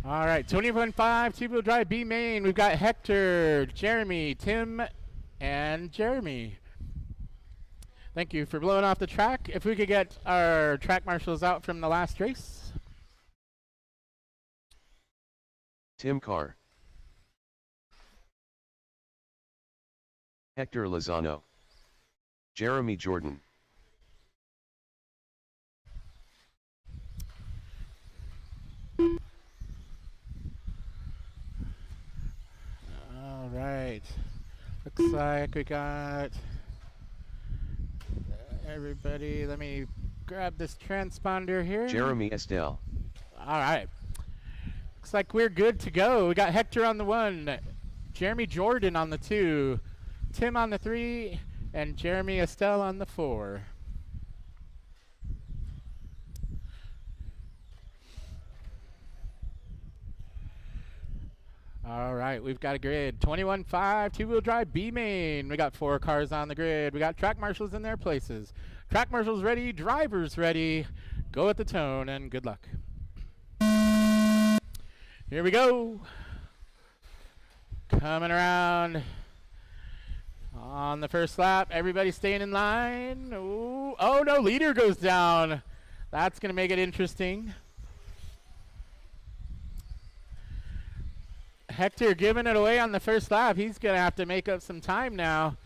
Speaker 2: All right, 21.5 two-wheel drive B main. We've got Hector, Jeremy, Tim, and Jeremy. Thank you for blowing off the track. If we could get our track marshals out from the last race.
Speaker 1: Tim Carr, Hector Lozano, Jeremy Jordan.
Speaker 2: All right. Looks like we got everybody. Let me grab this transponder here.
Speaker 1: Jeremy Estelle.
Speaker 2: All right. Looks like we're good to go. We got Hector on the 1, Jeremy Jordan on the 2, Tim on the 3, and Jeremy Estelle on the 4. All right, we've got a grid. 21.5 two-wheel drive B main. We got 4 cars on the grid. We got track marshals in their places. Track marshals ready, drivers ready. Go at the tone and good luck. Here we go. Coming around on the first lap. Everybody staying in line. Ooh. Oh no, leader goes down. That's going to make it interesting. Hector giving it away on the first lap. He's going to have to make up some time now.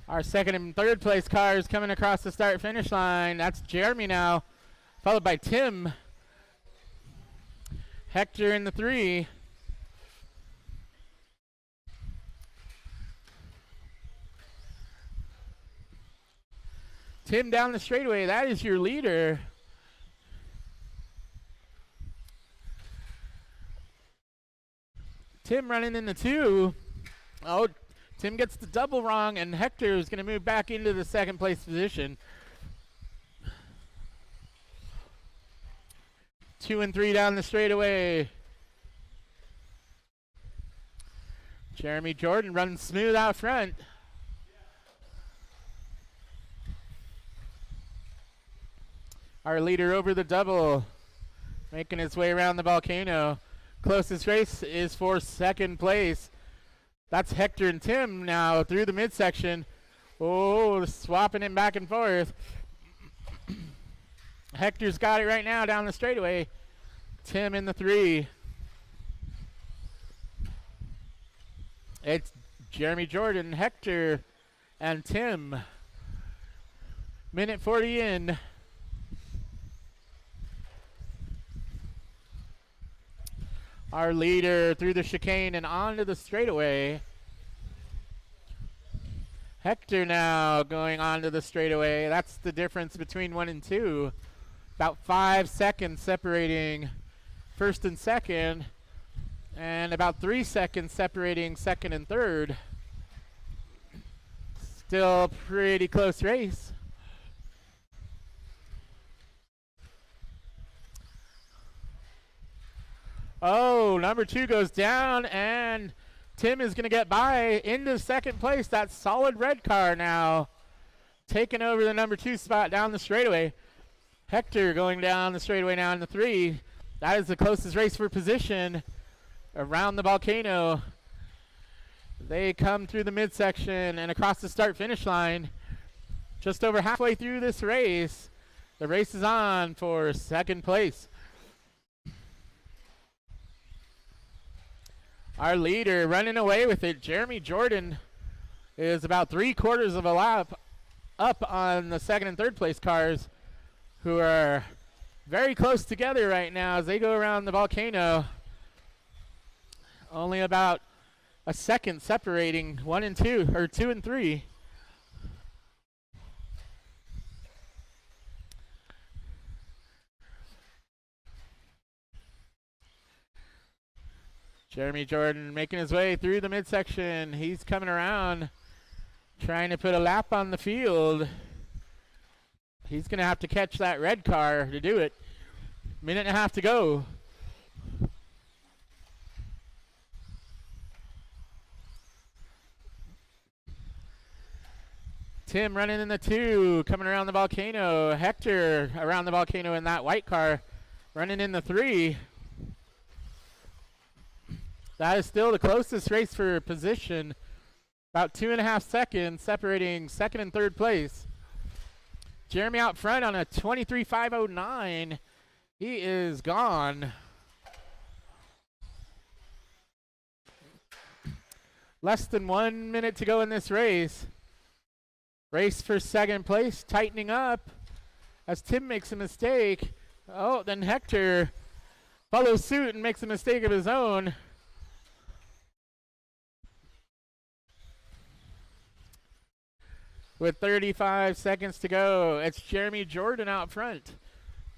Speaker 2: Our second and third place cars coming across the start-finish line. That's Jeremy now, followed by Tim. Hector in the 3. Tim down the straightaway. That is your leader. Tim running in the 2. Oh, Tim gets the double wrong, and Hector is going to move back into the second place position. 2 and 3 down the straightaway. Jeremy Jordan runs smooth out front. Our leader over the double, making his way around the volcano. Closest race is for second place. That's Hector and Tim now through the midsection. Oh, swapping him back and forth. Hector's got it right now down the straightaway. Tim in the 3. It's Jeremy Jordan, Hector, and Tim. Minute 40 in. Our leader through the chicane and onto the straightaway. Hector now going onto the straightaway. That's the difference between 1 and 2. About 5 seconds separating first and second, and about 3 seconds separating second and third. Still pretty close race. Oh, number 2 goes down, and Tim is going to get by into second place. That solid red car now taking over the number 2 spot down the straightaway. Hector going down the straightaway now in the 3. That is the closest race for position around the volcano. They come through the midsection and across the start-finish line. Just over halfway through this race, the race is on for second place. Our leader running away with it, Jeremy Jordan, is about 3/4 of a lap up on the second and third place cars, who are very close together right now as they go around the volcano. Only about a second separating 1 and 2, or 2 and 3. Jeremy Jordan making his way through the midsection. He's coming around, trying to put a lap on the field. He's going to have to catch that red car to do it. Minute and a half to go. Tim running in the 2, coming around the volcano. Hector around the volcano in that white car, running in the 3. That is still the closest race for position. About 2.5 seconds separating second and third place. Jeremy out front on a 23.509. He is gone. Less than 1 minute to go in this race. Race for second place, tightening up as Tim makes a mistake. Oh, then Hector follows suit and makes a mistake of his own. With 35 seconds to go, it's Jeremy Jordan out front.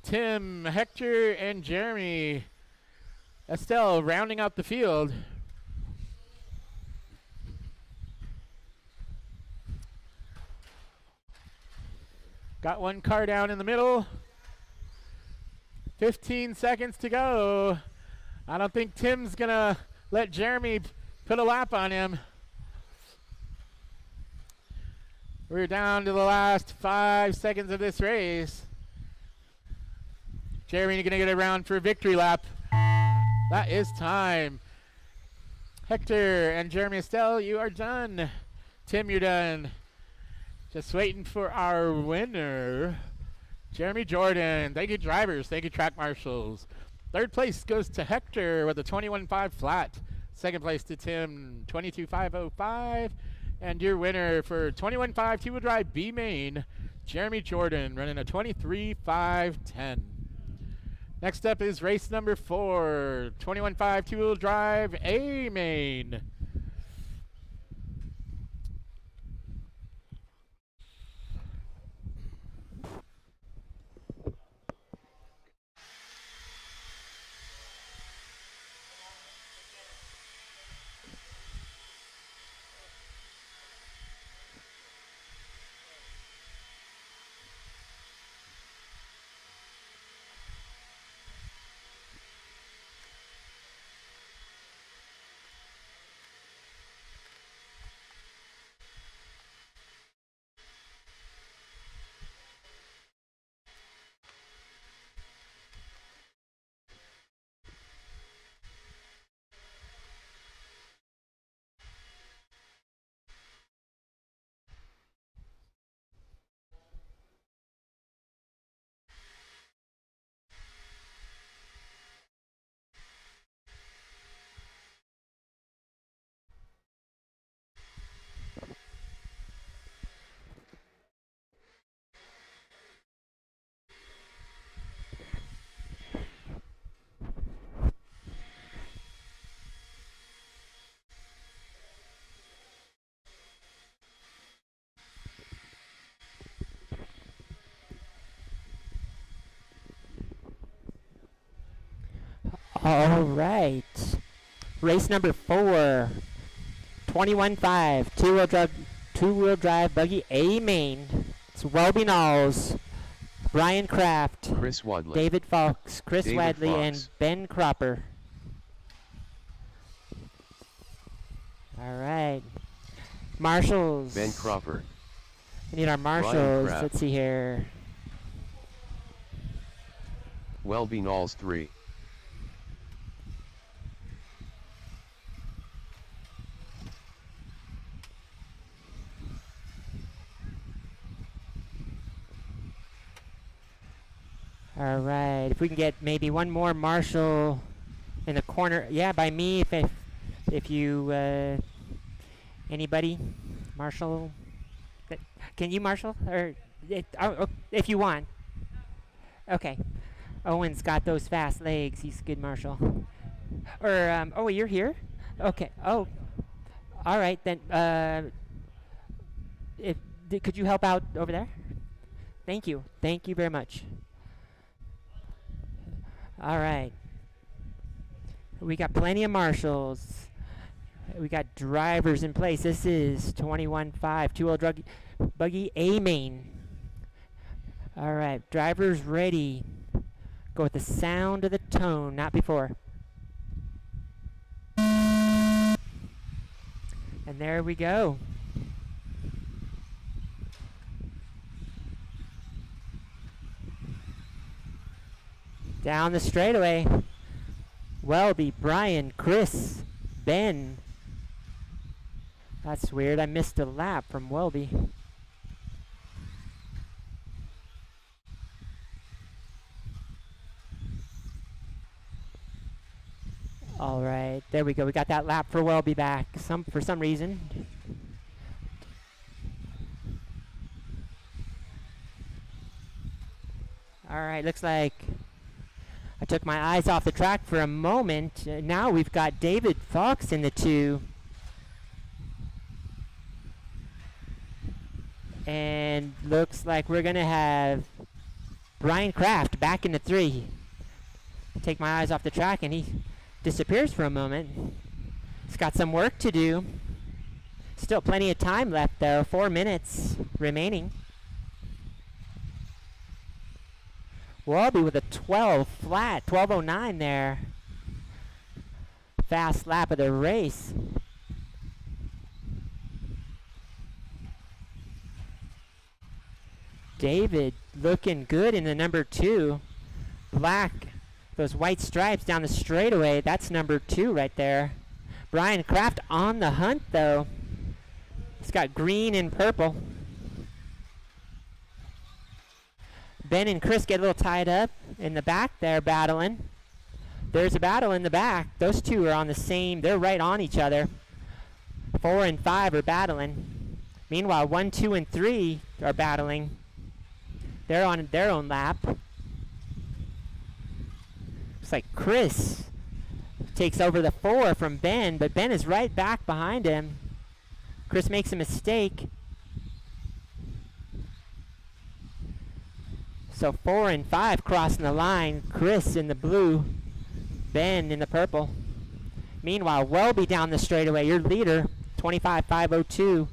Speaker 2: Tim, Hector, and Jeremy. Estelle rounding out the field. Got one car down in the middle. 15 seconds to go. I don't think Tim's going to let Jeremy put a lap on him. We're down to the last 5 seconds of this race. Jeremy going to get around for a victory lap. That is time. Hector and Jeremy Estelle, you are done. Tim, you're done. Just waiting for our winner, Jeremy Jordan. Thank you, drivers. Thank you, track marshals. Third place goes to Hector with a 21.5 flat. Second place to Tim, 22.505. And your winner for 21.5 two-wheel drive B main, Jeremy Jordan, running a 23.510. Next up is race number 4, 21.5 two-wheel drive A main.
Speaker 4: All right. Race number 4. 21.5. Two-wheel drive buggy A main. It's Welby Knowles, Brian Kraft,
Speaker 1: Chris Wadley.
Speaker 4: David Fox, Chris
Speaker 1: David
Speaker 4: Wadley,
Speaker 1: Fox.
Speaker 4: and Ben Cropper. All right. Marshals.
Speaker 1: Ben Cropper.
Speaker 4: We need our marshals.
Speaker 1: Kraft.
Speaker 4: Let's see here.
Speaker 1: Welby Knowles 3.
Speaker 4: All right. If we can get maybe one more marshal in the corner. Yeah, by me. If you anybody, marshal. Can you marshal or if you want? Okay. Owen's got those fast legs. He's a good marshal. Or oh, you're here. Okay. Oh, all right then. Could you help out over there? Thank you. Thank you very much. All right. We got plenty of marshals. We got drivers in place. This is 21.5 two-wheel buggy A main. All right, drivers ready. Go with the sound of the tone, not before. And there we go. Down the straightaway. Welby, Brian, Chris, Ben. That's weird. I missed a lap from Welby. All right, there we go. We got that lap for Welby back. For some reason. All right, looks like I took my eyes off the track for a moment. Now we've got David Fox in the 2. And looks like we're going to have Brian Kraft back in the 3. Take my eyes off the track and he disappears for a moment. He's got some work to do. Still plenty of time left though. 4 minutes remaining. Welby with a 12 flat, 12:09 there. Fast lap of the race. David looking good in the number 2. Black, those white stripes down the straightaway. That's number 2 right there. Brian Kraft on the hunt though. He's got green and purple. Ben and Chris get a little tied up in the back there battling. There's a battle in the back. Those two are on the same, they're right on each other. 4 and 5 are battling. Meanwhile, 1, 2, and 3 are battling. They're on their own lap. Looks like Chris takes over the 4 from Ben, but Ben is right back behind him. Chris makes a mistake. So 4 and 5 crossing the line. Chris in the blue, Ben in the purple. Meanwhile, Welby down the straightaway, your leader, 25.502.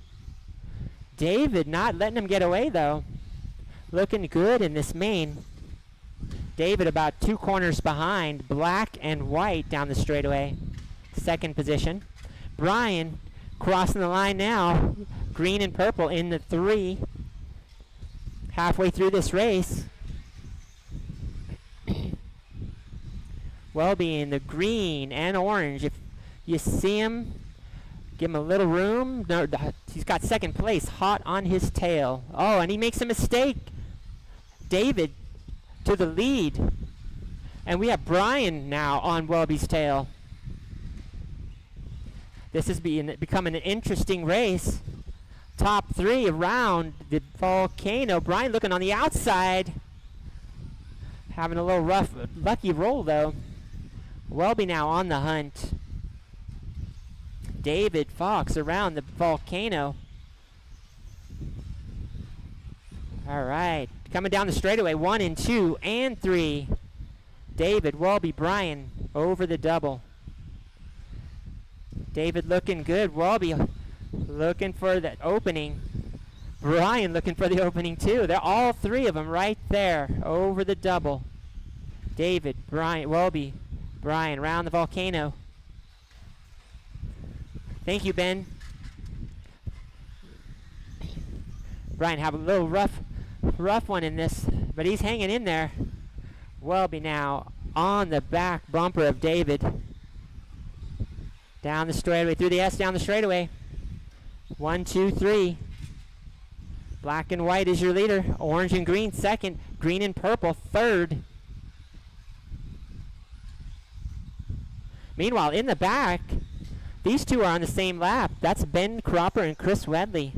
Speaker 4: David not letting him get away though. Looking good in this main. David about 2 corners behind, black and white down the straightaway. Second position. Brian crossing the line now, green and purple in the 3. Halfway through this race. Welby in the green and orange. If you see him, give him a little room. No, he's got second place hot on his tail. Oh, and he makes a mistake. David to the lead. And we have Brian now on Welby's tail. This is becoming an interesting race. Top 3 around the volcano. Brian looking on the outside. Having a little rough, lucky roll though. Welby now on the hunt. David Fox around the volcano. All right, coming down the straightaway, 1 and 2 and 3. David, Welby, Brian. over the double. David looking good. Welby looking for that opening. Brian looking for the opening too. They're all three of them right there over the double. David, Brian, Welby, Brian around the volcano. Thank you, Ben. Brian have a little rough one in this, but he's hanging in there. Welby now on the back bumper of David. Down the straightaway, through the S, down the straightaway. 1, 2, 3. Black and white is your leader. Orange and green second. Green and purple third. Meanwhile, in the back, these two are on the same lap. That's Ben Cropper and Chris Wedley.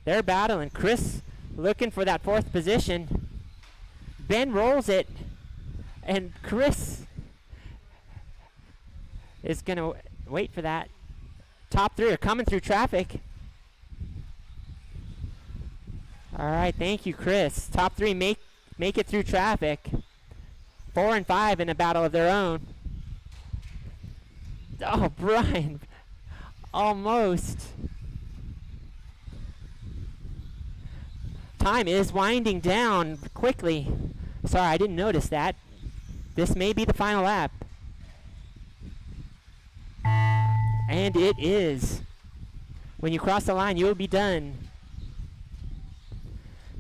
Speaker 4: They're battling. Chris looking for that fourth position. Ben rolls it, and Chris is going to wait for that. Top three are coming through traffic. All right, thank you, Chris. Top three make it through traffic. 4 and 5 in a battle of their own. Oh, Brian, almost. Time is winding down quickly. Sorry, I didn't notice that. This may be the final lap. And it is. When you cross the line, you will be done.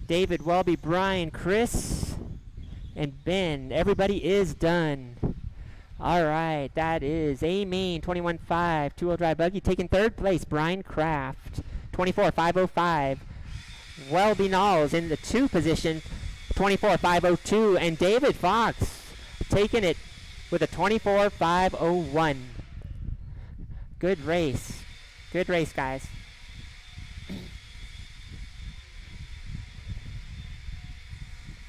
Speaker 4: David, Welby, Brian, Chris, and Ben. Everybody is done. All right, that is A-Main 21.5 two-wheel drive buggy taking third place. Brian Kraft 24.505. Welby Knowles in the 2 position 24.502, and David Fox taking it with a 24.501. Good race. Good race, guys.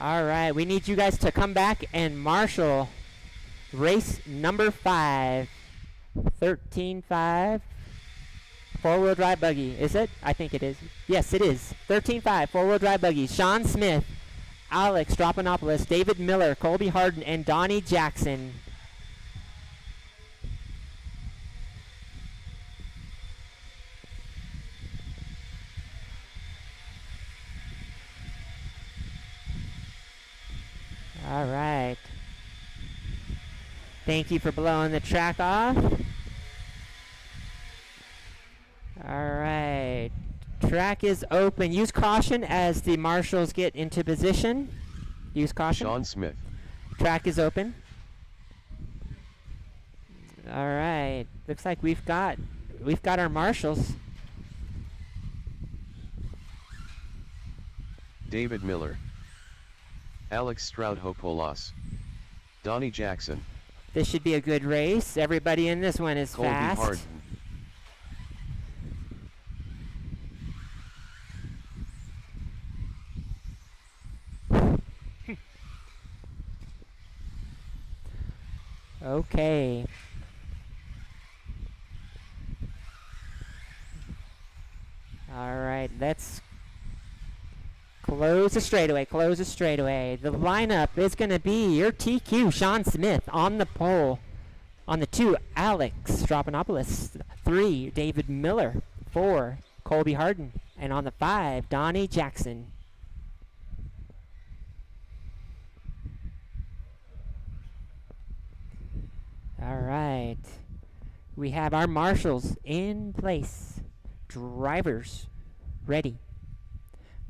Speaker 4: All right, we need you guys to come back and marshal race number 5. 13.5 four-wheel drive buggy. Is it? I think it is. Yes, it is. 13.5 four-wheel drive buggy. Sean Smith, Alex Dropanopoulos, David Miller, Colby Harden, and Donnie Jackson. All right. Thank you for blowing the track off. All right. Track is open. Use caution as the marshals get into position. Use caution.
Speaker 1: Sean Smith.
Speaker 4: Track is open. All right. Looks like we've got our marshals.
Speaker 1: David Miller. Alex Stroudhopoulos. Donnie Jackson.
Speaker 4: This should be a good race. Everybody in this one is
Speaker 1: Colby
Speaker 4: fast.
Speaker 1: Harden.
Speaker 4: Okay. All right, let's close the straightaway, close the straightaway. The lineup is going to be your TQ, Sean Smith, on the pole. On the 2, Alex Stropanopoulos. 3, David Miller. 4, Colby Harden. And on the 5, Donnie Jackson. All right. We have our marshals in place. Drivers ready.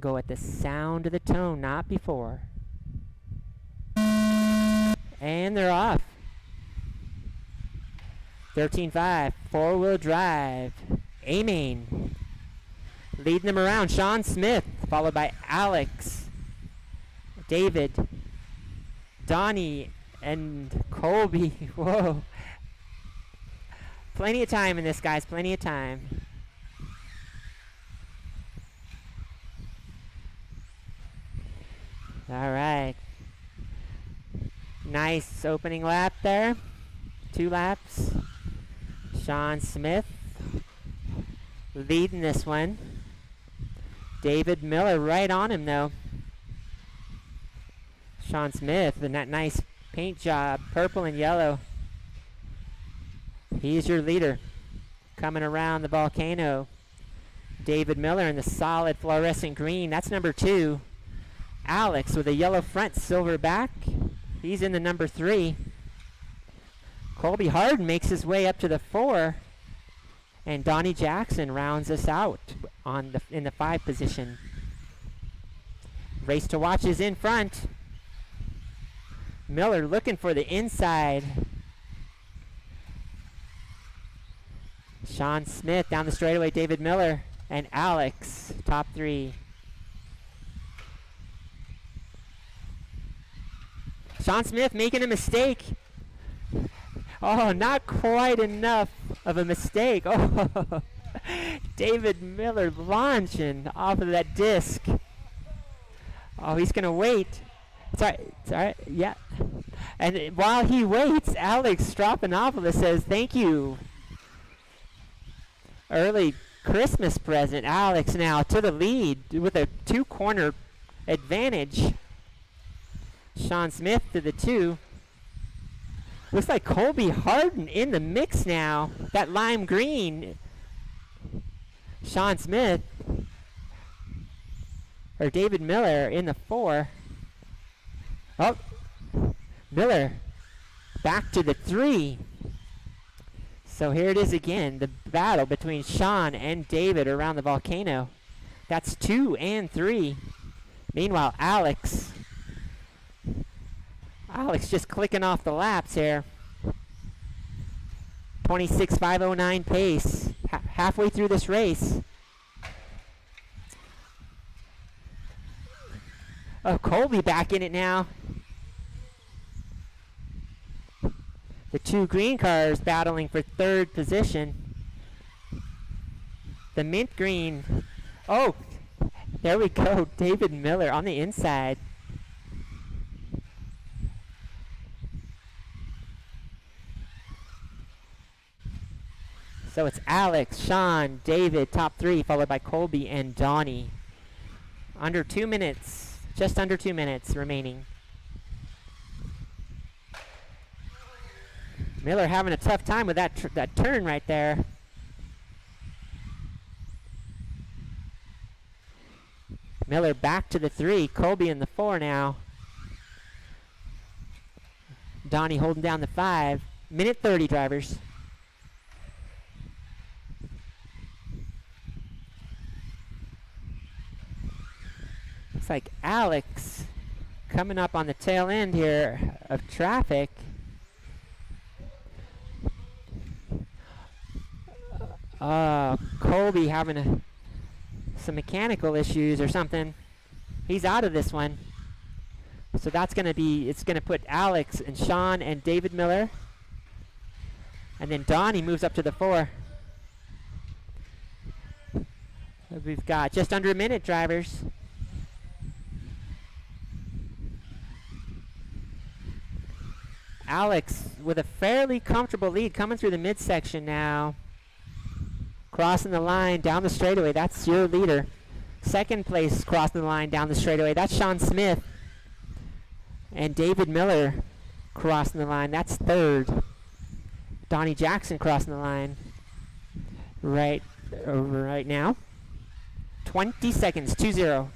Speaker 4: Go at the sound of the tone, not before. And they're off. 13.5, four-wheel drive. A-Main. Leading them around, Sean Smith, followed by Alex, David, Donnie, and Colby. Whoa. Plenty of time in this, guys. Plenty of time. All right. Nice opening lap there. 2 laps. Sean Smith leading this one. David Miller right on him, though. Sean Smith, and that nice paint job, purple and yellow. He's your leader. Coming around the volcano, David Miller in the solid fluorescent green. That's number 2. Alex with a yellow front, silver back. He's in the number 3. Colby Harden makes his way up to the 4. And Donnie Jackson rounds us out in the 5 position. Race to watch is in front. Miller looking for the inside. Sean Smith down the straightaway, David Miller and Alex, top 3. Sean Smith making a mistake. Oh, not quite enough of a mistake. Oh, David Miller launching off of that disc. Oh, he's going to wait. It's all right, yeah. And while he waits, Alex Stropanopoulos says, thank you. Early Christmas present. Alex now to the lead with a 2-corner advantage. Sean Smith to the 2. Looks like Colby Harden in the mix now. That lime green. Sean Smith or David Miller in the 4. Oh, Miller back to the 3. So here it is again, the battle between Sean and David around the volcano. That's 2 and 3. Meanwhile, Alex just clicking off the laps here. 26.509 pace, halfway through this race. Oh, Colby back in it now. The 2 green cars battling for 3rd position. The mint green. Oh, there we go. David Miller on the inside. So it's Alex, Sean, David, top 3, followed by Colby and Donnie. Under 2 minutes, just under 2 minutes remaining. Miller having a tough time with that turn right there. Miller back to the 3, Colby in the 4 now. Donnie holding down the 5. Minute 30, drivers. Looks like Alex coming up on the tail end here of traffic. Colby having some mechanical issues or something. He's out of this one. So that's going to be, it's going to put Alex and Sean and David Miller. And then Donnie moves up to the 4. We've got just under a minute, drivers. Alex with a fairly comfortable lead coming through the midsection now. Crossing the line down the straightaway. That's your leader. 2nd place crossing the line down the straightaway. That's Sean Smith. And David Miller crossing the line. That's 3rd. Donnie Jackson crossing the line right now. 20 seconds. 2-0.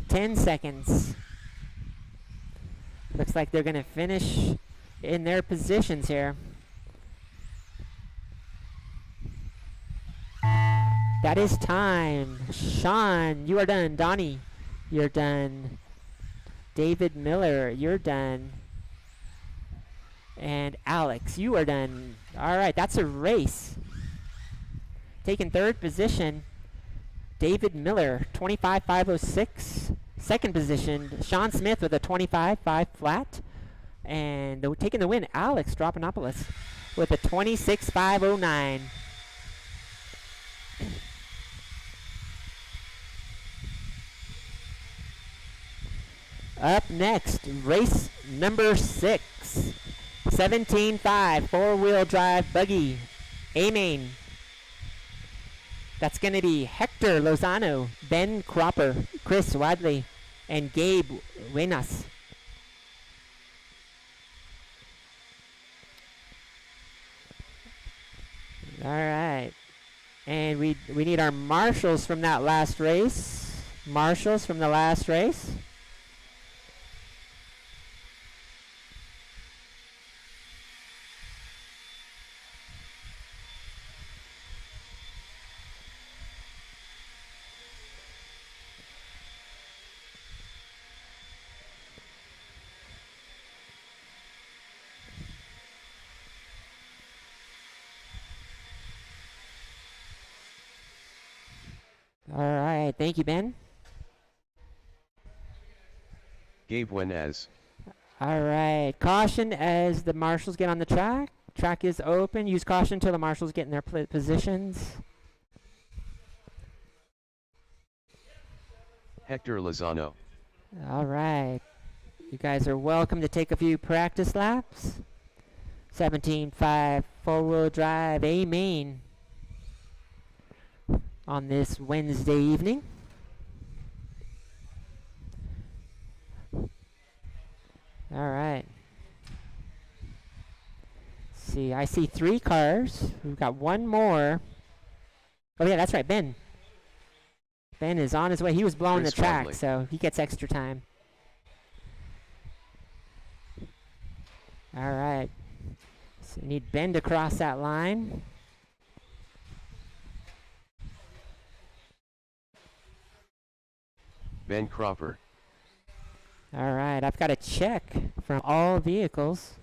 Speaker 4: 10 seconds. Looks like they're going to finish in their positions here. That is time. Sean, you are done. Donnie, you're done. David Miller, you're done. And Alex, you are done. All right, that's a race. Taking 3rd position, David Miller, 25.506. 2nd position, Sean Smith with a 25.5 flat. And taking the win, Alex Stropanopoulos with a 26.509. Up next, race number 6. 17.5 4-wheel drive buggy. A-Main. That's going to be Hector Lozano, Ben Cropper, Chris Wadley, and Gabe Winas. All right. And we need our marshals from that last race. Marshals from the last race. All right, thank you, Ben.
Speaker 1: Gabe Wenez.
Speaker 4: All right, caution as the marshals get on the track. Track is open. Use caution until the marshals get in their positions.
Speaker 1: Hector Lozano.
Speaker 4: All right, you guys are welcome to take a few practice laps. 17.5 four-wheel drive A main on this Wednesday evening. All right. See, I see 3 cars. We've got one more. Oh yeah, that's right, Ben. Ben is on his way. He was blowing the track,
Speaker 1: Wadley.
Speaker 4: so he gets extra time. All right. So we need Ben to cross that line.
Speaker 1: Ben Cropper.
Speaker 4: All right, I've got a check from all vehicles.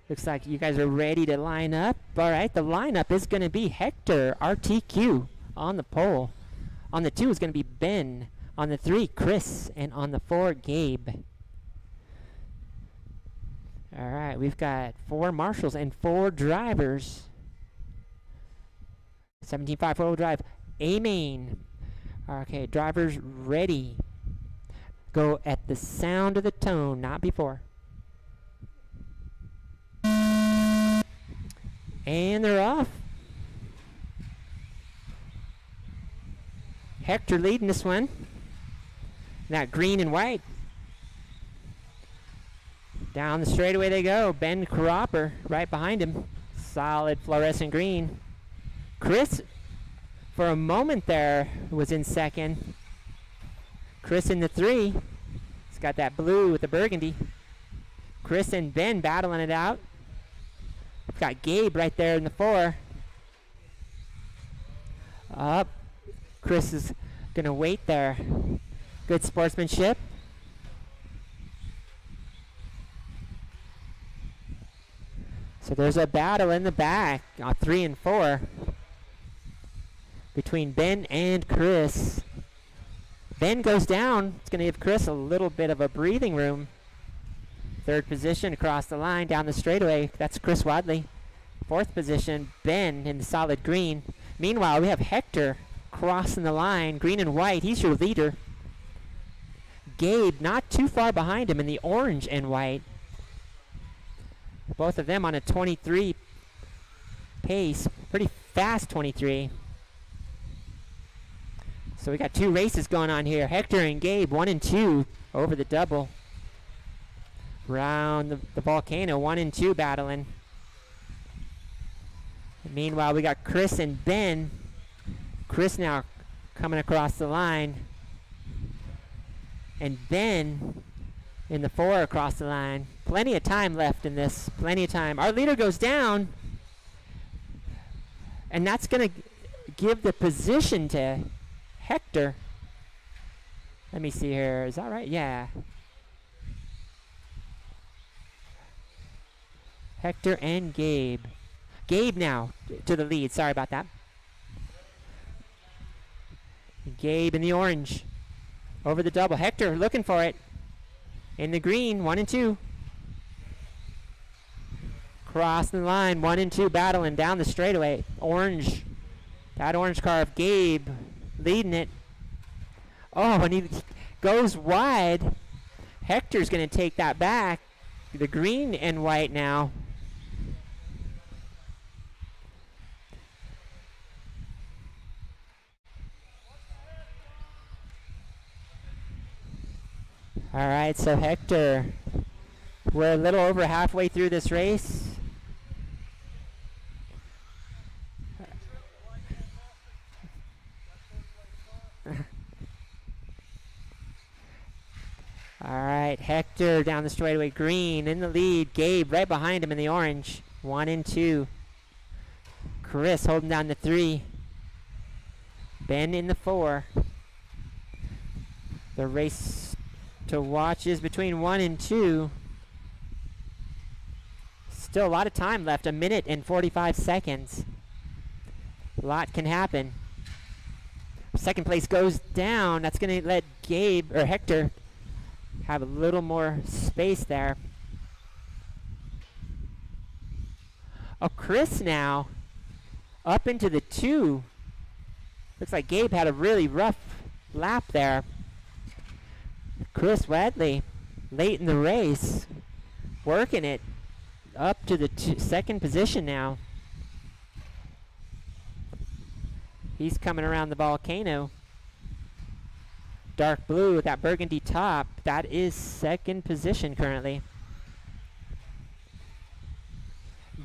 Speaker 4: Looks like you guys are ready to line up. All right, the lineup is going to be Hector, RTQ, on the pole. On the 2 is going to be Ben. On the 3, Chris. And on the 4, Gabe. All right, we've got 4 marshals and 4 drivers. 17.5 four-wheel drive. A-main. Okay, drivers ready. Go at the sound of the tone, not before. And they're off. Hector leading this one. That green and white. Down the straightaway they go. Ben Cropper right behind him. Solid fluorescent green. Chris, for a moment there, was in second. Chris in the 3. He's got that blue with the burgundy. Chris and Ben battling it out. We've got Gabe right there in the 4. Up. Chris is going to wait there. Good sportsmanship. So there's a battle in the back on 3 and 4 between Ben and Chris. Ben goes down. It's going to give Chris a little bit of a breathing room. 3rd position across the line down the straightaway. That's Chris Wadley. 4th position, Ben in the solid green. Meanwhile, we have Hector crossing the line, green and white. He's your leader. Gabe not too far behind him in the orange and white. Both of them on a 23 pace. Pretty fast 23. So we got 2 races going on here. Hector and Gabe, 1 and 2 over the double. Round the volcano, 1 and 2 battling. And meanwhile, we got Chris and Ben. Chris now coming across the line. And Ben in the 4 across the line. Plenty of time left in this. Plenty of time. Our leader goes down. And that's going to give the position to Hector. Let me see here. Is that right? Yeah. Hector and Gabe. Gabe now to the lead. Sorry about that. Gabe in the orange. Over the double. Hector looking for it. In the green. 1 and 2. Crossing the line. 1 and 2 battling down the straightaway. Orange. That orange car of Gabe leading it. Oh, and he goes wide. Hector's going to take that back. The green and white now. . All right, so Hector, we're a little over halfway through this race. All right, Hector down the straightaway, green in the lead. Gabe right behind him in the orange. 1 and 2. Chris holding down the 3. Ben in the 4. The race to watch is between 1 and 2. Still a lot of time left, 1 minute and 45 seconds. A lot can happen. Second place goes down. That's going to let Gabe or Hector have a little more space there. Oh, Chris now up into the 2. Looks like Gabe had a really rough lap there. Chris Wadley late in the race working it up to the second position now. He's coming around the volcano. Dark blue with that burgundy top. That is second position currently.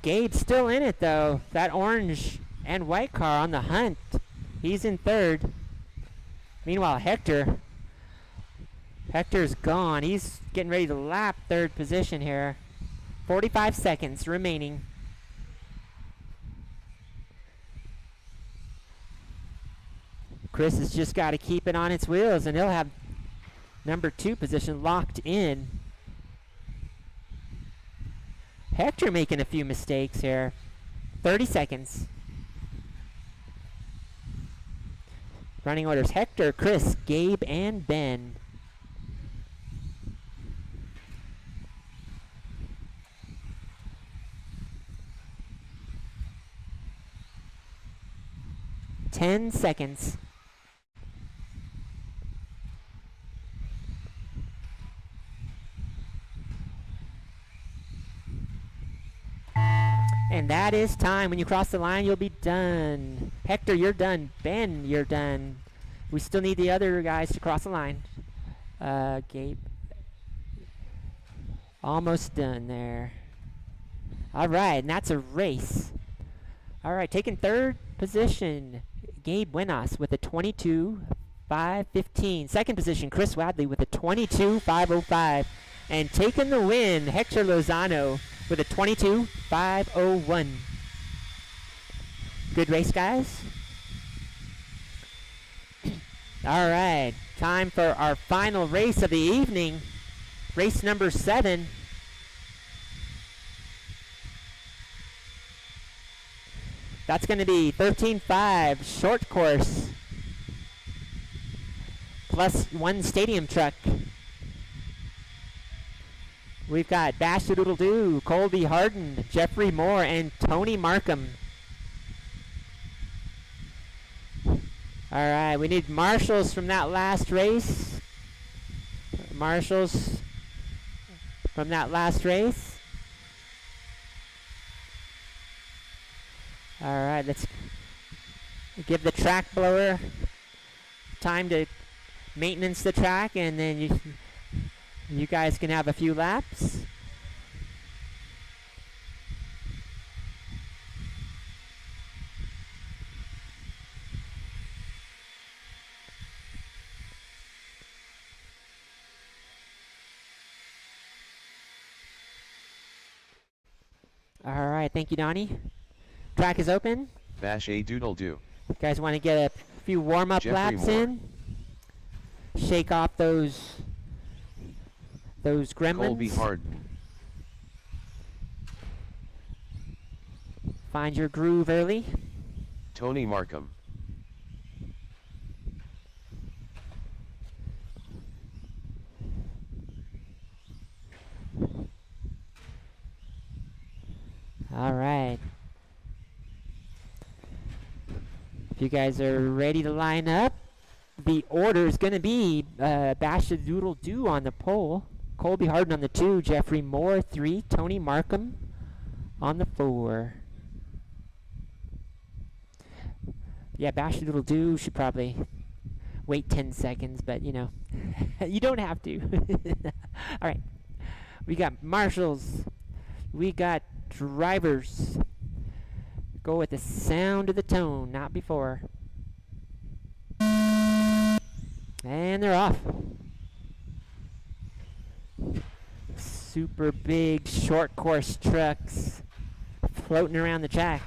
Speaker 4: Gabe's still in it though. That orange and white car on the hunt. He's in third. Meanwhile, Hector's gone. He's getting ready to lap third position here. 45 seconds remaining. Chris has just got to keep it on its wheels, and he'll have number 2 position locked in. Hector making a few mistakes here. 30 seconds. Running orders: Hector, Chris, Gabe, and Ben. Ten seconds. And that is time. When you cross the line, you'll be done. Hector, you're done. Ben, you're done. We still need the other guys to cross the line. Gabe. Almost done there. All right, and that's a race. All right, taking third position, Gabe Winas with a 22.515. Second position, Chris Wadley with a 22.505. And taking the win, Hector Lozano with a 22.501. Good race, guys. All right, time for our final race of the evening. Race number 7. That's going to be 13.5 short course plus 1 stadium truck. We've got Bash the Doodle Doo, Colby Harden, Jeffrey Moore, and Tony Markham. All right, we need marshals from that last race. Marshals from that last race. All right, let's give the track blower time to maintenance the track, and then you guys can have a few laps. All right, thank you, Donnie. Track is open.
Speaker 1: Bash a doodle do.
Speaker 4: You guys want to get a few warm-up laps
Speaker 1: Moore.
Speaker 4: in? Shake off those gremlins.
Speaker 1: Colby Harden.
Speaker 4: Find your groove early.
Speaker 1: Tony Markham.
Speaker 4: All right. If you guys are ready to line up, the order is going to be Bash the Doodle Doo on the pole, Colby Harden on the 2, Jeffrey Moore 3, Tony Markham on the 4. Yeah, Bash the Doodle Doo should probably... wait 10 seconds, but you know, you don't have to. All right, we got marshals, we got drivers. Go with the sound of the tone, not before. And they're off. Super big short course trucks floating around the track.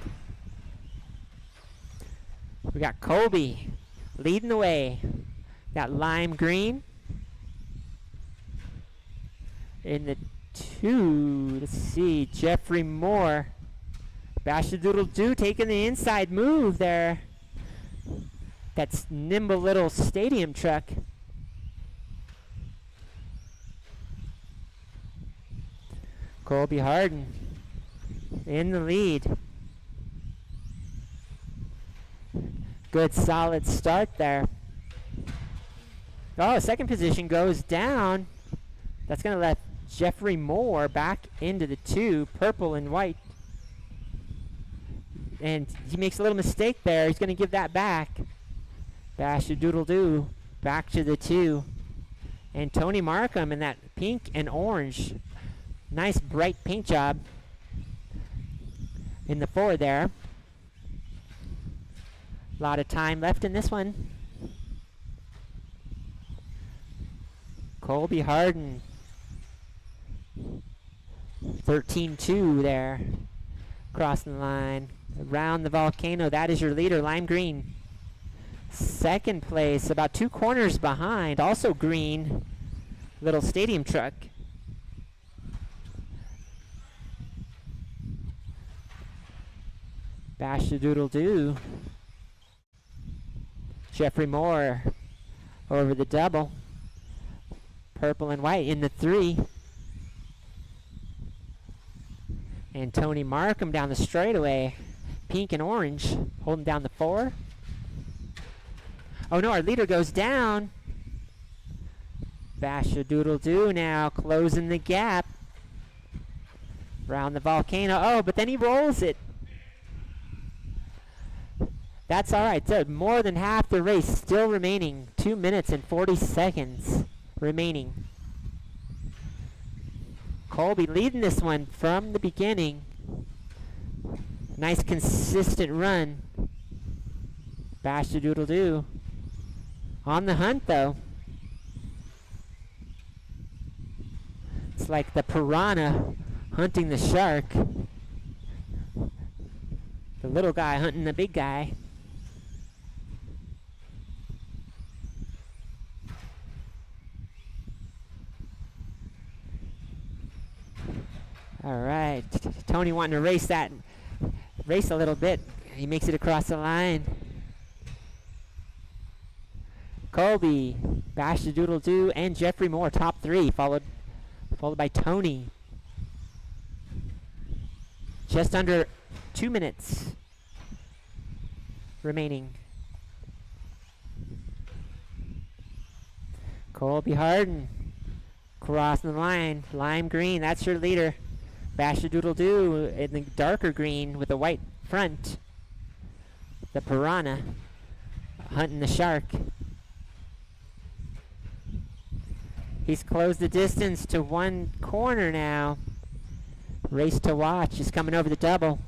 Speaker 4: We got Colby leading the way. Got lime green. In the 2, let's see, Jeffrey Moore. Bash-a-doodle-doo taking the inside move there. That's nimble little stadium truck. Colby Harden in the lead. Good solid start there. Oh, second position goes down. That's going to let Jeffrey Moore back into the 2, purple and white. And he makes a little mistake there. He's going to give that back. Bash-a-doodle-doo back to the 2. And Tony Markham in that pink and orange. Nice bright paint job in the 4 there. A lot of time left in this one. Colby Harden. 13-2 there. Crossing the line. Around the volcano. That is your leader, lime green. Second place, about 2 corners behind. Also green. Little stadium truck. Bash-a-doodle-doo. Jeffrey Moore over the double. Purple and white in the 3. And Tony Markham down the straightaway. Pink and orange holding down the 4. Oh no, our leader goes down. Bash-a-doodle-doo now closing the gap. Around the volcano. Oh, but then he rolls it. That's all right. So more than half the race still remaining. 2 minutes and 40 seconds remaining. Colby leading this one from the beginning. Nice consistent run. Bash-a-doodle-doo. On the hunt though. It's like the piranha hunting the shark. The little guy hunting the big guy. All right, Tony wanting to race a little bit. He makes it across the line. Colby, Bash-a-doodle-doo, and Jeffrey Moore, top 3, followed by Tony. Just under 2 minutes remaining. Colby Harden crossing the line, lime green, that's your leader. Bash-a-doodle-doo in the darker green with a white front. The piranha hunting the shark. He's closed the distance to 1 corner now. Race to watch is coming over the double.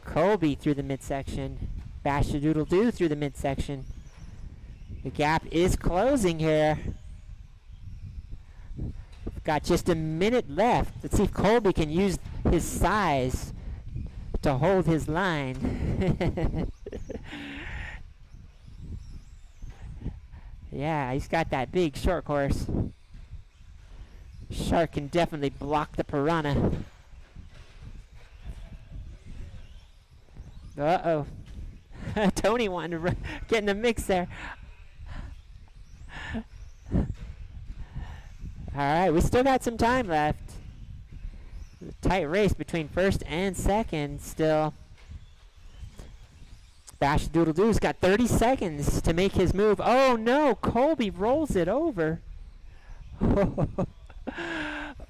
Speaker 4: Colby through the midsection. Bash-a-doodle-doo through the midsection. The gap is closing here. Got just a minute left. Let's see if Colby can use his size to hold his line. Yeah, he's got that big short course. Shark can definitely block the piranha. Uh-oh. Tony wanted to get in the mix there. All right, we still got some time left. Tight race between first and second still. Bash-a-doodle-doo's got 30 seconds to make his move. Oh no, Colby rolls it over.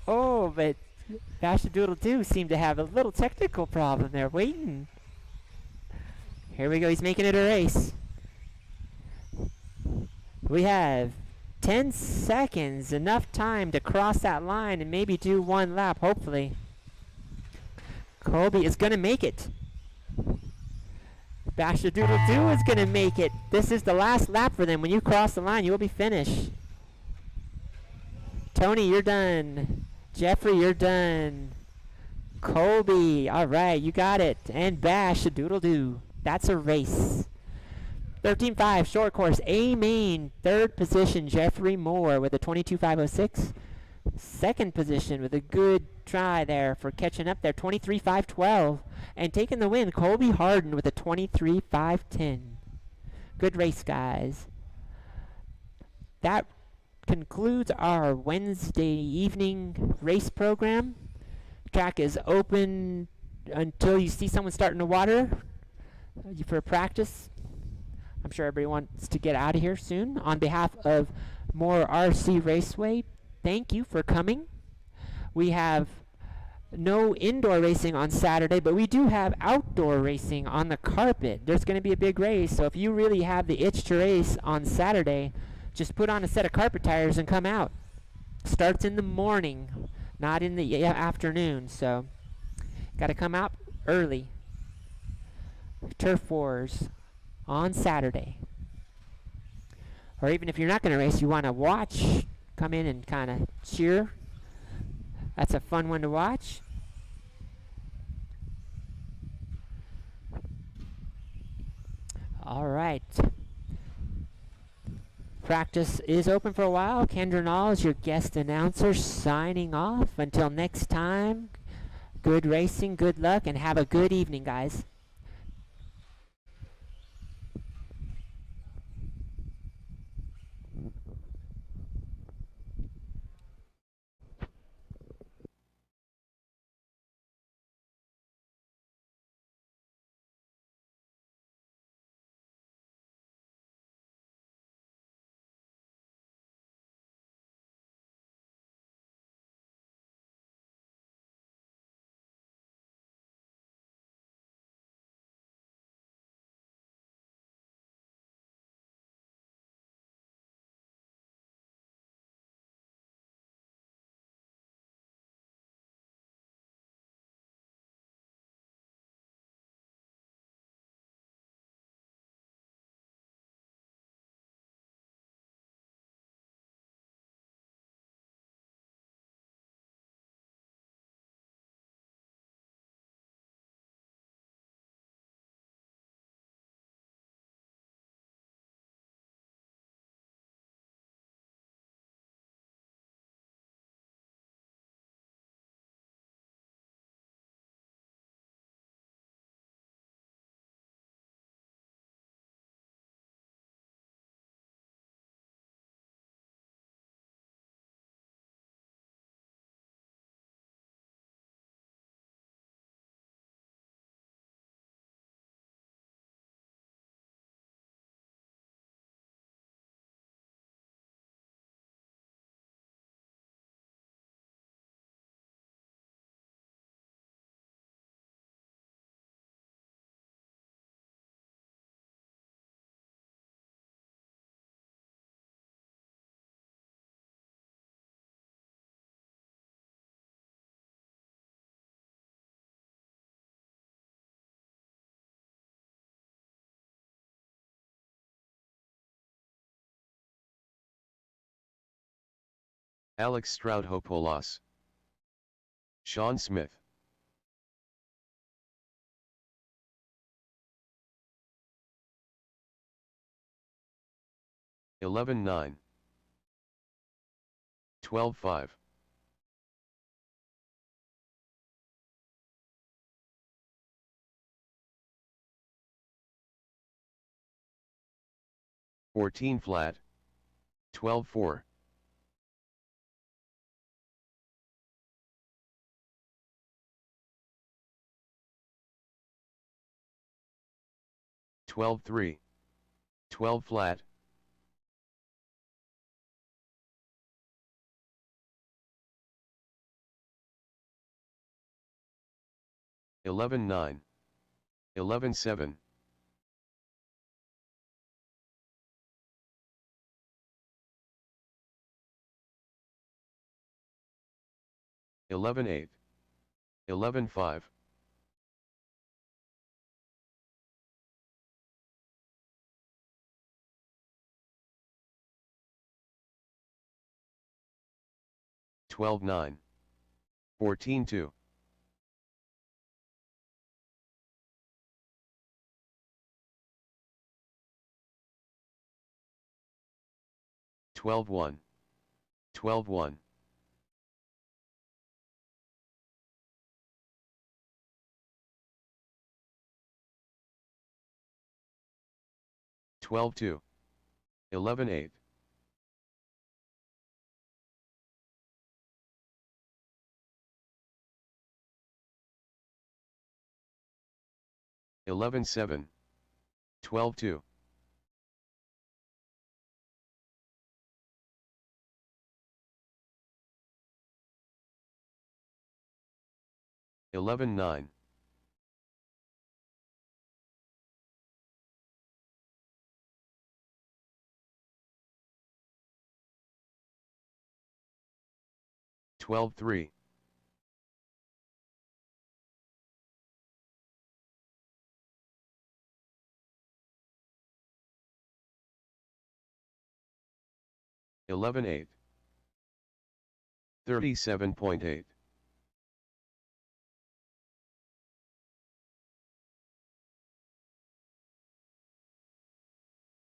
Speaker 4: Oh, but Bash-a-doodle-doo seemed to have a little technical problem there, waiting. Here we go. He's making it a race. We have 10 seconds, enough time to cross that line and maybe do one lap, hopefully. Colby is going to make it. Basher Doodle Doo is going to make it. This is the last lap for them. When you cross the line, you will be finished. Tony, you're done. Jeffrey, you're done. Colby, all right, you got it. And Bash Doodle Doo. That's a race. 13.5 short course, A main, third position, Jeffrey Moore with a 22.506. Second position with a good try there for catching up there, 23.512. And taking the win, Colby Harden with a 23.510. Good race, guys. That concludes our Wednesday evening race program. Track is open until you see someone starting to water for practice. I'm sure everybody wants to get out of here soon. On behalf of MHOR RC Raceway, thank you for coming. We have no indoor racing on Saturday, but we do have outdoor racing on the carpet. There's going to be a big race, so if you really have the itch to race on Saturday, just put on a set of carpet tires and come out. Starts in the morning, not in the afternoon, so got to come out early. Turf Wars on Saturday. Or even if you're not going to race, you want to watch, come in and kind of cheer. That's a fun one to watch. All right. Practice is open for a while. Kendra Nall is your guest announcer signing off. Until next time, good racing, good luck, and have a good evening, guys.
Speaker 1: Alex Stroud-Hopolas. Sean Smith. $11.9. $12.5. $14 flat. $12.4. $12.3. 12 flat. $11.9. $11.7. 11-8, 11-5, 12-9, 14-2, 12-1, 12-1, 12-2, 11-8, 11-7, 12-2, 11-9, 12-3, 11-8, 37.8,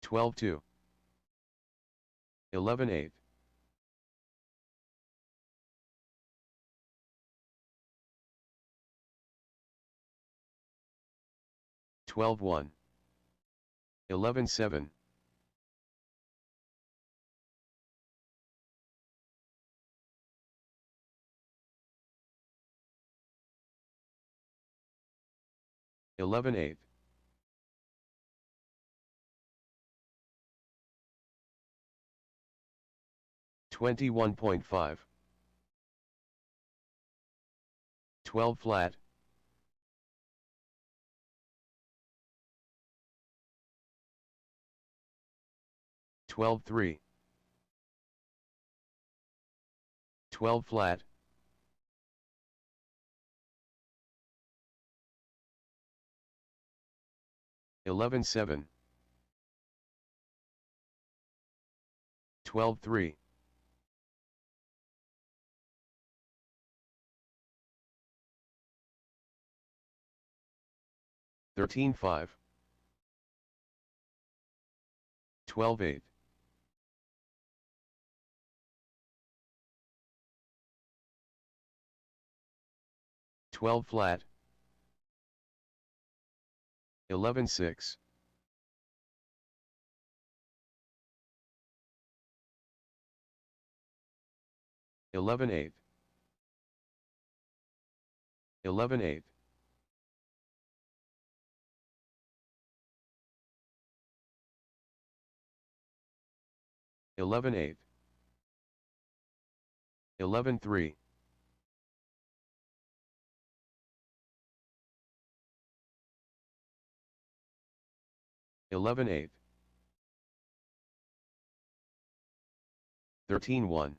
Speaker 1: 12-2, 11-8, 12-1, 11-7, 11-8, 21.5, 12 flat, 12-3, 12 flat, 11-7, 12-3, 13-5, 12-8, 12 flat, 11-6, 11-8, 11-8, 11-8, 11-3, 11-8, 13-1,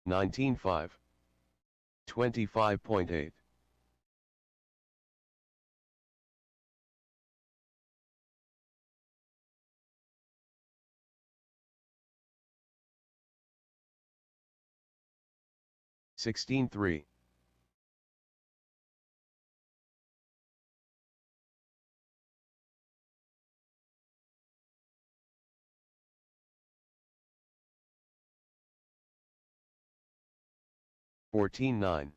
Speaker 1: 19-5, 25.8, 16-3, 14-9,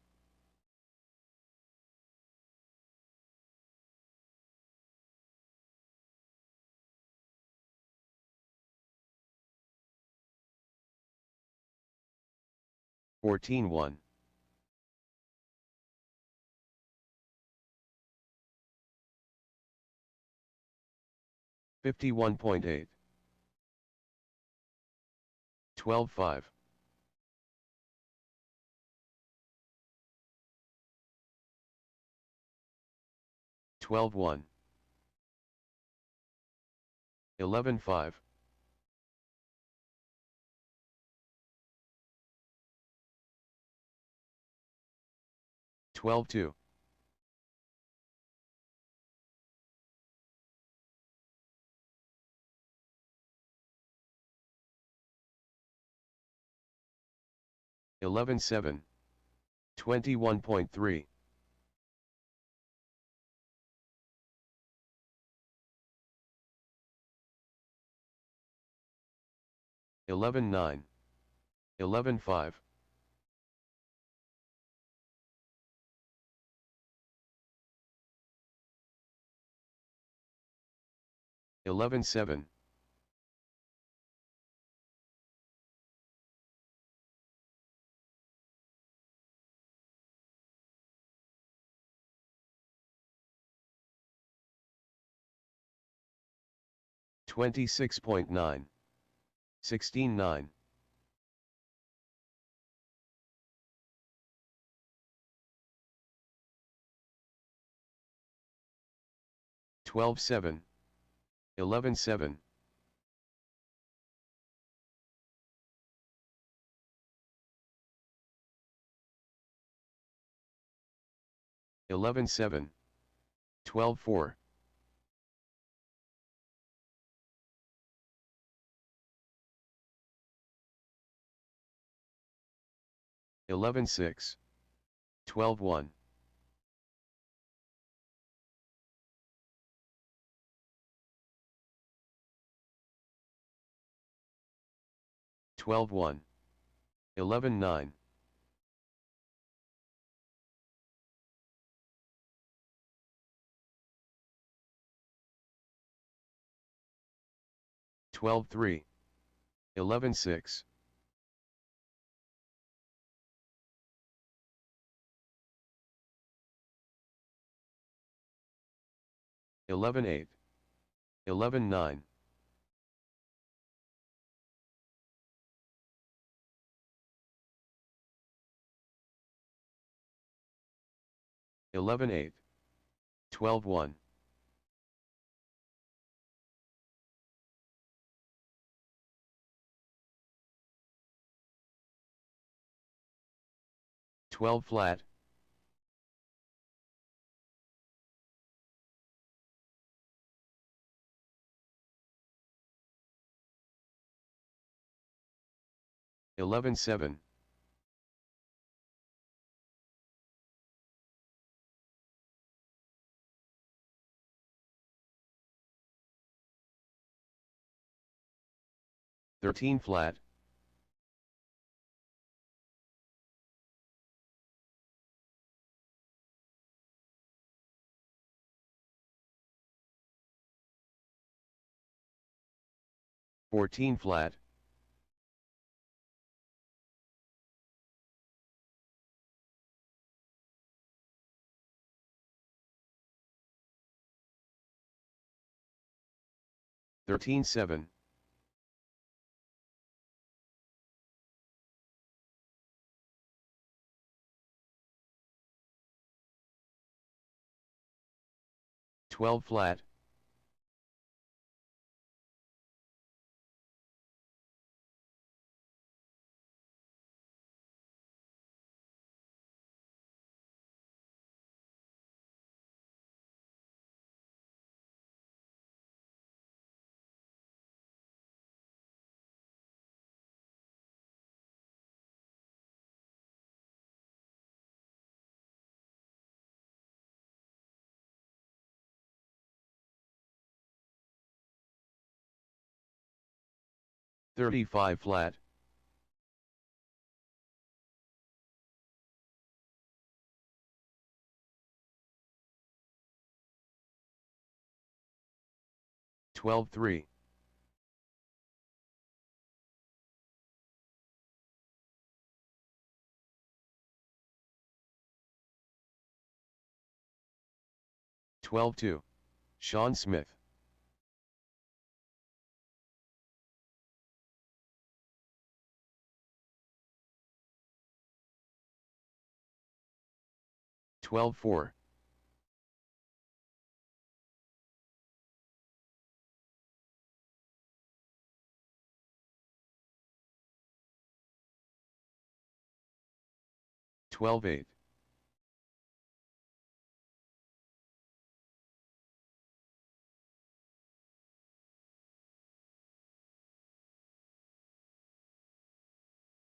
Speaker 1: 14-1, 51.8, 12-5, 12-1. 11-5. 12-2. 11-7. 21.3. 11-9. 11-5. 11-7. 26.9. 16-9. 12-7. 11-7. 11-7. 12-4. 11-6. 12-1. 12-1. 11-9. 12-3. 11-6. 11-8. 11-9. 11-8. 12-1. 12 flat. 11-7. 13 flat. 14 flat. 13-7. 12 flat. 35 flat. 12-3. 12-2. Sean Smith. 12-4. 12-8.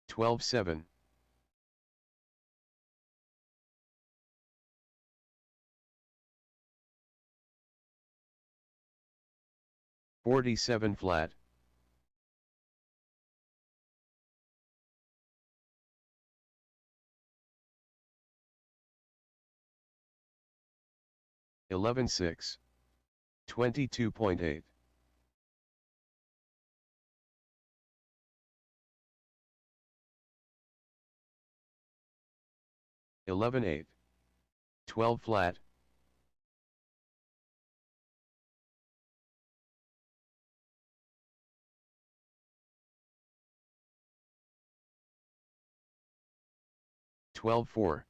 Speaker 1: 12-7. 47 flat. 11-6. 22.8. 11-8. 12 flat. 12-4.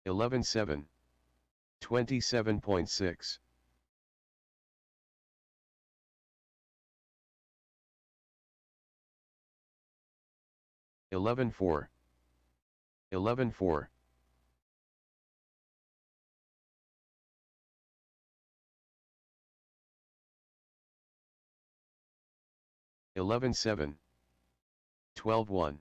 Speaker 1: 11-7. 27.6. 11-4. 11-4. 11-7. 12-1.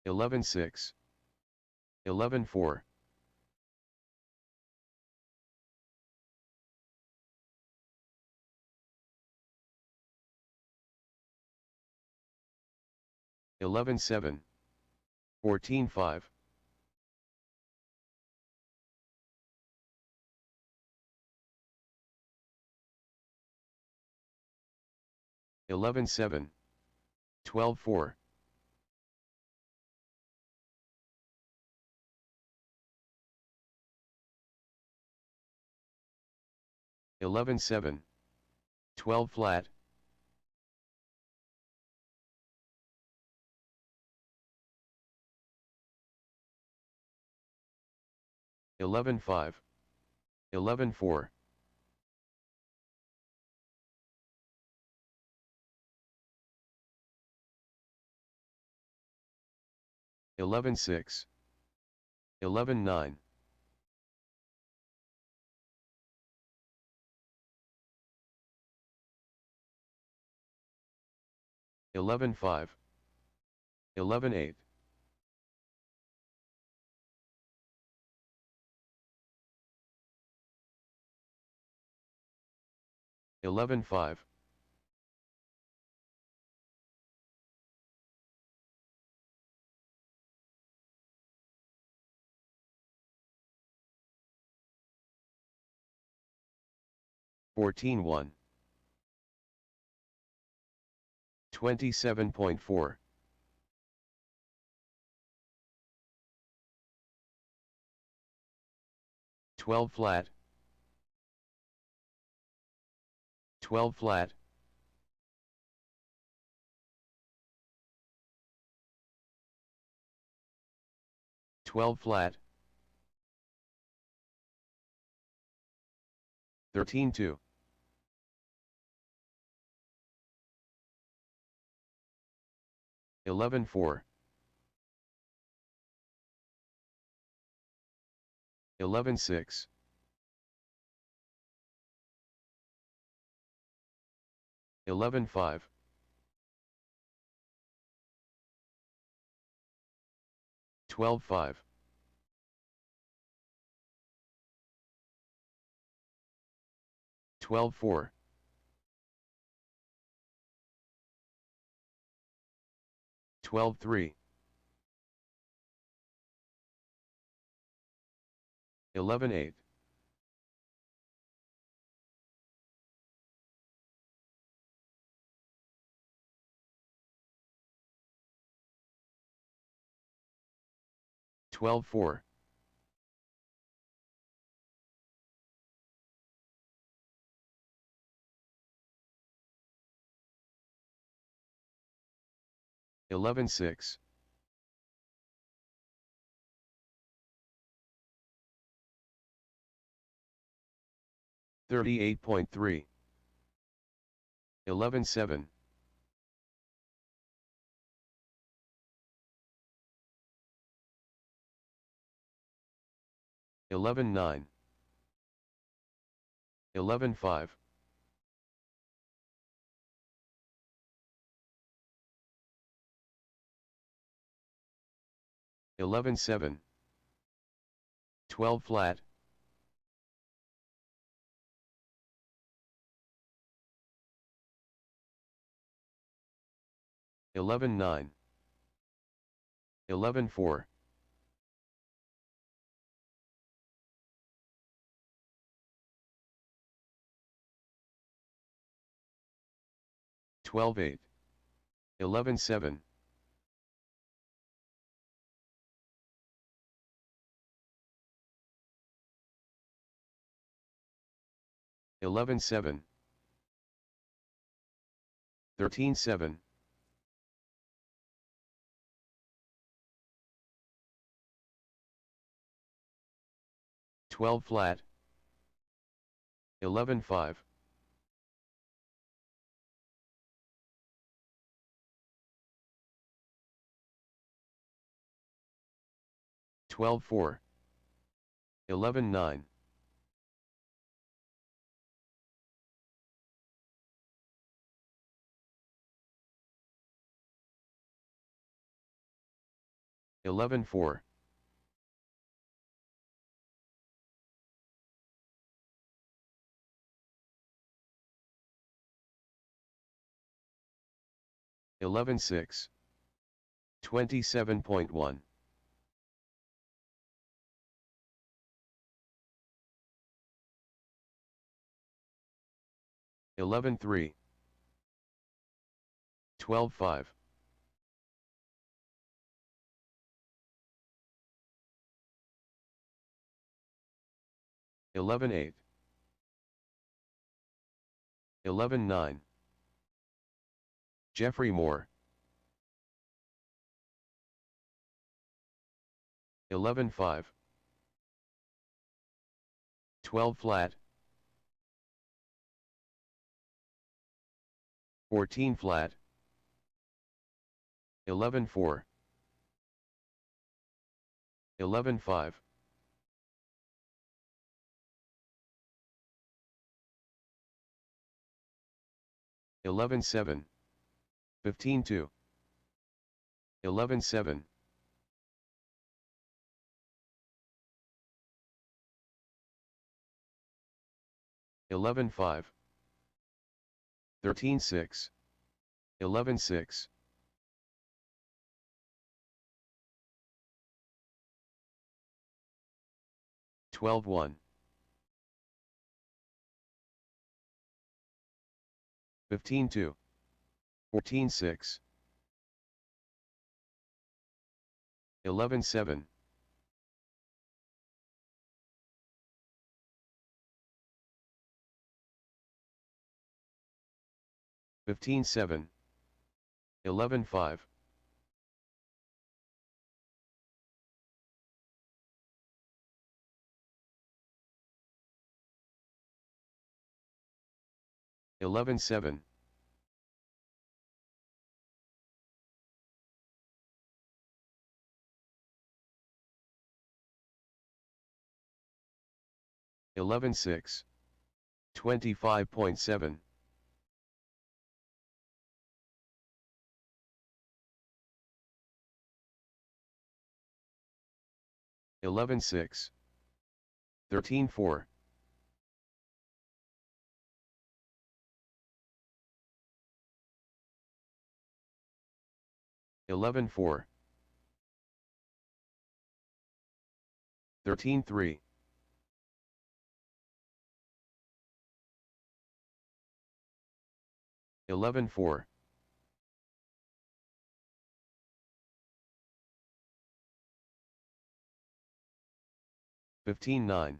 Speaker 1: 11-6. 11-4. 11-7. 14-5. 11-7. 12-4. 11-7. 12 flat. 11-5. 11-4. 11-6. 11-9. 11-5. 11-8. 11-5. 14-1. 27.4. 12 flat. 12 flat. 12 flat. 13-2. 11-4. 11-6. 11-5. 12-5. 12-4. 12-3. 11-8. 12-4. 11-6. 38.3. 11-7. 11-9. 11-5. 11-7. 12 flat. 11-9. 11-4. 12-8. 11-7. 11-7. 13-7. 12 flat. 11-5. 12-4. 11-9. 11-4. 11-6. 27.1. 11-3. 12-5. 11-8. 11-9. Jeffrey Moore. 11-5. 12 flat. 14 flat. 11-4. 11-5. 11-7. 15-2. 11-7. 11-5. 13-6. 11-6. 12-1. 15-2. 14-6. 11-7. 15-7. 11-5. 11-7. 11-6. 25.7. 11-6. 13-4. 11-4. 13-3. 11-4. 15-9.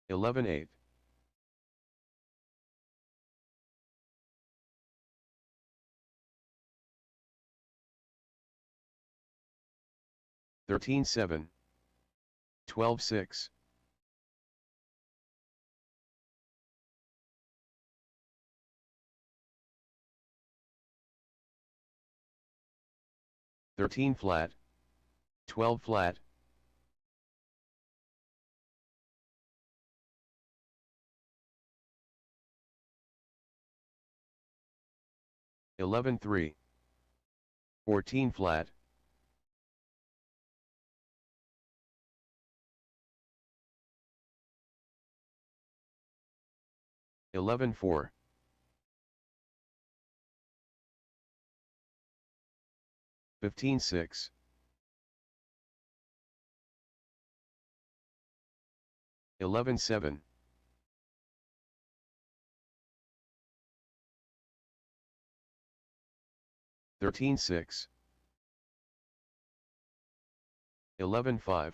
Speaker 1: 11-8. 13-7, 12-6, 13 flat, 12 flat, 11-3, 14 flat, 11-4, 15-6, 11-7, 13-6, 11-5,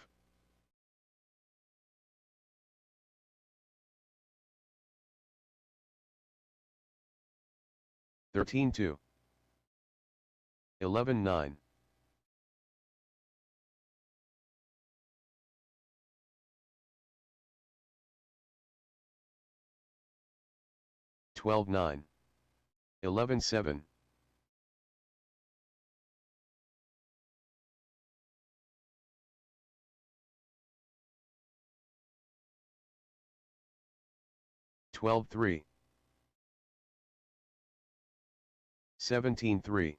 Speaker 1: 13-2, 11-9, 12-9, 11-7, 12-3, 17-3,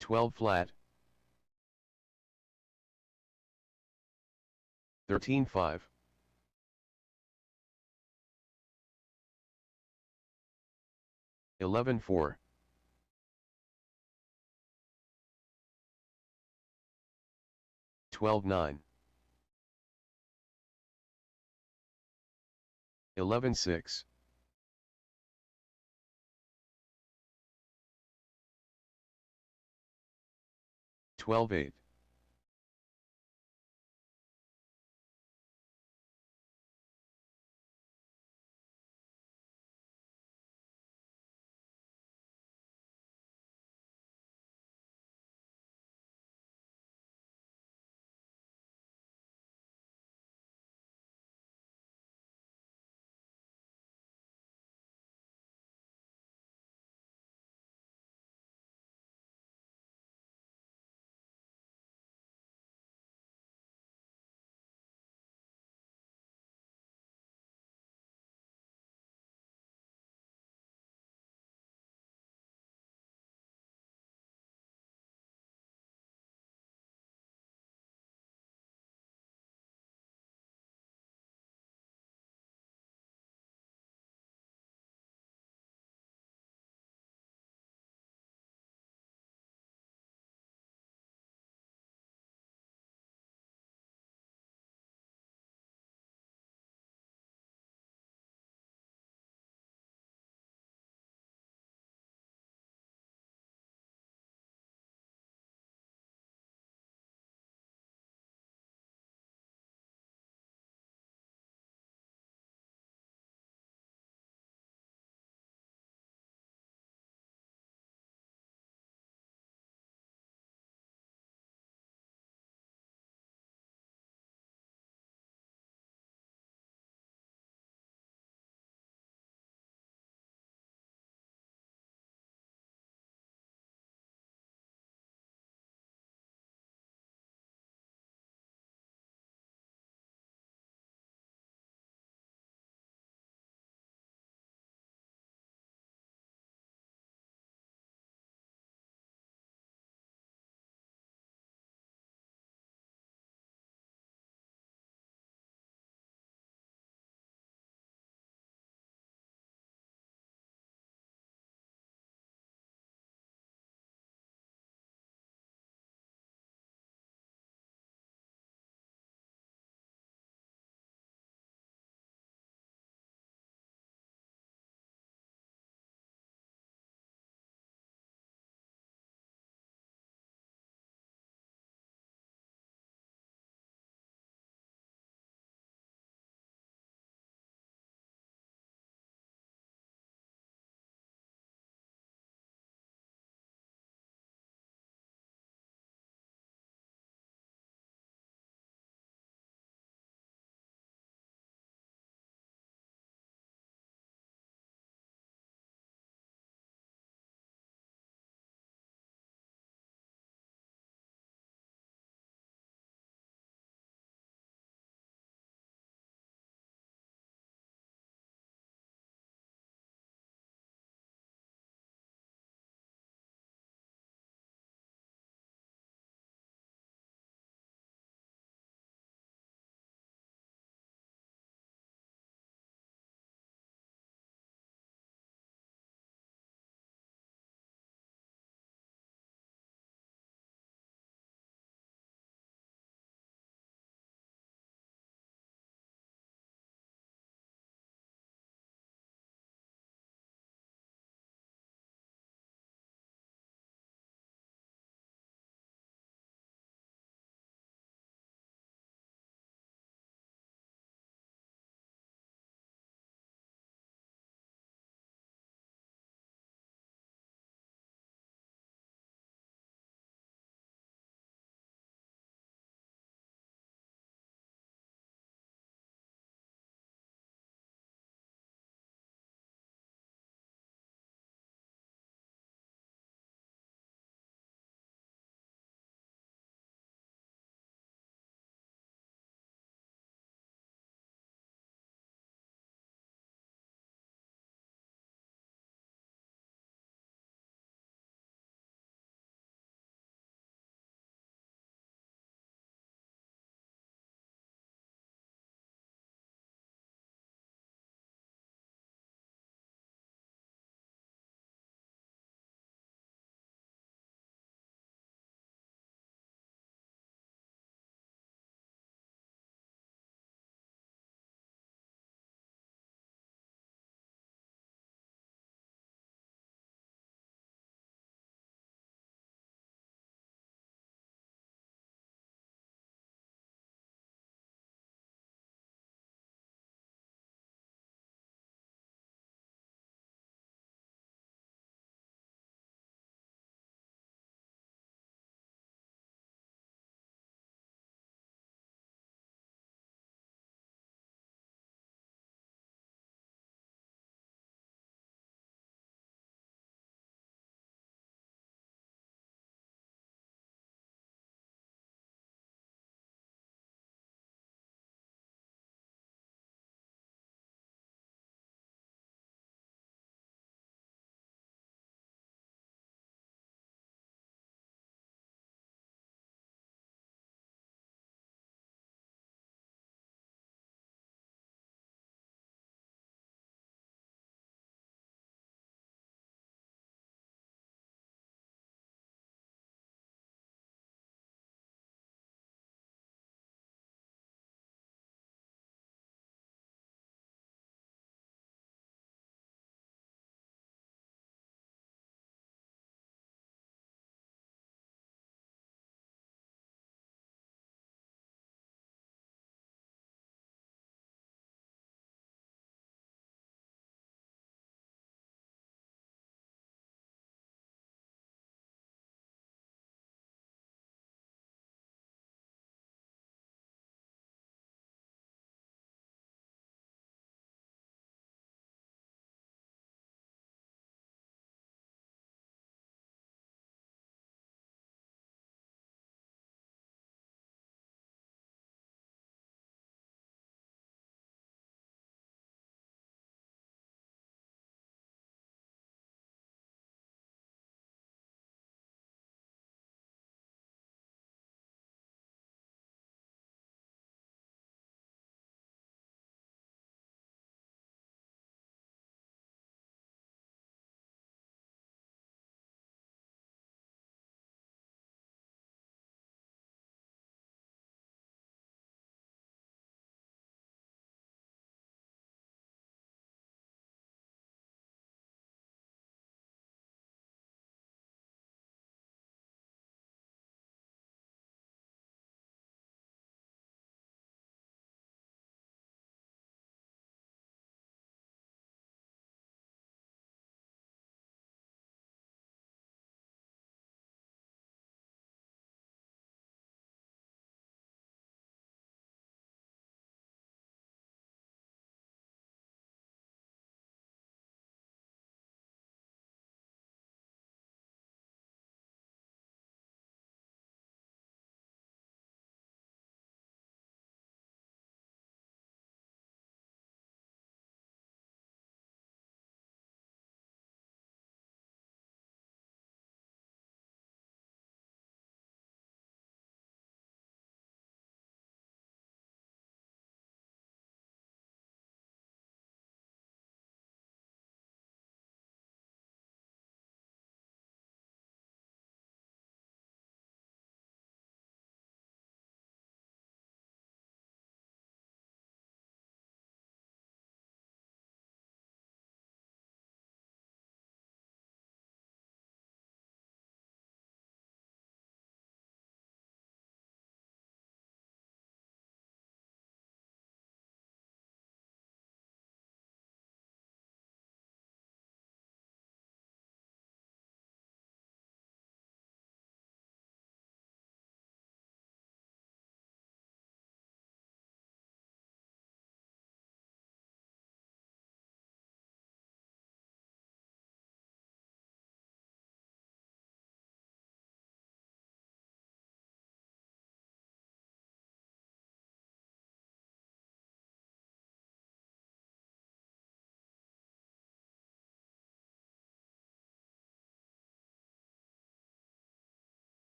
Speaker 1: 12 flat, 13-5, 11-4, 12-9, 11-6, 12-8,